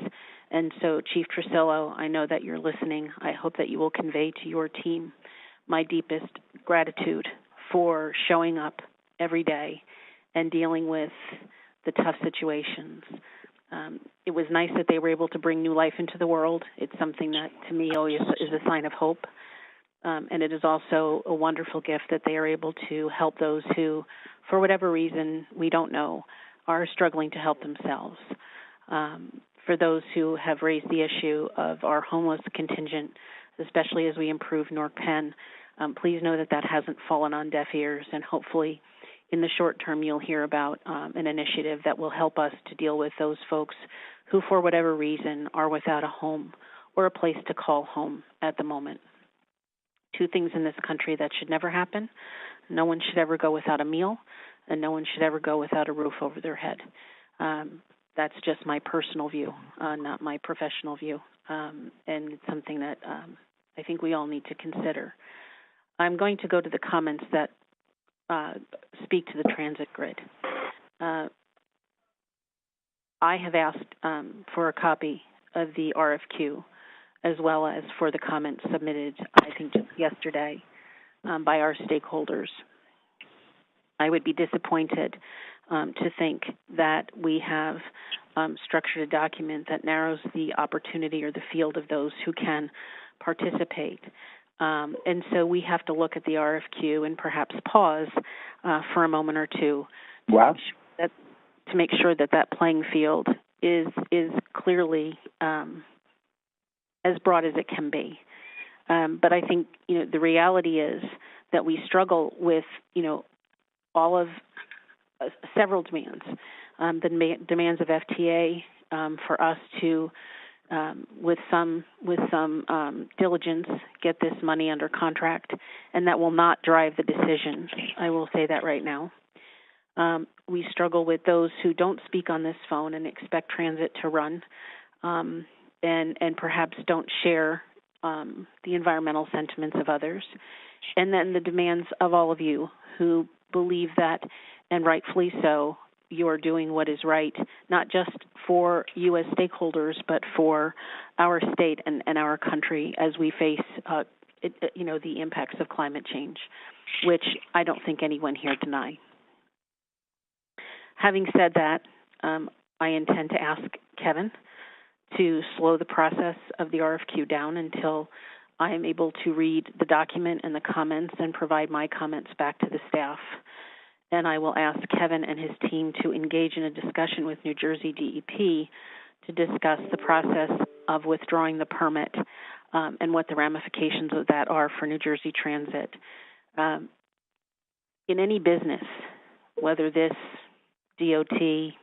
And so, Chief Trissillo, I know that you're listening. I hope that you will convey to your team my deepest gratitude for showing up every day and dealing with the tough situations. It was nice that they were able to bring new life into the world. It's something that, to me, always is a sign of hope. And it is also a wonderful gift that they are able to help those who, for whatever reason we don't know, are struggling to help themselves. For those who have raised the issue of our homeless contingent, especially as we improve North Penn, please know that hasn't fallen on deaf ears, and hopefully in the short term you'll hear about an initiative that will help us to deal with those folks who, for whatever reason, are without a home or a place to call home at the moment. Two things in this country that should never happen. No one should ever go without a meal, and no one should ever go without a roof over their head. That's just my personal view, not my professional view, and it's something that I think we all need to consider. I'm going to go to the comments that speak to the transit grid. I have asked for a copy of the RFQ, as well as for the comments submitted, I think, just yesterday by our stakeholders. I would be disappointed to think that we have structured a document that narrows the opportunity or the field of those who can participate. And so we have to look at the RFQ and perhaps pause for a moment or two to make sure that playing field is clearly as broad as it can be. But I think the reality is that we struggle with all of several demands. The demands of FTA for us to, with some diligence, get this money under contract, and that will not drive the decision. I will say that right now. We struggle with those who don't speak on this phone and expect transit to run, and perhaps don't share the environmental sentiments of others. And then the demands of all of you who believe that, and rightfully so, you're doing what is right, not just for you as stakeholders, but for our state and our country as we face the impacts of climate change, which I don't think anyone here deny. Having said that, I intend to ask Kevin to slow the process of the RFQ down until I am able to read the document and the comments and provide my comments back to the staff. And I will ask Kevin and his team to engage in a discussion with New Jersey DEP to discuss the process of withdrawing the permit and what the ramifications of that are for New Jersey Transit. In any business, whether this DOT,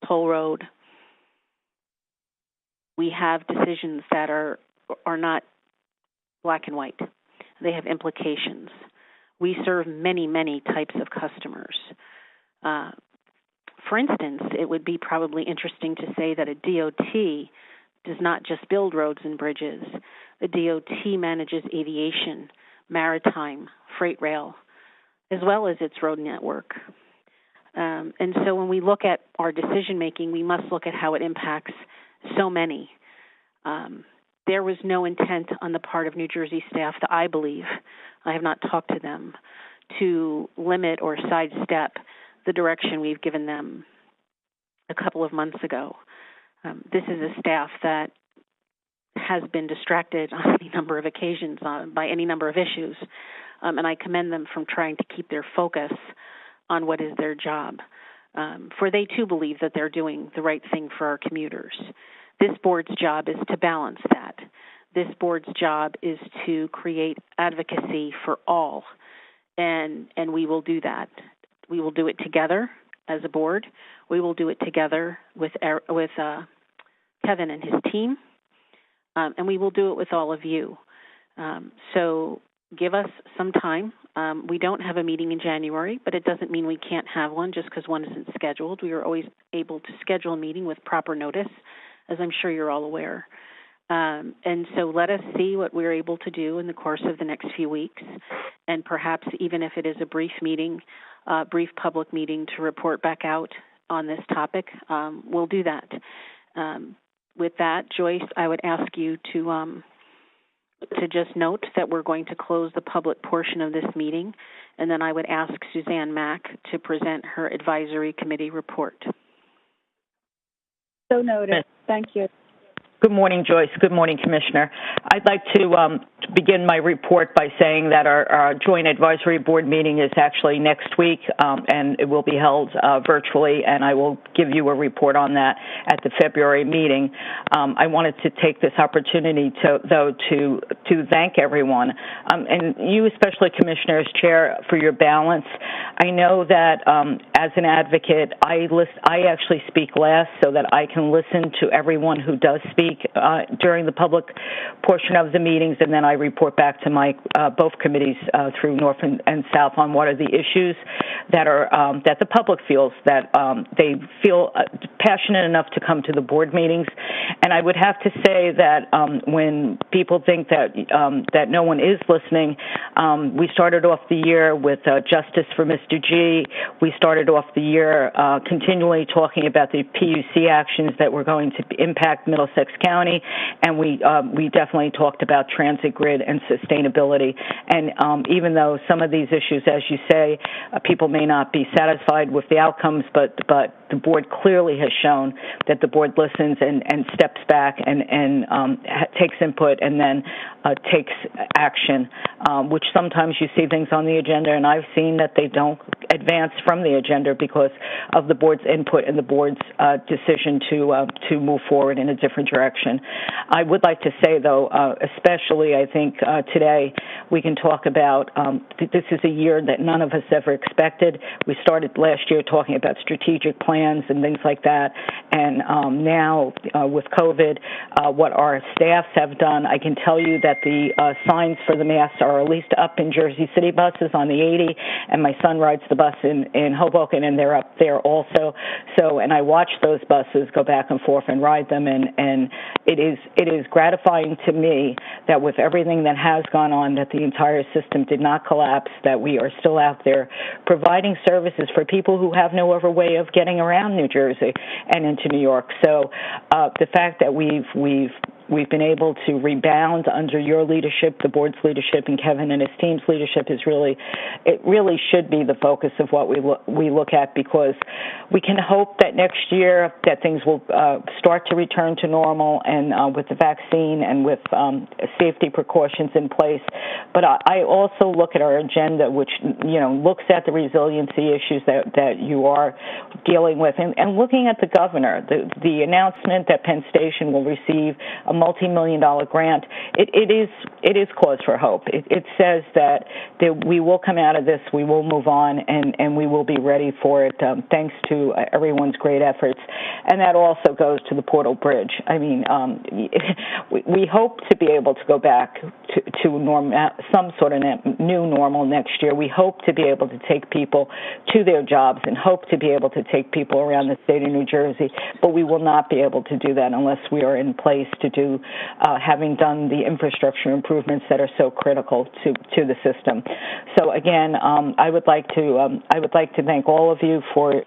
toll road, we have decisions that are not black and white. They have implications. We serve many, many types of customers. For instance, it would be probably interesting to say that a DOT does not just build roads and bridges. The DOT manages aviation, maritime, freight rail, as well as its road network. And so when we look at our decision-making, we must look at how it impacts so many. There was no intent on the part of New Jersey staff that I believe, I have not talked to them, to limit or sidestep the direction we've given them a couple of months ago. This is a staff that has been distracted on any number of occasions by any number of issues, and I commend them from trying to keep their focus on what is their job, for they too believe that they're doing the right thing for our commuters. This board's job is to balance that. This board's job is to create advocacy for all, and we will do that. We will do it together as a board. We will do it together with Kevin and his team, and we will do it with all of you. So give us some time. We don't have a meeting in January, but it doesn't mean we can't have one just because one isn't scheduled. We are always able to schedule a meeting with proper notice, as I'm sure you're all aware. And so let us see what we're able to do in the course of the next few weeks, and perhaps even if it is a brief meeting, brief public meeting to report back out on this topic, we'll do that. With that, Joyce, I would ask you to just note that we're going to close the public portion of this meeting, and then I would ask Suzanne Mack to present her advisory committee report. So noted. Thank you. Good morning, Joyce. Good morning, Commissioner. I'd like to begin my report by saying that our joint advisory board meeting is actually next week, and it will be held virtually, and I will give you a report on that at the February meeting. I wanted to take this opportunity to thank everyone, and you especially, Commissioner, as Chair, for your balance. I know that as an advocate, I actually speak last so that I can listen to everyone who does speak during the public portion of the meetings, and then I report back to my both committees through North and South on what are the issues that are that the public feels that they feel passionate enough to come to the board meetings. And I would have to say that when people think that that no one is listening, we started off the year with Justice for Mr. G. We started off the year continually talking about the PUC actions that were going to impact Middlesex County, and we definitely talked about transit grid and sustainability. And even though some of these issues, as you say, people may not be satisfied with the outcomes, but the board clearly has shown that the board listens and steps back and takes input and then takes action, which sometimes you see things on the agenda, and I've seen that they don't advance from the agenda because of the board's input and the board's decision to move forward in a different direction. I would like to say, though, especially I think today we can talk about this is a year that none of us ever expected. We started last year talking about strategic plans and things like that, and now with COVID, what our staffs have done, I can tell you that the signs for the masks are at least up in Jersey City buses on the 80, and my son rides the bus in Hoboken, and they're up there also. So, and I watch those buses go back and forth and ride them, and it is gratifying to me that with everything that has gone on, that the entire system did not collapse, that we are still out there providing services for people who have no other way of getting around New Jersey and into New York. So the fact that we've We've been able to rebound under your leadership, the board's leadership, and Kevin and his team's leadership it really should be the focus of what we look at, because we can hope that next year that things will start to return to normal, and with the vaccine and with safety precautions in place. But I also look at our agenda, which looks at the resiliency issues that you are dealing with, and looking at the governor, the announcement that Penn Station will receive a multi-million-dollar grant. It is cause for hope. It says that we will come out of this, we will move on, and we will be ready for it, thanks to everyone's great efforts. And that also goes to the Portal Bridge. I mean, we hope to be able to go back to some sort of new normal next year. We hope to be able to take people to their jobs and hope to be able to take people around the state of New Jersey, but we will not be able to do that unless we are in place to do, having done the infrastructure improvements that are so critical to the system. So again, I would like to thank all of you for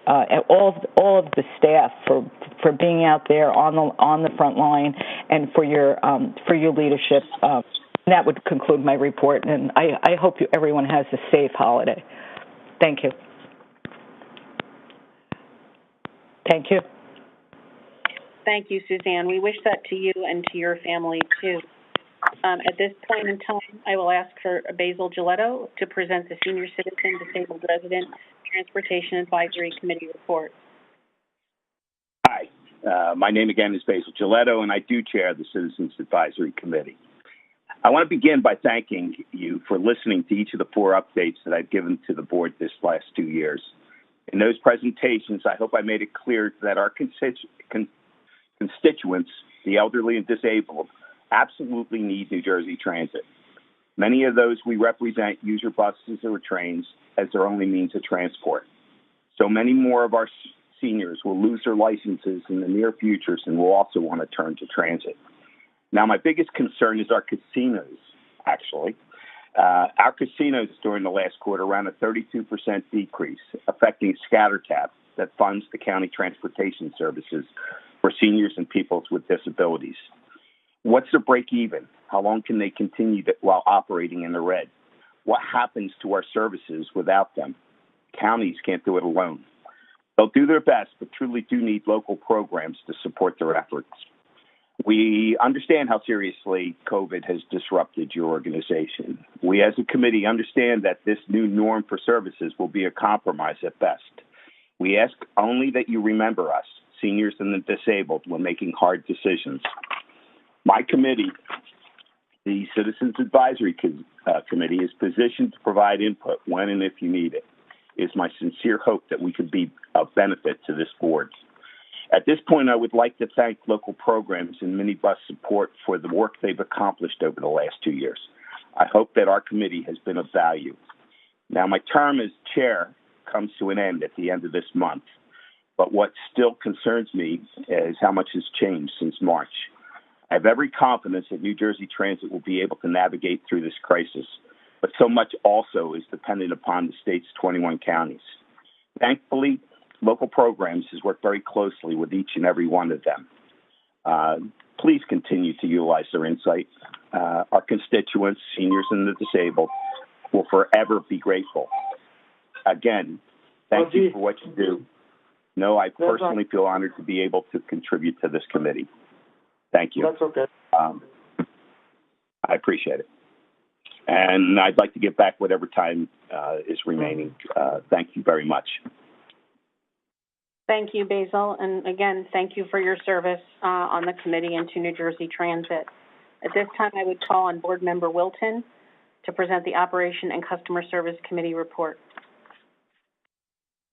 all of the staff for being out there on the front line, and for your leadership. That would conclude my report, and I hope everyone has a safe holiday. Thank you. Thank you. Thank you, Suzanne. We wish that to you and to your family, too. At this point in time, I will ask for Basil Giletto to present the Senior Citizen Disabled Resident Transportation Advisory Committee report. Hi, my name again is Basil Giletto, and I do chair the Citizens Advisory Committee. I want to begin by thanking you for listening to each of the 4 updates that I've given to the board this last 2 years. In those presentations, I hope I made it clear that our constituents, the elderly and disabled, absolutely need New Jersey Transit. Many of those we represent use your buses or trains as their only means of transport. So many more of our seniors will lose their licenses in the near future and will also want to turn to transit. Now, my biggest concern is our casinos, actually. Our casinos during the last quarter ran a 32% decrease, affecting ScatterTap that funds the county transportation services for seniors and people with disabilities. What's the break even? How long can they continue while operating in the red? What happens to our services without them? Counties can't do it alone. They'll do their best, but truly do need local programs to support their efforts. We understand how seriously COVID has disrupted your organization. We as a committee understand that this new norm for services will be a compromise at best. We ask only that you remember us, seniors and the disabled, when making hard decisions. My committee, the Citizens Advisory Committee, is positioned to provide input when and if you need it. It is my sincere hope that we could be of benefit to this board. At this point, I would like to thank local programs and minibus support for the work they've accomplished over the last 2 years. I hope that our committee has been of value. Now, my term as chair comes to an end at the end of this month, but what still concerns me is how much has changed since March. I have every confidence that New Jersey Transit will be able to navigate through this crisis, but so much also is dependent upon the state's 21 counties. Thankfully, local programs has worked very closely with each and every one of them. Please continue to utilize their insight. Our constituents, seniors and the disabled, will forever be grateful. Again, thank you for what you do. No, I personally feel honored to be able to contribute to this committee. Thank you. That's okay. I appreciate it. And I'd like to give back whatever time is remaining. Thank you very much. Thank you, Basil. And again, thank you for your service on the committee and to New Jersey Transit. At this time, I would call on Board Member Wilton to present the Operation and Customer Service Committee report.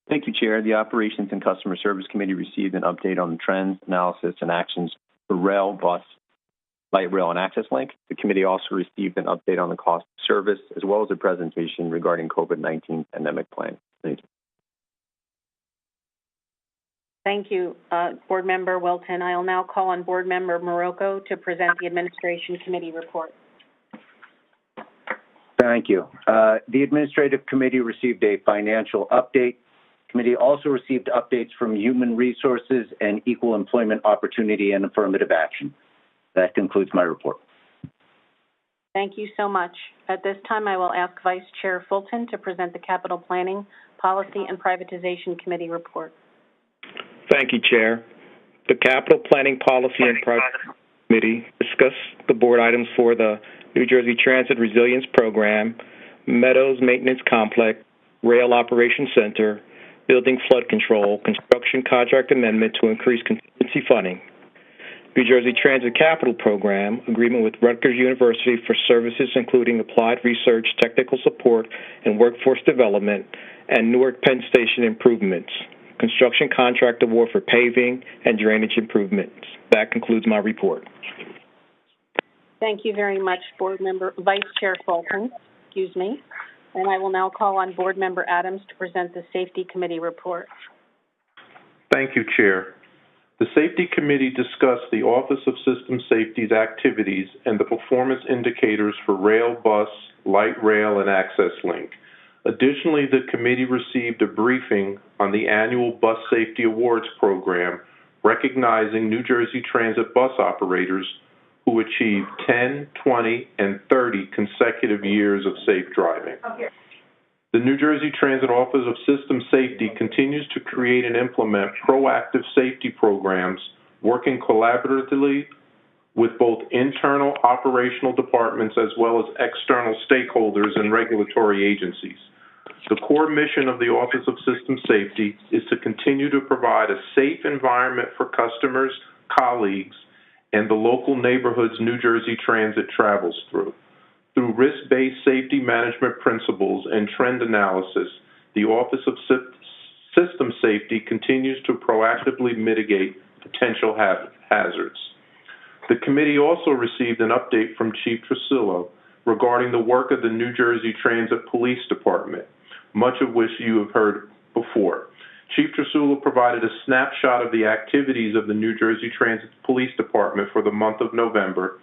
Thank you, Chair. The Operations and Customer Service Committee received an update on the trends, analysis, and actions for rail, bus, light rail, and access link. The committee also received an update on the cost of service, as well as a presentation regarding COVID-19 pandemic plan. Thank you. Thank you, Board Member Wilton. I will now call on Board Member Morocco to present the Administration Committee report. Thank you. The Administrative Committee received a financial update. Committee also received updates from Human Resources and Equal Employment Opportunity and Affirmative Action. That concludes my report. Thank you so much. At this time, I will ask Vice Chair Fulton to present the Capital Planning, Policy, and Privatization Committee report. Thank you, Chair. The Capital Planning, Policy, and Privatization Committee discussed the board items for the New Jersey Transit Resilience Program, Meadows Maintenance Complex, Rail Operations Center, Building Flood Control, Construction Contract Amendment to increase contingency funding, New Jersey Transit Capital Program, agreement with Rutgers University for services including applied research, technical support, and workforce development, and Newark Penn Station improvements, construction contract award for paving and drainage improvements. That concludes my report. Thank you very much, Vice Chair Fulton. And I will now call on Board Member Adams to present the Safety Committee report. Thank you, Chair. The Safety Committee discussed the Office of System Safety's activities and the performance indicators for rail, bus, light rail, and access link. Additionally, the committee received a briefing on the annual Bus Safety Awards program, recognizing New Jersey Transit bus operators who achieved 10, 20, and 30 consecutive years of safe driving. The New Jersey Transit Office of System Safety continues to create and implement proactive safety programs, working collaboratively with both internal operational departments as well as external stakeholders and regulatory agencies. The core mission of the Office of System Safety is to continue to provide a safe environment for customers, colleagues, and the local neighborhoods New Jersey Transit travels through. Through risk-based safety management principles and trend analysis, the Office of System Safety continues to proactively mitigate potential hazards. The committee also received an update from Chief Trusillo regarding the work of the New Jersey Transit Police Department, much of which you have heard before. Chief Trusillo provided a snapshot of the activities of the New Jersey Transit Police Department for the month of November,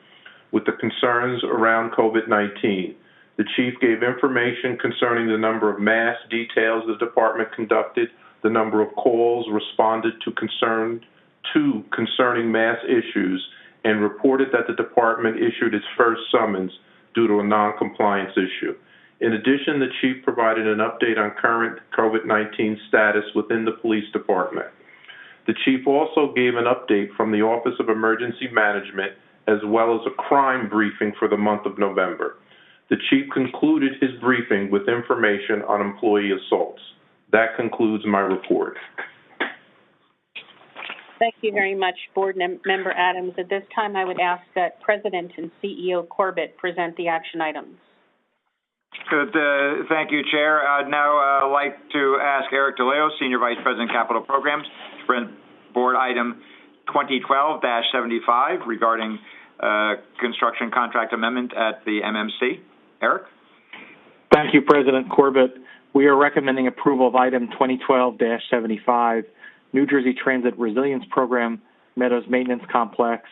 with the concerns around COVID-19. The chief gave information concerning the number of mass details the department conducted, the number of calls responded to concerning mass issues, and reported that the department issued its first summons due to a non-compliance issue. In addition, the chief provided an update on current COVID-19 status within the police department. The chief also gave an update from the Office of Emergency Management as well as a crime briefing for the month of November. The chief concluded his briefing with information on employee assaults. That concludes my report. Thank you very much, Board Member Adams. At this time, I would ask that President and CEO Corbett present the action items. Good. Thank you, Chair. I'd now like to ask Eric DeLeo, Senior Vice President, Capital Programs, to present Board Item 2012-75 regarding construction contract amendment at the MMC. Eric? Thank you, President Corbett. We are recommending approval of Item 2012-75, New Jersey Transit Resilience Program, Meadows Maintenance Complex,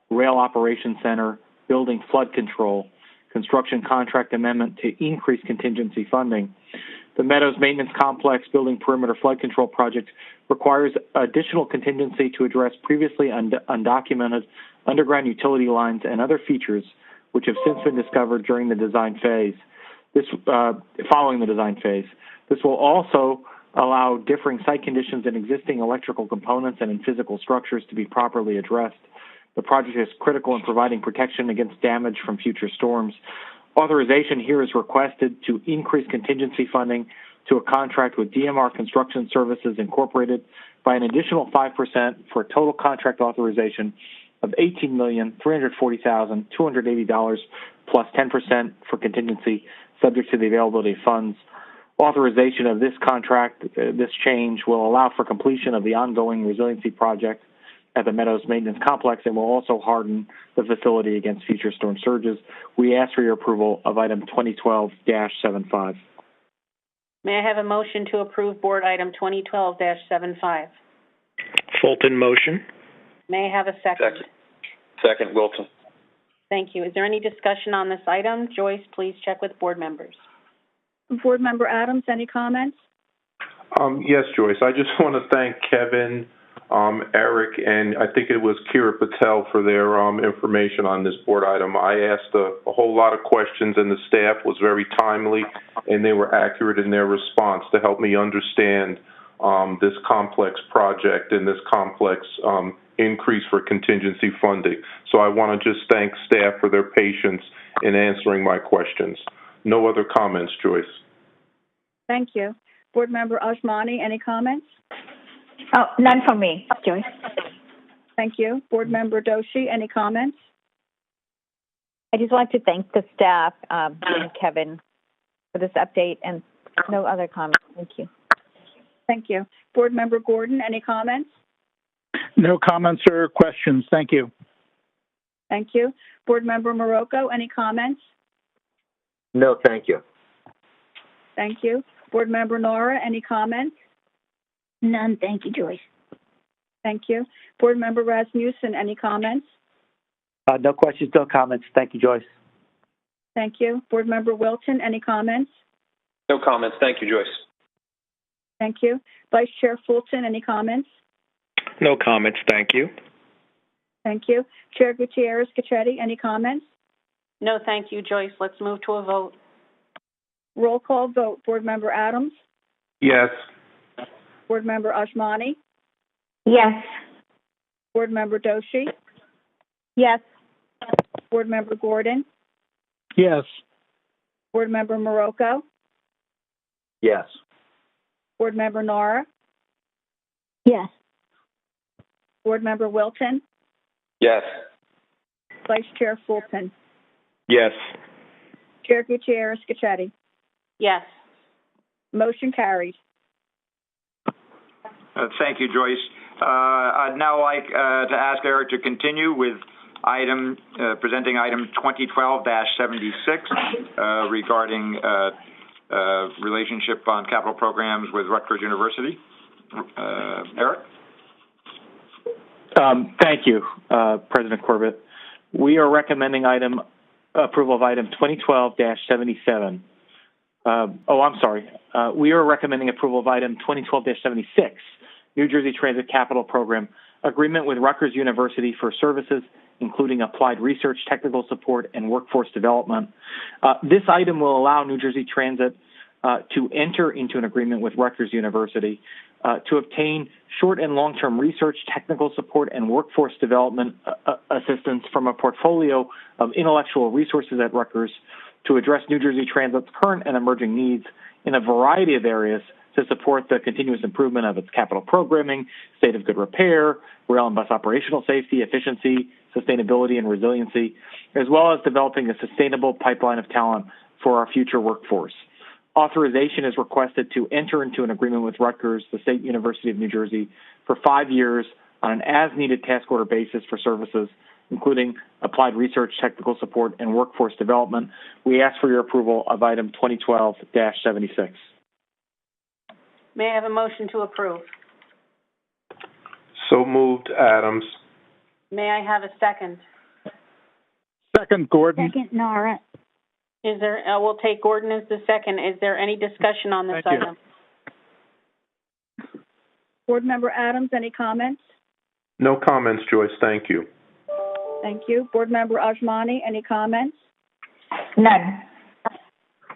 Rail Operations Center, Building Flood Control, construction contract amendment to increase contingency funding. The Meadows Maintenance Complex Building Perimeter Flood Control Project requires additional contingency to address previously undocumented underground utility lines and other features which have since been discovered during the design phase. Following the design phase. This will also allow differing site conditions in existing electrical components and in physical structures to be properly addressed. The project is critical in providing protection against damage from future storms. Authorization here is requested to increase contingency funding to a contract with DMR Construction Services Incorporated by an additional 5% for a total contract authorization of $18,340,280 plus 10% for contingency subject to the availability of funds. Authorization of this contract, this change, will allow for completion of the ongoing resiliency project at the Meadows Maintenance Complex and will also harden the facility against future storm surges. We ask for your approval of Item 2012-75. May I have a motion to approve Board Item 2012-75? Fulton motion. May I have a second? Second, Wilson. Thank you. Is there any discussion on this item? Joyce, please check with board members. Board Member Adams, any comments? Yes, Joyce. I just want to thank Kevin, Eric and I think it was Kira Patel for their information on this board item. I asked a whole lot of questions, and the staff was very timely, and they were accurate in their response to help me understand this complex project and this complex increase for contingency funding. So I want to just thank staff for their patience in answering my questions. No other comments, Joyce. Thank you. Board Member Ajmani, any comments? Oh, none from me, Joyce. Thank you. Board Member Doshi, any comments? I just like to thank the staff and Kevin for this update, and no other comments. Thank you. Thank you. Board Member Gordon, any comments? No comments or questions. Thank you. Thank you. Board Member Morocco, any comments? No, thank you. Thank you. Board Member Nora, any comments? None. Thank you, Joyce. Thank you. Board Member Rasmussen, any comments? No questions, no comments. Thank you, Joyce. Thank you. Board Member Wilton, any comments? No comments. Thank you, Joyce. Thank you. Vice Chair Fulton, any comments? No comments. Thank you. Thank you. Chair Gutierrez-Cachetti, any comments? No, thank you, Joyce. Let's move to a vote. Roll call vote. Board Member Adams? Yes. Board Member Ajmani? Yes. Board Member Doshi? Yes. Board Member Gordon? Yes. Board Member Morocco? Yes. Board Member Nara? Yes. Board Member Wilton? Yes. Vice Chair Fulton? Yes. Chair Gutierrez-Cachetti? Yes. Motion carried. Thank you, Joyce. I'd now like to ask Eric to continue with presenting item 2012-76 regarding relationship on capital programs with Rutgers University. Eric? Thank you, President Corbett. We are recommending approval of item 2012-77. We are recommending approval of item 2012-76, New Jersey Transit Capital Program, agreement with Rutgers University for services including applied research, technical support, and workforce development. This item will allow New Jersey Transit to enter into an agreement with Rutgers University to obtain short and long-term research, technical support, and workforce development assistance from a portfolio of intellectual resources at Rutgers to address New Jersey Transit's current and emerging needs in a variety of areas to support the continuous improvement of its capital programming, state of good repair, rail and bus operational safety, efficiency, sustainability, and resiliency, as well as developing a sustainable pipeline of talent for our future workforce. Authorization is requested to enter into an agreement with Rutgers, the State University of New Jersey, for 5 years on an as-needed task order basis for services, including applied research, technical support, and workforce development. We ask for your approval of item 2012-76. May I have a motion to approve? So moved, Adams. May I have a second? Second, Gordon. Second, Nara. Is there? We'll take Gordon as the second. Is there any discussion on this Thank you. item? Board Member Adams, any comments? No comments, Joyce. Thank you. Thank you. Board Member Ajmani, any comments? None.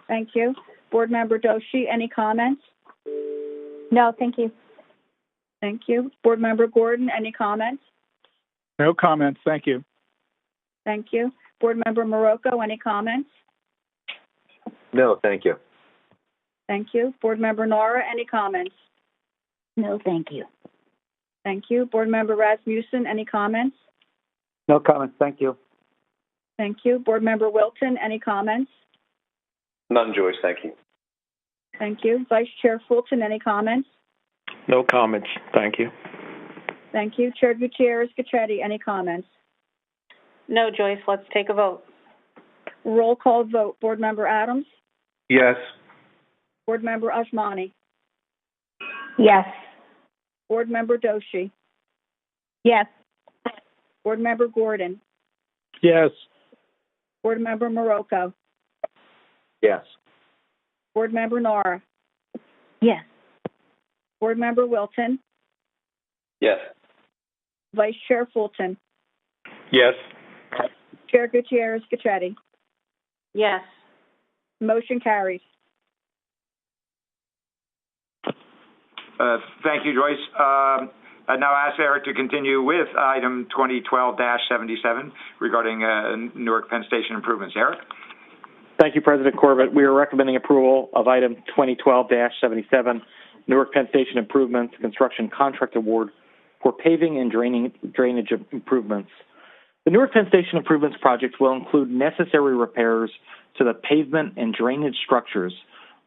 Thank you. Board Member Doshi, any comments? No, thank you. Thank you. Board Member Gordon, any comments? No comments. Thank you. Thank you. Board Member Morocco, any comments? No, thank you. Thank you. Board Member Nara, any comments? No, thank you. Thank you. Board Member Rasmussen, any comments? No comments. Thank you. Thank you. Board Member Wilton, any comments? None, Joyce. Thank you. Thank you. Vice Chair Fulton, any comments? No comments. Thank you. Thank you. Chair Gutierrez-Cachetti, any comments? No, Joyce. Let's take a vote. Roll call vote. Board Member Adams? Yes. Board Member Ajmani? Yes. Board Member Doshi? Yes. Board Member Gordon? Yes. Board Member Morocco? Yes. Board Member Nara? Yes. Board Member Wilton? Yes. Vice Chair Fulton, Yes. Chair Gutierrez-Gacchetti. Yes. Motion carries. Thank you, Joyce. I now ask Eric to continue with item 2012-77 regarding Newark Penn Station improvements. Eric? Thank you, President Corbett. We are recommending approval of item 2012-77, Newark Penn Station Improvements Construction Contract Award for paving and drainage improvements. The Newark Penn Station Improvements project will include necessary repairs to the pavement and drainage structures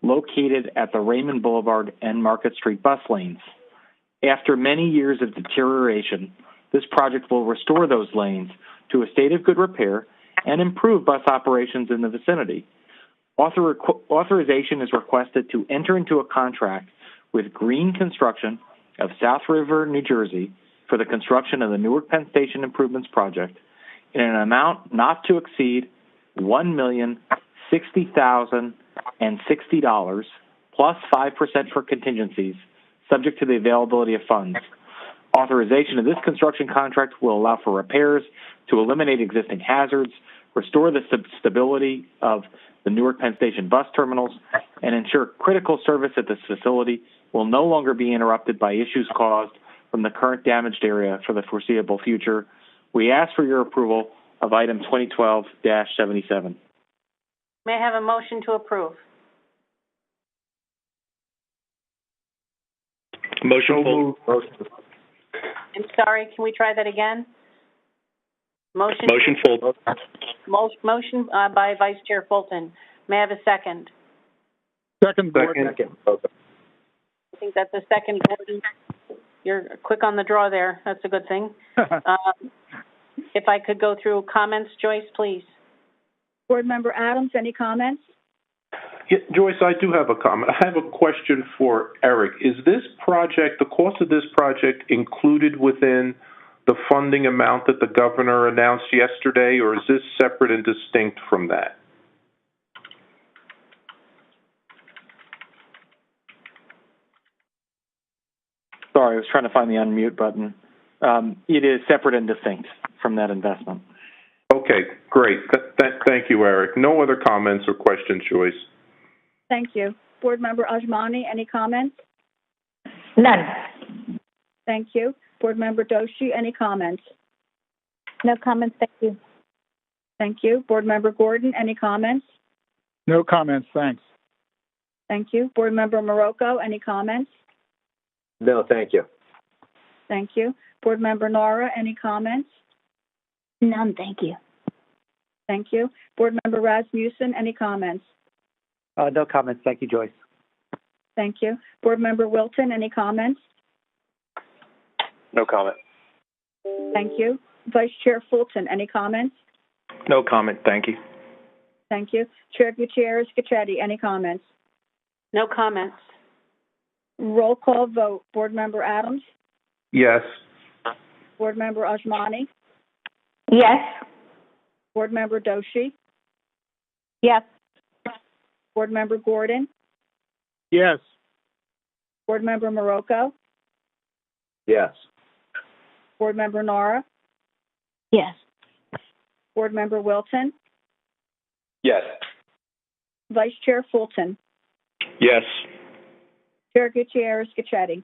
located at the Raymond Boulevard and Market Street bus lanes. After many years of deterioration, this project will restore those lanes to a state of good repair and improve bus operations in the vicinity. Authorization is requested to enter into a contract with Green Construction of South River, New Jersey, for the construction of the Newark Penn Station Improvements project in an amount not to exceed $1,060,060 plus 5% for contingencies, subject to the availability of funds. Authorization of this construction contract will allow for repairs to eliminate existing hazards, restore the stability of the Newark Penn Station bus terminals, and ensure critical service at this facility will no longer be interrupted by issues caused from the current damaged area for the foreseeable future. We ask for your approval of item 2012-77. May I have a motion to approve? Motion full. I'm sorry, can we try that again? Motion full. Motion by Vice Chair Fulton. May I have a second? Second, Gordon. I think that's a second, Gordon. You're quick on the draw there. That's a good thing. If I could go through comments, Joyce, please. Board Member Adams, any comments? Yeah, Joyce, I do have a comment. I have a question for Eric. Is this project, the cost of this project, included within the funding amount that the governor announced yesterday, or is this separate and distinct from that? Sorry, I was trying to find the unmute button. It is separate and distinct from that investment. Okay, great. Thank you, Eric. No other comments or questions, Joyce. Thank you. Board Member Ajmani, any comments? None. Thank you. Board Member Doshi, any comments? No comments, thank you. Thank you. Board Member Gordon, any comments? No comments, thanks. Thank you. Board Member Marocco, any comments? No, thank you. Thank you. Board Member Nara, any comments? None, thank you. Thank you. Board Member Rasmussen, any comments? No comments, thank you, Joyce. Thank you. Board Member Wilton, any comments? No comment. Thank you. Vice Chair Fulton, any comments? No comment, thank you. Thank you. Chair Gutierrez-Gacchetti, any comments? No comments. Roll call vote. Board Member Adams? Yes. Board Member Ajmani? Yes. Board Member Doshi? Yes. Board Member Gordon? Yes. Board Member Marocco? Yes. Board Member Nara? Yes. Board Member Wilton? Yes. Vice Chair Fulton? Yes. Chair Gutierrez-Gacchetti?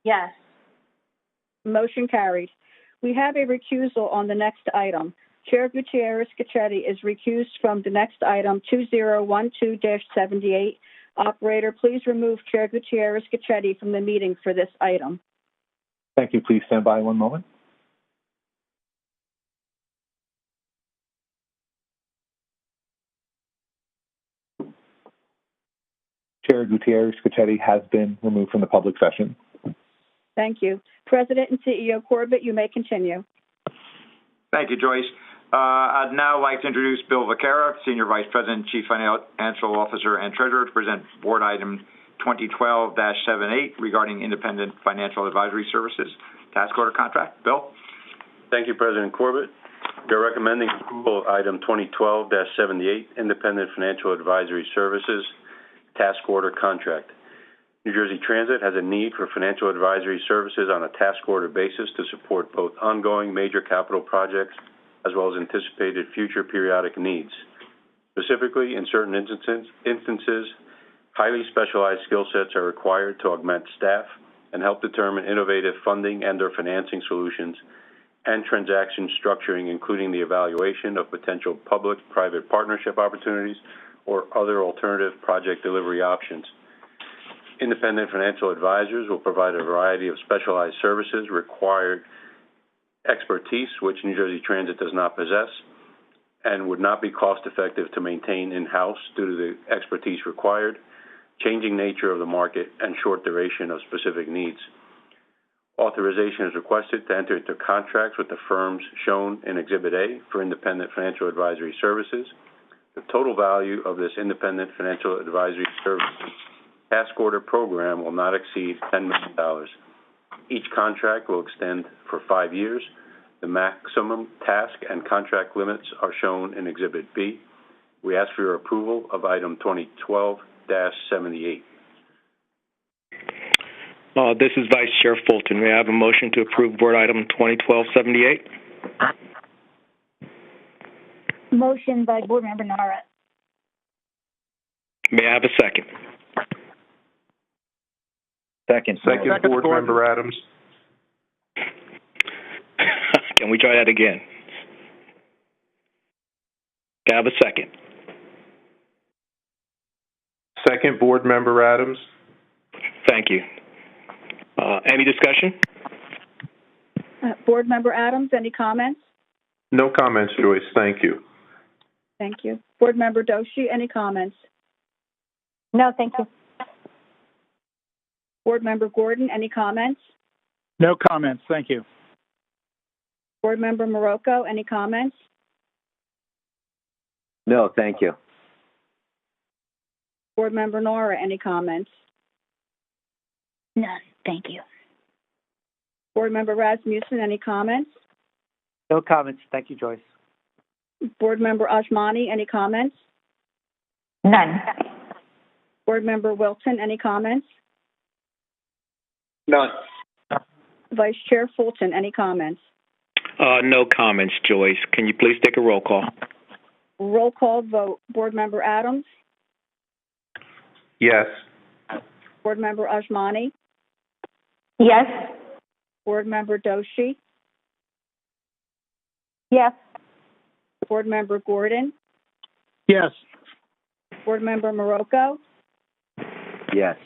Yes. Motion carried. We have a recusal on the next item. Chair Gutierrez-Gacchetti is recused from the next item, 2012-78. Operator, please remove Chair Gutierrez-Gacchetti from the meeting for this item. Thank you. Please stand by one moment. Chair Gutierrez-Gacchetti has been removed from the public session. Thank you. President and CEO Corbett, you may continue. Thank you, Joyce. I'd now like to introduce Bill Vaquera, Senior Vice President, Chief Financial Officer, and Treasurer, to present Board Item 2012-78 regarding Independent Financial Advisory Services Task Order Contract. Bill? Thank you, President Corbett. We are recommending approval of Item 2012-78, Independent Financial Advisory Services Task Order Contract. New Jersey Transit has a need for financial advisory services on a task order basis to support both ongoing major capital projects as well as anticipated future periodic needs. Specifically, in certain instances, highly specialized skill sets are required to augment staff and help determine innovative funding and/or financing solutions and transaction structuring, including the evaluation of potential public-private partnership opportunities or other alternative project delivery options. Independent financial advisors will provide a variety of specialized services, required expertise, which New Jersey Transit does not possess, and would not be cost-effective to maintain in-house due to the expertise required, changing nature of the market, and short duration of specific needs. Authorization is requested to enter into contracts with the firms shown in Exhibit A for independent financial advisory services. The total value of this independent financial advisory services task order program will not exceed $10 million. Each contract will extend for 5 years. The maximum task and contract limits are shown in Exhibit B. We ask for your approval of item 2012-78. This is Vice Chair Fulton. May I have a motion to approve Board Item 2012-78? Motion by Board Member Nara. May I have a second? Second. Second, Board Member Adams. Can we try that again? Can I have a second? Second, Board Member Adams. Thank you. Any discussion? Board Member Adams, any comments? No comments, Joyce. Thank you. Thank you. Board Member Doshi, any comments? No, thank you. Board Member Gordon, any comments? No comments. Thank you. Board Member Morocco, any comments? No, thank you. Board Member Nora, any comments? None. Thank you. Board Member Rasmussen, any comments? No comments. Thank you, Joyce. Board Member Ajmani, any comments? None. Board Member Wilton, any comments? None. Vice Chair Fulton, any comments? No comments, Joyce. Can you please take a roll call? Roll call vote. Board Member Adams? Yes. Board Member Ajmani? Yes. Board Member Doshi? Yes. Board Member Gordon? Yes. Board Member Morocco? Yes.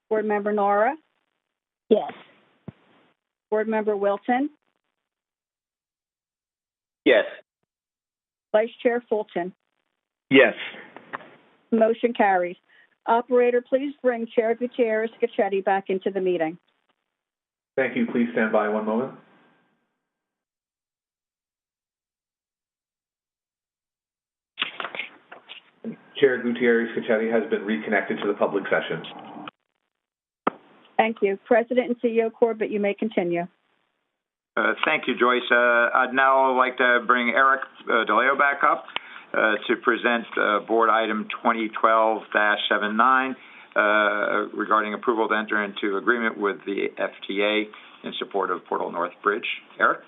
Board Member Nora? Yes. Board Member Wilton? Yes. Vice Chair Fulton? Yes. Motion carries. Operator, please bring Chair Gutierrez-Scacchetti back into the meeting. Thank you. Please stand by one moment. Chair Gutierrez-Scacchetti has been reconnected to the public session. Thank you. President and CEO Corbett, you may continue. Thank you, Joyce. I'd now like to bring Eric DeLeo back up to present Board Item 2012-79 regarding approval to enter into agreement with the FTA in support of Portal North Bridge. Eric?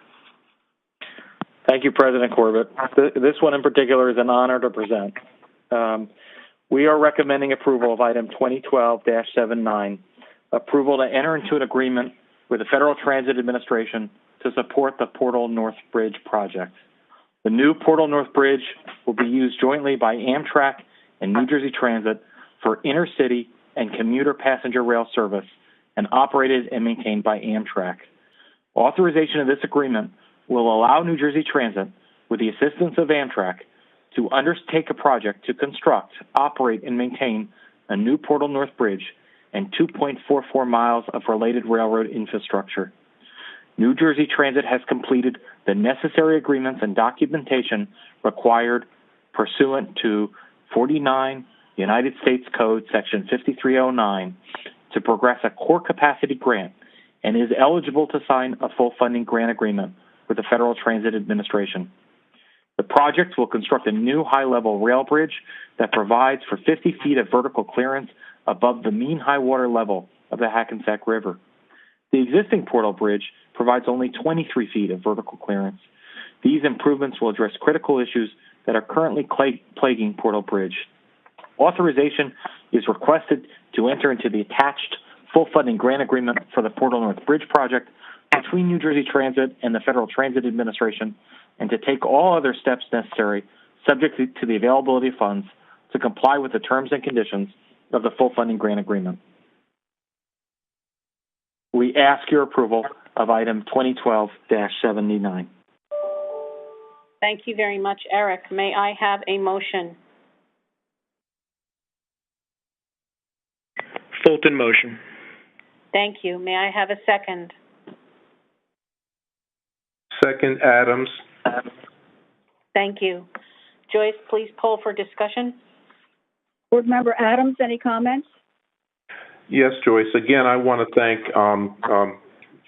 Thank you, President Corbett. This one in particular is an honor to present. We are recommending approval of Item 2012-79, approval to enter into an agreement with the Federal Transit Administration to support the Portal North Bridge project. The new Portal North Bridge will be used jointly by Amtrak and New Jersey Transit for intercity and commuter passenger rail service and operated and maintained by Amtrak. Authorization of this agreement will allow New Jersey Transit, with the assistance of Amtrak, to undertake a project to construct, operate, and maintain a new Portal North Bridge and 2.44 miles of related railroad infrastructure. New Jersey Transit has completed the necessary agreements and documentation required pursuant to 49 United States Code Section 5309 to progress a core capacity grant and is eligible to sign a full funding grant agreement with the Federal Transit Administration. The project will construct a new high-level rail bridge that provides for 50 feet of vertical clearance above the mean high water level of the Hackensack River. The existing Portal Bridge provides only 23 feet of vertical clearance. These improvements will address critical issues that are currently plaguing Portal Bridge. Authorization is requested to enter into the attached full funding grant agreement for the Portal North Bridge project between New Jersey Transit and the Federal Transit Administration, and to take all other steps necessary, subject to the availability of funds, to comply with the terms and conditions of the full funding grant agreement. We ask your approval of item 2012-79. Thank you very much, Eric. May I have a motion? Fulton motion. Thank you. May I have a second? Second, Adams. Thank you. Joyce, please poll for discussion. Board Member Adams, any comments? Yes, Joyce. Again, I want to thank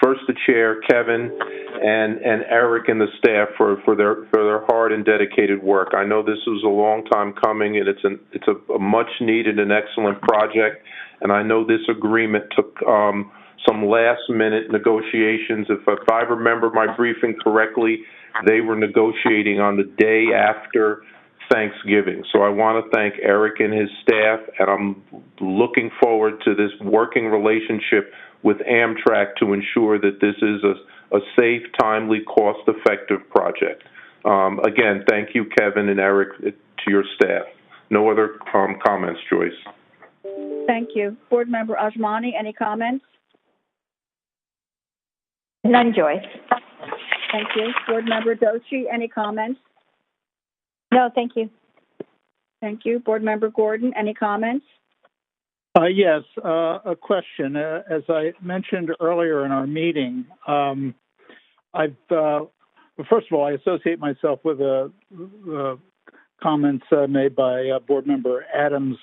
first the chair, Kevin, and Eric and the staff for their hard and dedicated work. I know this was a long time coming, and it's a much needed and excellent project. And I know this agreement took some last minute negotiations. If I remember my briefing correctly, they were negotiating on the day after Thanksgiving. So I want to thank Eric and his staff, and I'm looking forward to this working relationship with Amtrak to ensure that this is a safe, timely, cost-effective project. Again, thank you, Kevin and Eric, to your staff. No other comments, Joyce. Thank you. Board Member Ajmani, any comments? None, Joyce. Thank you. Board Member Doshi, any comments? No, thank you. Thank you. Board Member Gordon, any comments? Yes, a question. As I mentioned earlier in our meeting, first of all, I associate myself with the comments made by Board Member Adams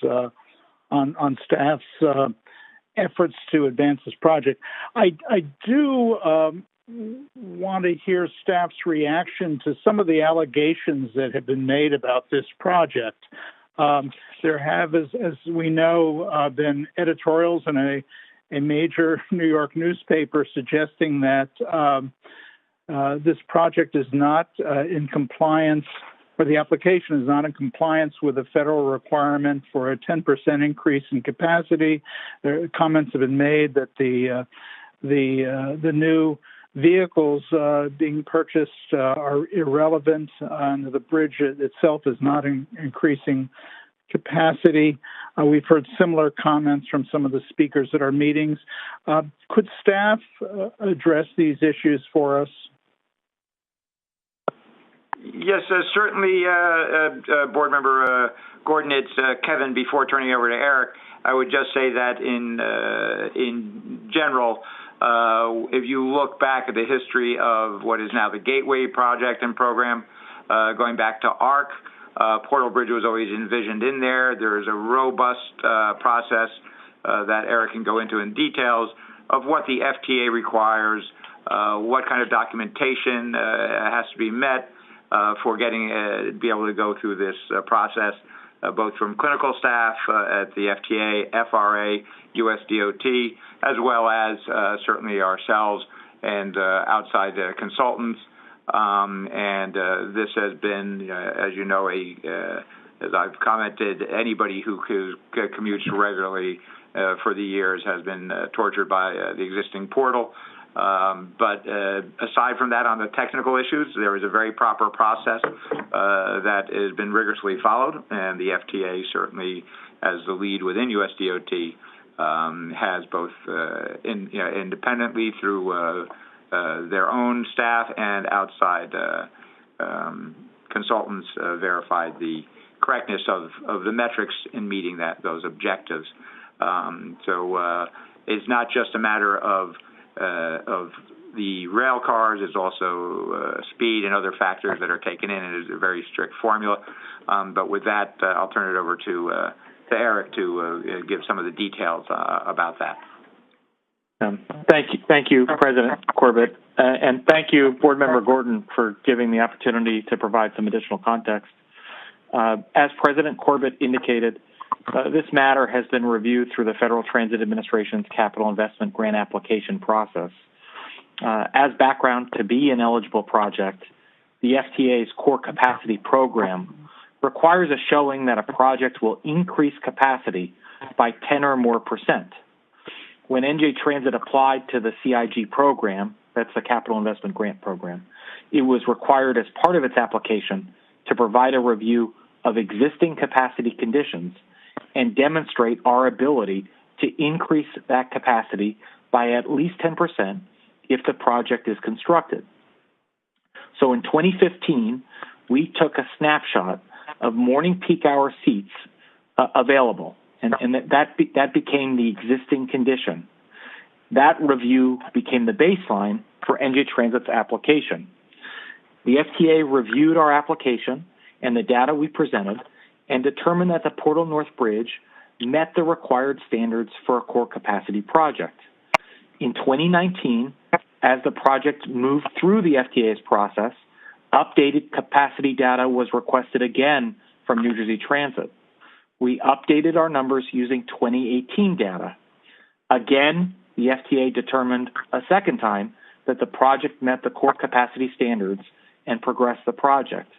on staff's efforts to advance this project. I do want to hear staff's reaction to some of the allegations that have been made about this project. There have, as we know, been editorials in a major New York newspaper suggesting that this project is not in compliance, or the application is not in compliance with the federal requirement for a 10% increase in capacity. Comments have been made that the new vehicles being purchased are irrelevant, and the bridge itself is not increasing capacity. We've heard similar comments from some of the speakers at our meetings. Could staff address these issues for us? Yes, certainly, Board Member Gordon. It's Kevin. Before turning over to Eric, I would just say that in general, if you look back at the history of what is now the Gateway Project and program, going back to ARC, Portal Bridge was always envisioned in there. There is a robust process that Eric can go into in details of what the FTA requires, what kind of documentation has to be met for be able to go through this process, both from clinical staff at the FTA, FRA, USDOT, as well as certainly ourselves and outside consultants. This has been, as you know, as I've commented, anybody who commutes regularly for the years has been tortured by the existing portal. But aside from that, on the technical issues, there is a very proper process that has been rigorously followed, and the FTA certainly, as the lead within USDOT, has both independently through their own staff and outside consultants verified the correctness of the metrics in meeting those objectives. So it's not just a matter of the rail cars. It's also speed and other factors that are taken in. It is a very strict formula. But with that, I'll turn it over to Eric to give some of the details about that. Thank you, President Corbett. And thank you, Board Member Gordon, for giving the opportunity to provide some additional context. As President Corbett indicated, this matter has been reviewed through the Federal Transit Administration's capital investment grant application process. As background, to be an eligible project, the FTA's core capacity program requires a showing that a project will increase capacity by 10 or more %. When NJ Transit applied to the CIG program, that's the Capital Investment Grant Program, it was required as part of its application to provide a review of existing capacity conditions and demonstrate our ability to increase that capacity by at least 10% if the project is constructed. So in 2015, we took a snapshot of morning peak hour seats available, and that became the existing condition. That review became the baseline for NJ Transit's application. The FTA reviewed our application and the data we presented and determined that the Portal North Bridge met the required standards for a core capacity project. In 2019, as the project moved through the FTA's process, updated capacity data was requested again from New Jersey Transit. We updated our numbers using 2018 data. Again, the FTA determined a second time that the project met the core capacity standards and progressed the project.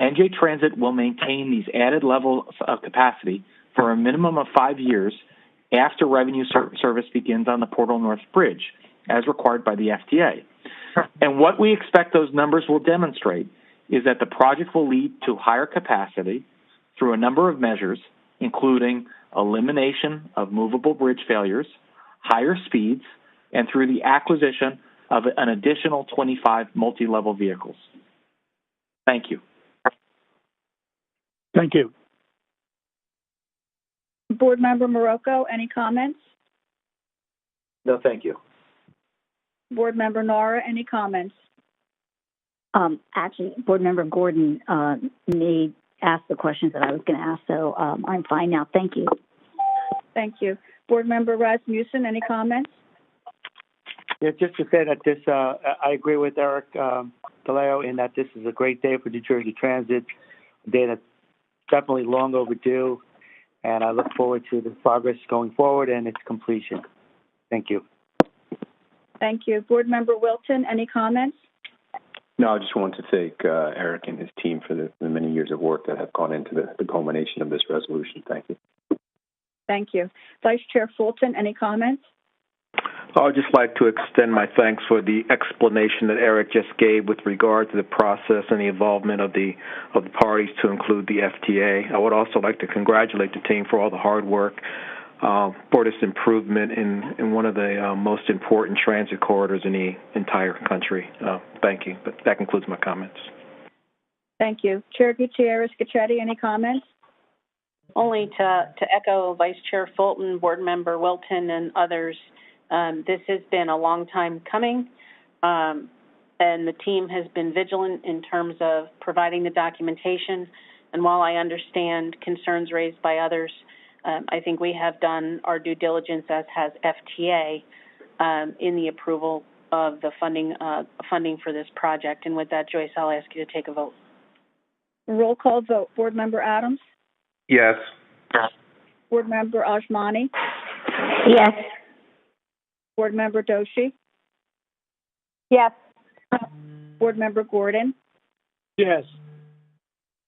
NJ Transit will maintain these added levels of capacity for a minimum of 5 years after revenue service begins on the Portal North Bridge, as required by the FTA. And what we expect those numbers will demonstrate is that the project will lead to higher capacity through a number of measures, including elimination of movable bridge failures, higher speeds, and through the acquisition of an additional 25 multi-level vehicles. Thank you. Thank you. Board Member Morocco, any comments? No, thank you. Board Member Nara, any comments? Actually, Board Member Gordon asked the questions that I was going to ask, so I'm fine now. Thank you. Thank you. Board Member Rasmussen, any comments? Yeah, just to say that this, I agree with Eric DeLeo in that this is a great day for New Jersey Transit, a day that's definitely long overdue, and I look forward to the progress going forward and its completion. Thank you. Thank you. Board Member Wilton, any comments? No, I just want to thank Eric and his team for the many years of work that have gone into the culmination of this resolution. Thank you. Thank you. Vice Chair Fulton, any comments? I would just like to extend my thanks for the explanation that Eric just gave with regard to the process and the involvement of the parties to include the FTA. I would also like to congratulate the team for all the hard work for this improvement in one of the most important transit corridors in the entire country. Thank you. But that concludes my comments. Thank you. Chair Gutierrez-Cachetti, any comments? Only to echo Vice Chair Fulton, Board Member Wilton, and others. This has been a long time coming, and the team has been vigilant in terms of providing the documentation. And while I understand concerns raised by others, I think we have done our due diligence, as has FTA, in the approval of the funding for this project. And with that, Joyce, I'll ask you to take a vote. Roll call vote. Board Member Adams? Yes. Board Member Ajmani? Yes. Board Member Doshi? Yes. Board Member Gordon? Yes.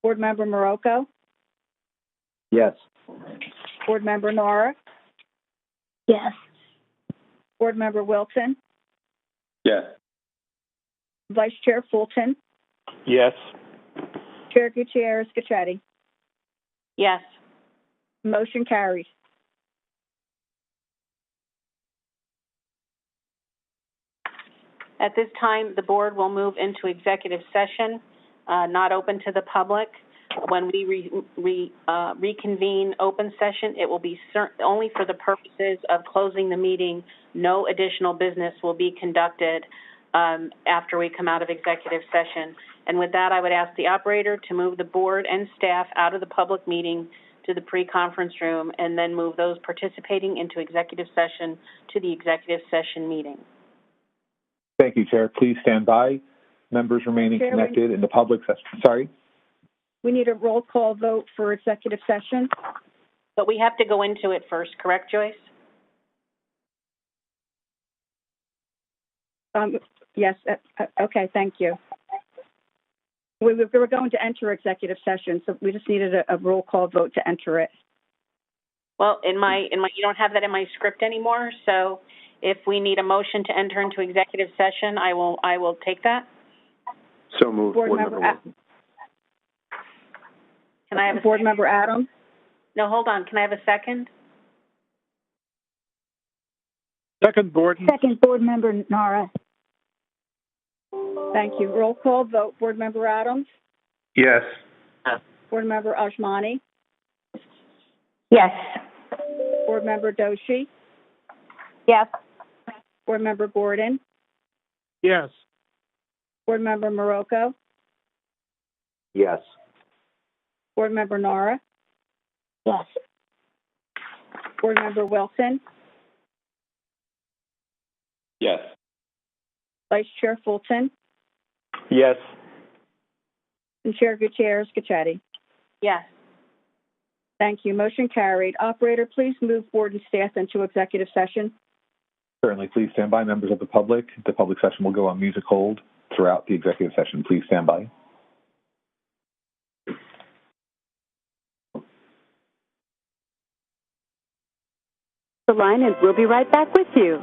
Board Member Morocco? Yes. Board Member Nara? Yes. Board Member Wilton? Yes. Vice Chair Fulton? Yes. Chair Gutierrez-Cachetti? Yes. Motion carries. At this time, the board will move into executive session, not open to the public. When we reconvene open session, it will be only for the purposes of closing the meeting. No additional business will be conducted after we come out of executive session. And with that, I would ask the operator to move the board and staff out of the public meeting to the pre-conference room, and then move those participating into executive session to the executive session meeting. Thank you, Chair. Please stand by. Members remaining Chair, connected in the public session. Sorry. We need a roll call vote for executive session. But we have to go into it first, correct, Joyce? Yes, okay, thank you. We were going to enter executive session, so we just needed a roll call vote to enter it. Well, you don't have that in my script anymore, so if we need a motion to enter into executive session, I will take that. So moved. Board Member Can I have Board Member Adams? No, hold on. Can I have a second? Second, Gordon. Second, Board Member Nara. Thank you. Roll call vote. Board Member Adams? Yes. Board Member Ajmani? Yes. Board Member Doshi? Yes. Board Member Gordon? Yes. Board Member Morocco? Yes. Board Member Nara? Yes. Board Member Wilson? Yes. Vice Chair Fulton? Yes. And Chair Gutierrez Cacchetti? Yes. Thank you. Motion carried. Operator, please move board and staff into executive session. Certainly. Please stand by, members of the public. The public session will go on music hold throughout the executive session. Please stand by. The line, and we'll be right back with you.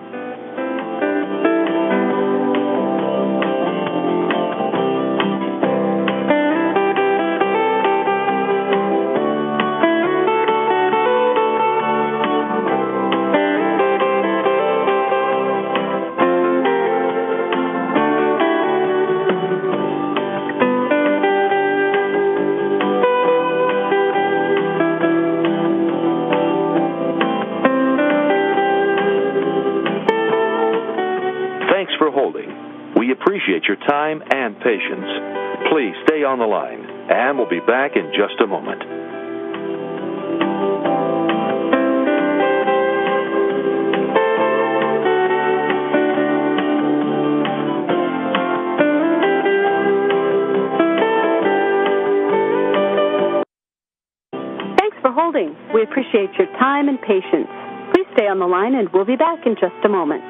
We appreciate your time and patience. Please stay on the line, and we'll be back in just a moment. Thanks for holding. We appreciate your time and patience. Please stay on the line, and we'll be back in just a moment.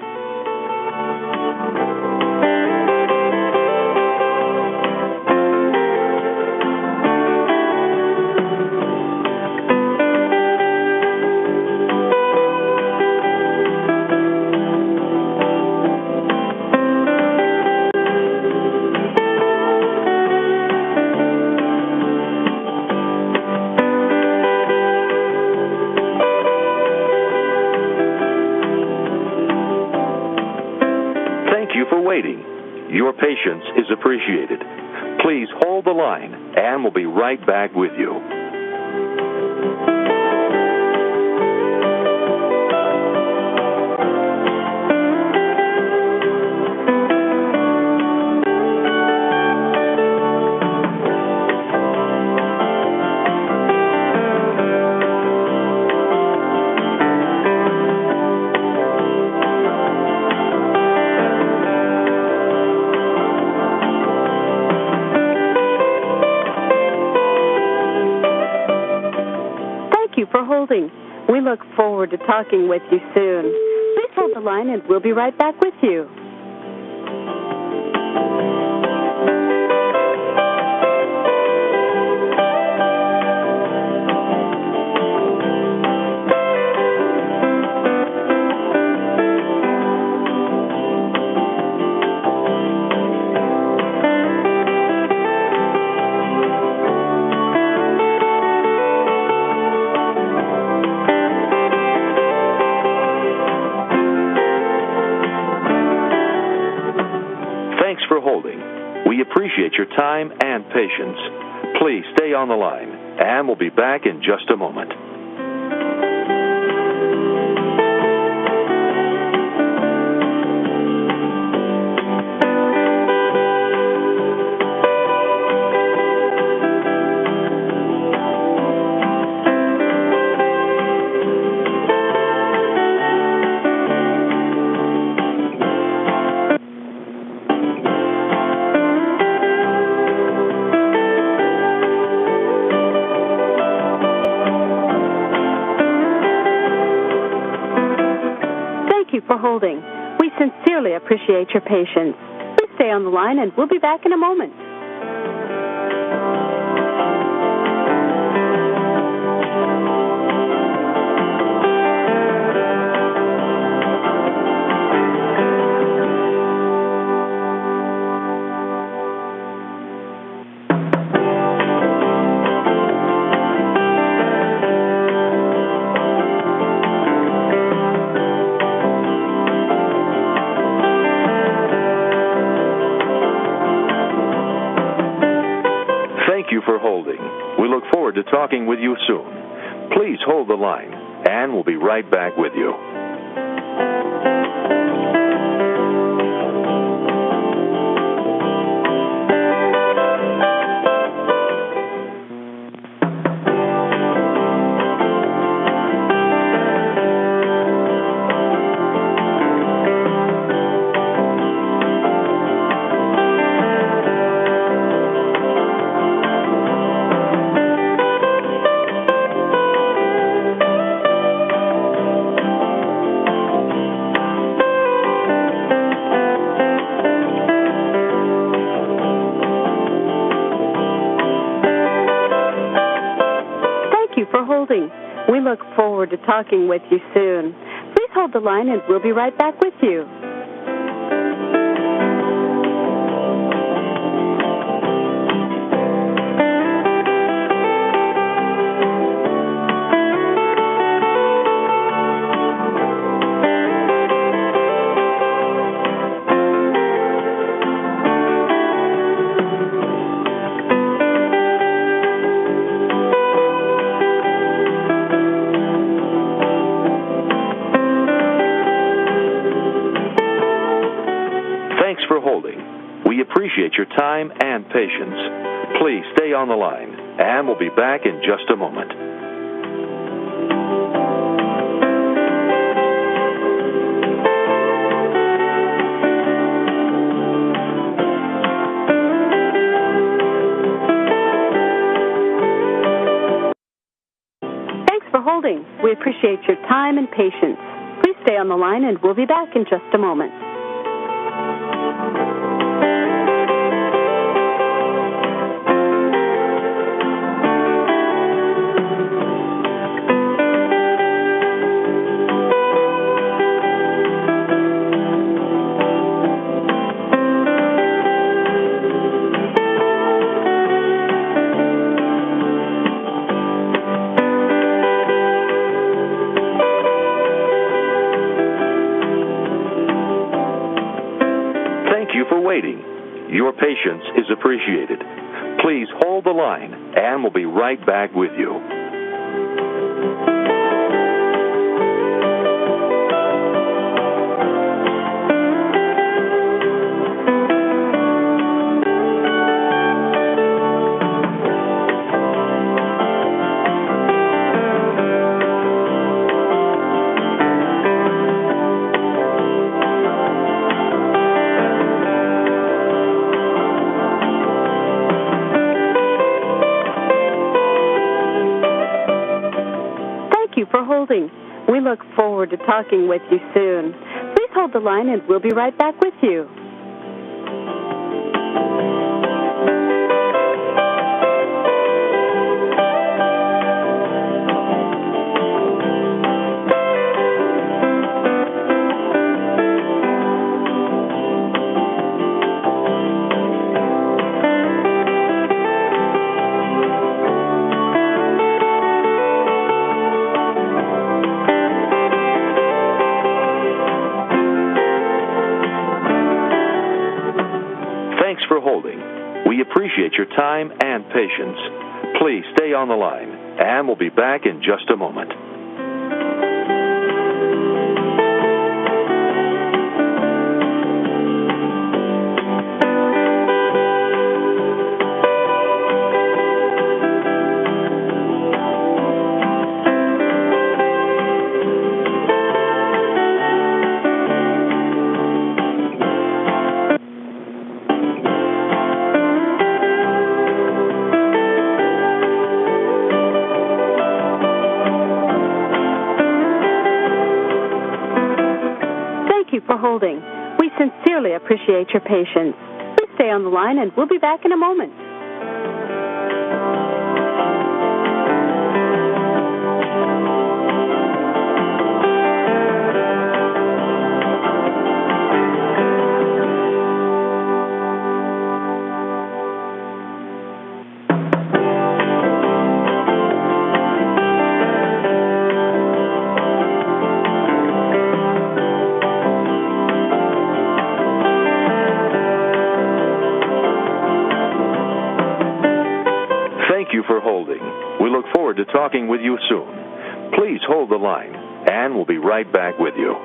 Your patience is appreciated. Please hold the line, and we'll be right back with you. We look forward to talking with you soon. Please hold the line, and we'll be right back with you. We appreciate your time and patience. Please stay on the line, and we'll be back in just a moment. you for holding. We sincerely appreciate your patience. Please stay on the line and we'll be back in a moment. Thank you for holding. We look forward to talking with you soon. Please hold the line, and we'll be right back with you. We look forward to talking with you soon. Please hold the line and we'll be right back with you. We appreciate your time and patience. Please stay on the line, and we'll be back in just a moment. Thanks for holding. We appreciate your time and patience. Please stay on the line, and we'll be back in just a moment. Your patience is appreciated. Please hold the line, and we'll be right back with you. We look forward to talking with you soon. Please hold the line and we'll be right back with you. We appreciate your time and patience. Please stay on the line, and we'll be back in just a moment. holding. We sincerely appreciate your patience. Please stay on the line and we'll be back in a moment. Thank you for holding. We look forward to talking with you soon. Please hold the line, and we'll be right back with you.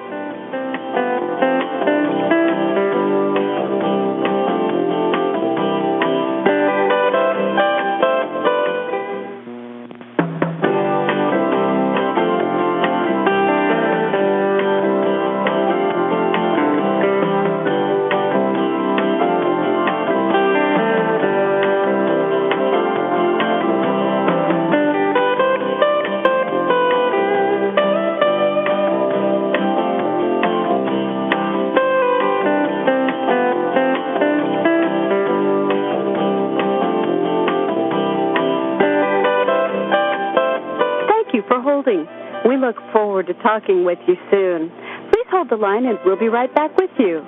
We look forward to talking with you soon. Please hold the line and we'll be right back with you.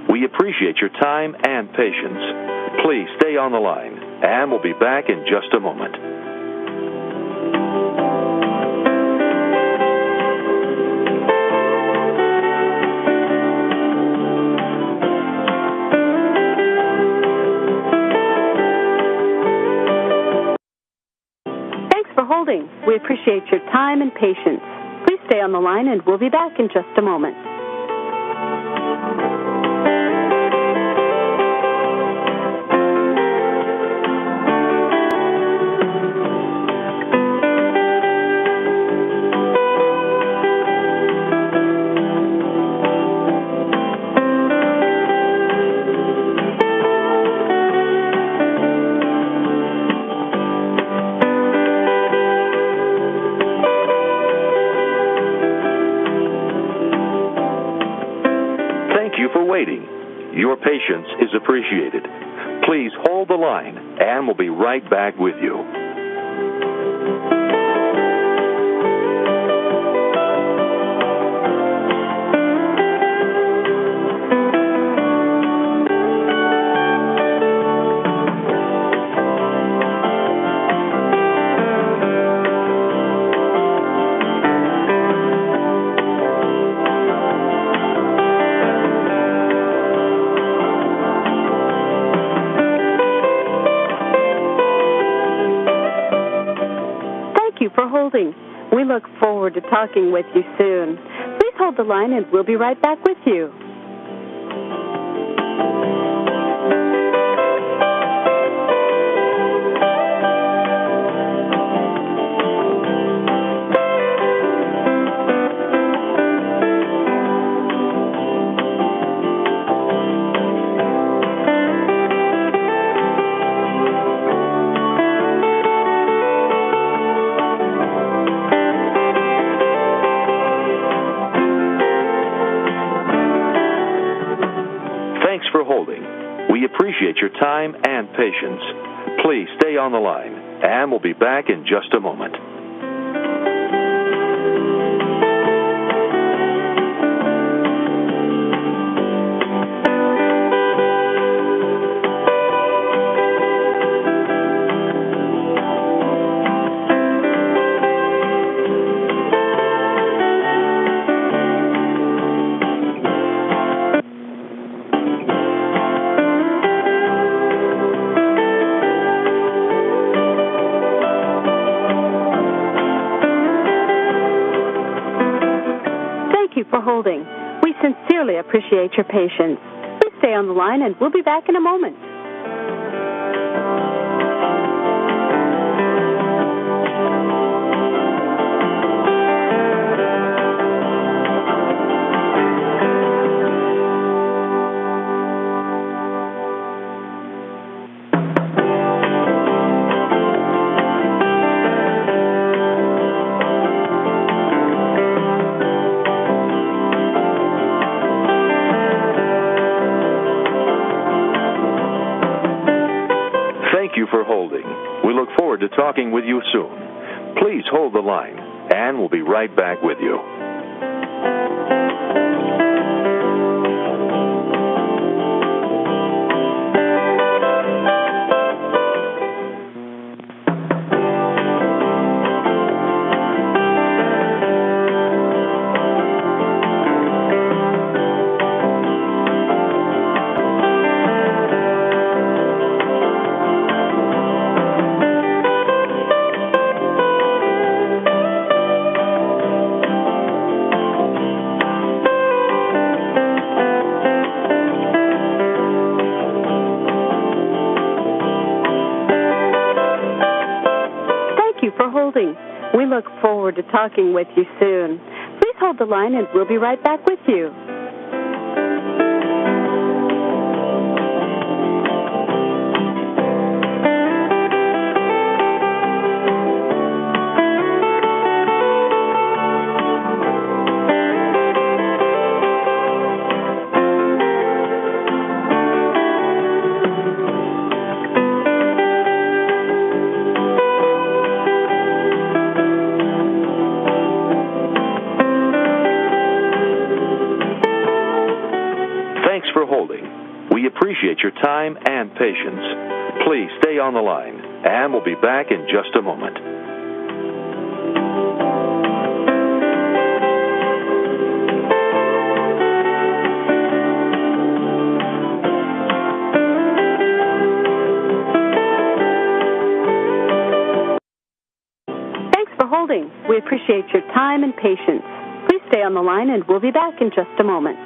We appreciate your time and patience. Please stay on the line, and we'll be back in just a moment. Thanks for holding. We appreciate your time and patience. Please stay on the line, and we'll be back in just a moment. Your patience is appreciated. Please hold the line, and we'll be right back with you. We look forward to talking with you soon. Please hold the line and we'll be right back with you. We appreciate your time and patience. Please stay on the line, and we'll be back in just a moment. for holding. We sincerely appreciate your patience. Please stay on the line and we'll be back in a moment. Thank you for holding. We look forward to talking with you soon. Please hold the line, and we'll be right back with you. We look forward to talking with you soon. Please hold the line and we'll be right back with you. Thanks for holding. We appreciate your time and patience. Please stay on the line, and we'll be back in just a moment. Thanks for holding. We appreciate your time and patience. Please stay on the line, and we'll be back in just a moment.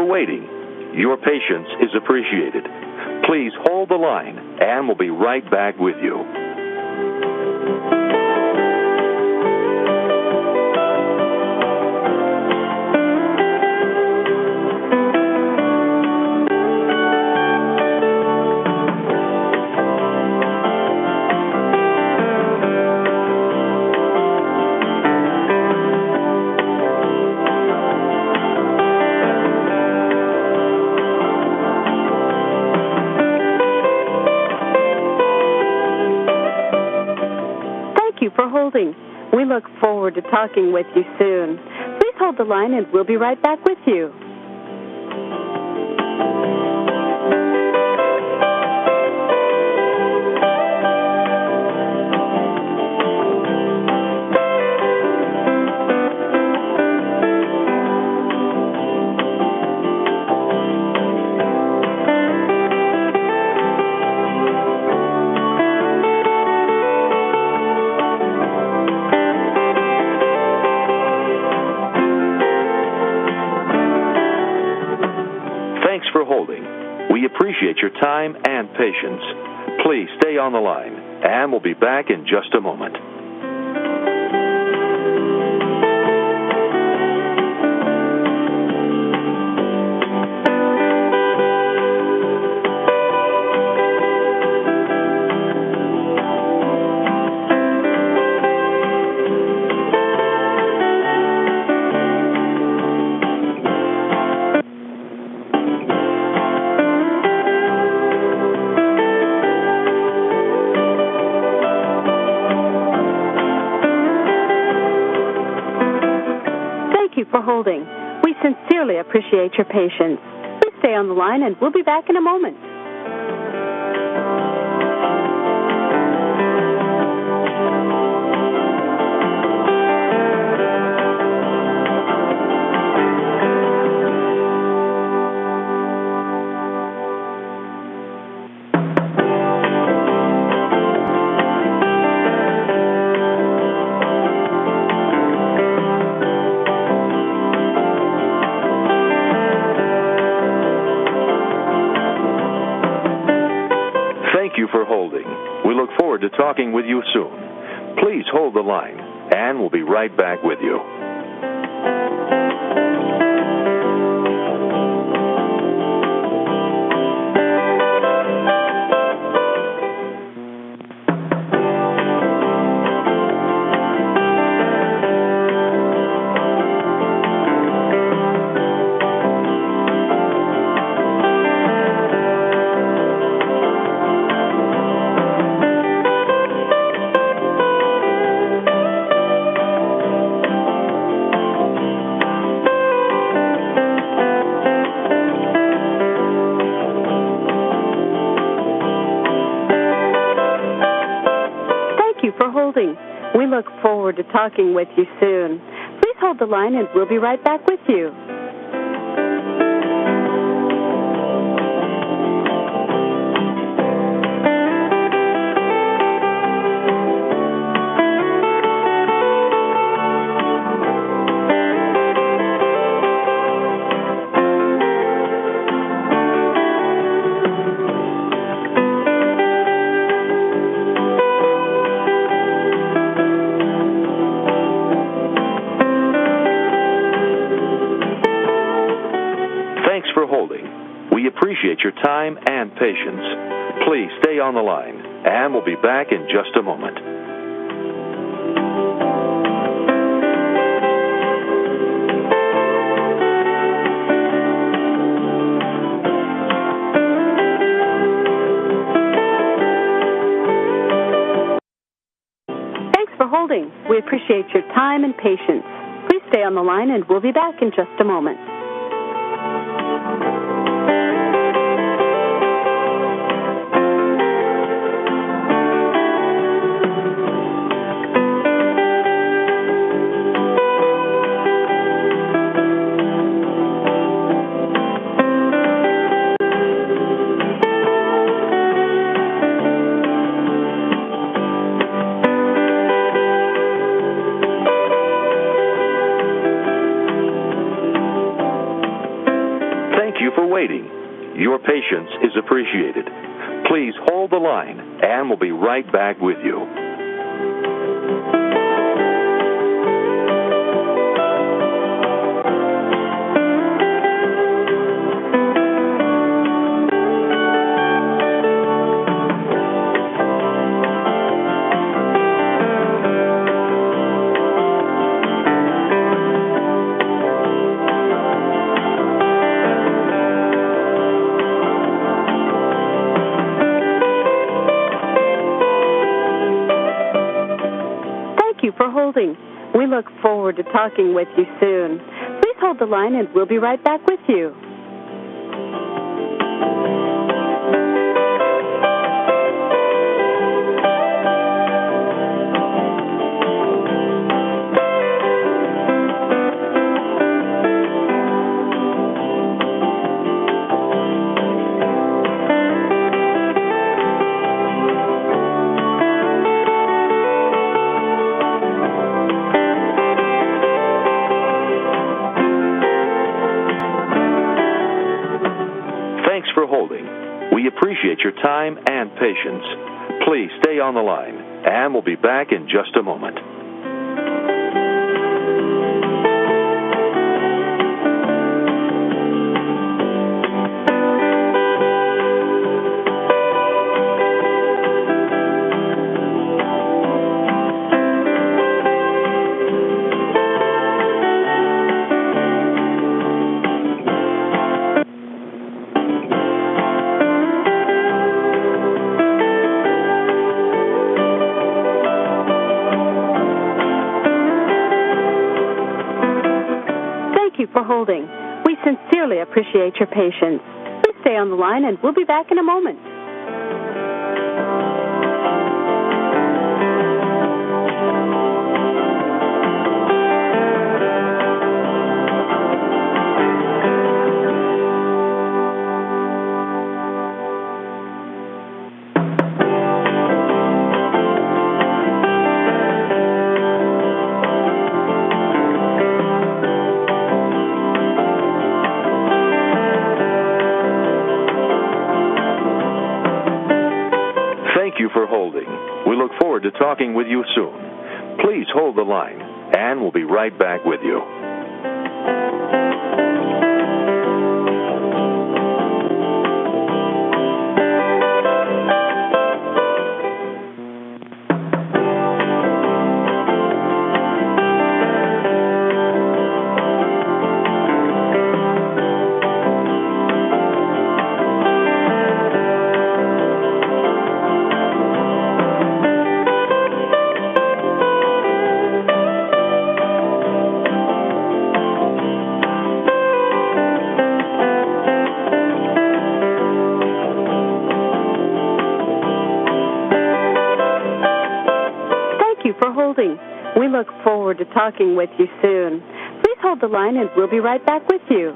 Waiting. Your patience is appreciated. Please hold the line, and we'll be right back with you. For holding. We look forward to talking with you soon. Please hold the line and we'll be right back with you. Thanks for holding. We appreciate your time and patience. Please stay on the line, and we'll be back in just a moment. for holding. We sincerely appreciate your patience. Please stay on the line, and we'll be back in a moment. Thank you for holding. We look forward to talking with you soon. Please hold the line, and we'll be right back with you. We look forward to talking with you soon. Please hold the line, and we'll be right back with you. We appreciate your time and patience. Please stay on the line, and we'll be back in just a moment. Thanks for holding. We appreciate your time and patience. Please stay on the line, and we'll be back in just a moment. Waiting. Your patience is appreciated. Please hold the line, and we'll be right back with you. For holding. We look forward to talking with you soon. Please hold the line, and we'll be right back with you. For holding. We appreciate your time and patience. Please stay on the line, and we'll be back in just a moment. for holding. We sincerely appreciate your patience. Please stay on the line, and we'll be back in a moment. Thank you for holding. We look forward to talking with you soon. Please hold the line, and we'll be right back with you. We look forward to talking with you soon. Please hold the line, and we'll be right back with you.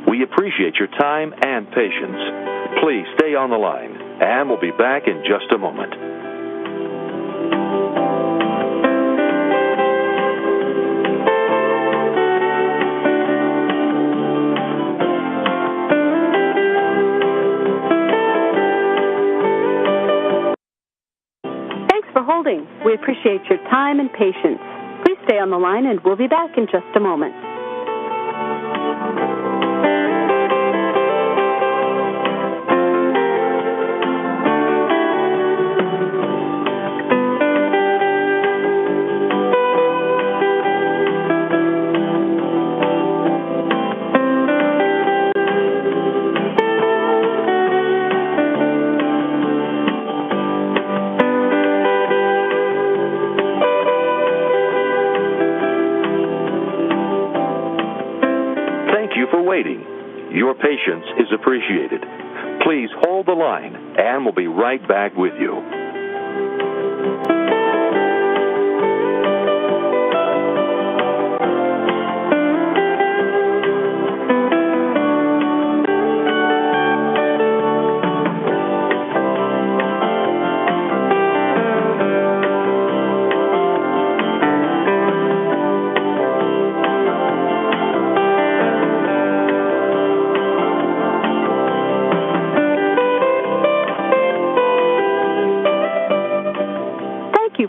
We appreciate your time and patience. Please stay on the line, and we'll be back in just a moment. Thanks for holding. We appreciate your time and patience. Please stay on the line, and we'll be back in just a moment. Waiting. Your patience is appreciated. Please hold the line, and we'll be right back with you.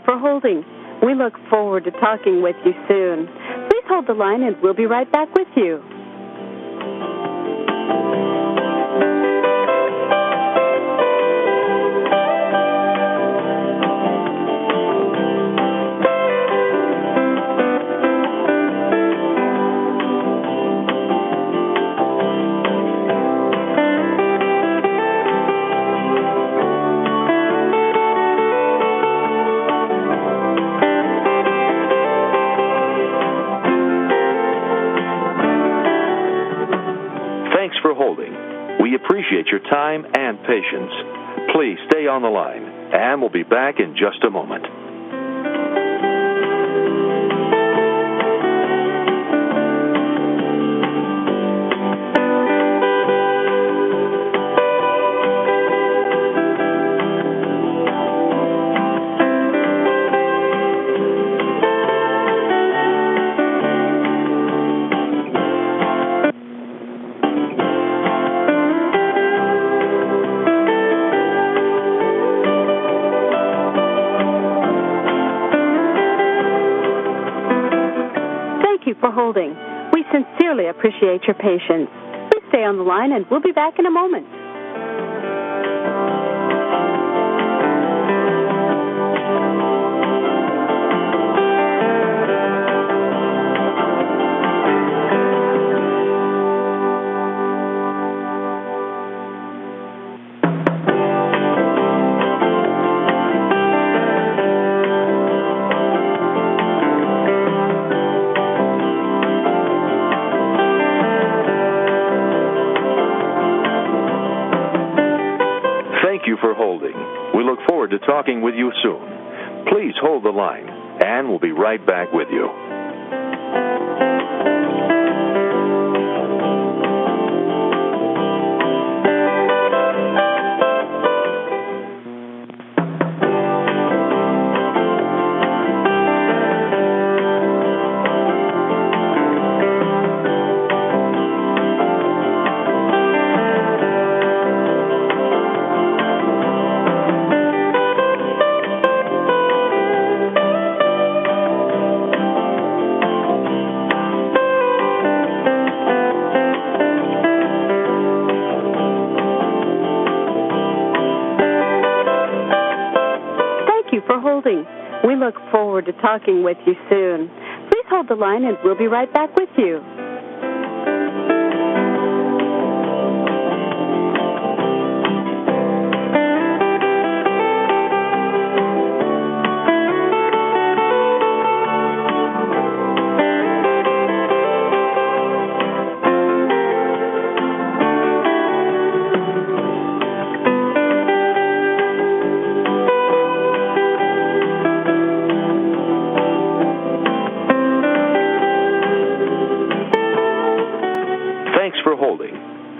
For holding. We look forward to talking with you soon. Please hold the line, and we'll be right back with you. We appreciate your time and patience. Please stay on the line, and we'll be back in just a moment. for holding. We sincerely appreciate your patience. Please stay on the line, and we'll be back in a moment. Thank you for holding. We look forward to talking with you soon. Please hold the line, and we'll be right back with you. We look forward to talking with you soon. Please hold the line, and we'll be right back with you.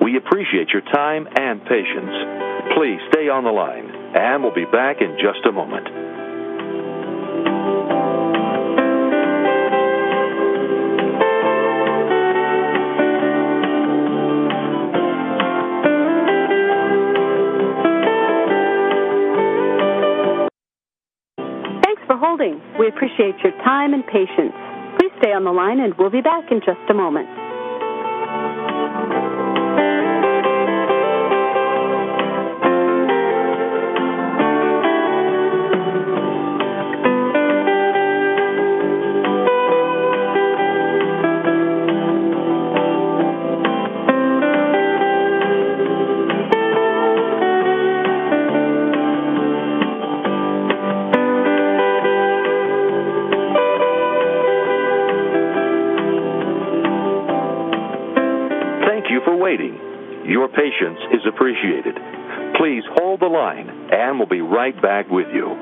We appreciate your time and patience. Please stay on the line, and we'll be back in just a moment. Thanks for holding. We appreciate your time and patience. Please stay on the line, and we'll be back in just a moment. Your patience is appreciated. Please hold the line, and we'll be right back with you.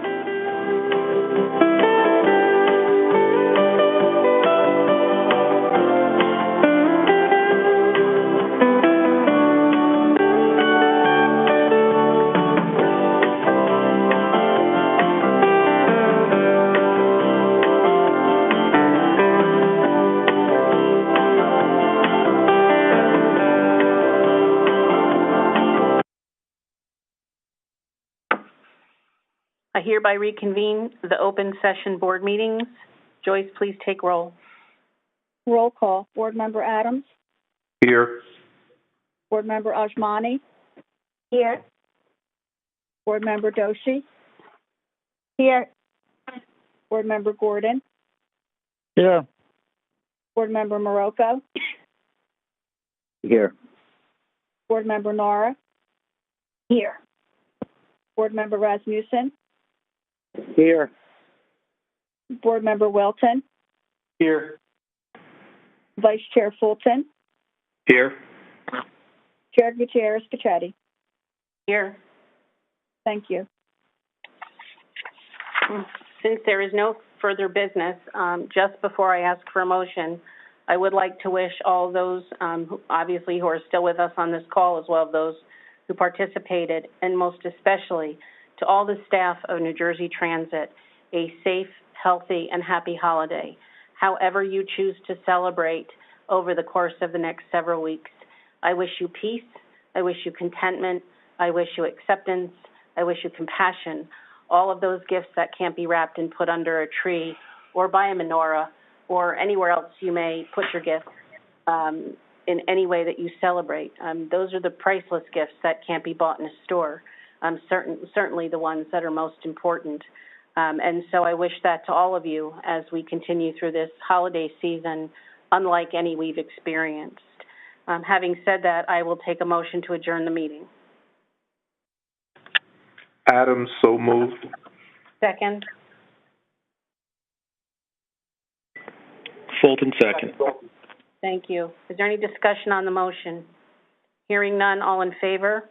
I hereby reconvene the open session board meetings. Joyce, please take roll. Roll call. Board Member Adams? Here. Board Member Ajmani? Here. Board Member Doshi? Here. Board Member Gordon? Here. Board Member Marocco? Here. Board Member Nara? Here. Board Member Rasmussen? Here. Board Member Welton? Here. Vice Chair Fulton? Here. Chair Gutierrez-Cacchetti? Here. Thank you. Since there is no further business, just before I ask for a motion, I would like to wish all those who are still with us on this call, as well as those who participated, and most especially to all the staff of New Jersey Transit, a safe, healthy, and happy holiday, however you choose to celebrate over the course of the next several weeks. I wish you peace. I wish you contentment. I wish you acceptance. I wish you compassion, all of those gifts that can't be wrapped and put under a tree or by a menorah, or anywhere else you may put your gift, in any way that you celebrate. Those are the priceless gifts that can't be bought in a store, certainly the ones that are most important. And so I wish that to all of you as we continue through this holiday season, unlike any we've experienced. Having said that, I will take a motion to adjourn the meeting. Adams, so moved. Second. Fulton, second. Thank you. Is there any discussion on the motion? Hearing none, all in favor?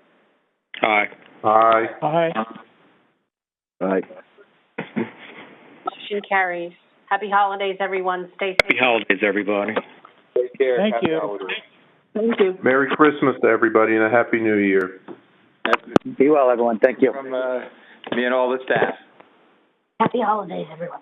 Aye. Aye. Aye. Aye. Motion carries. Happy holidays, everyone. Stay safe. Happy holidays, everybody. Take care. Thank you. Thank you. Merry Christmas to everybody and a Happy New Year. Be well, everyone. Thank you. From me and all the staff. Happy holidays, everyone.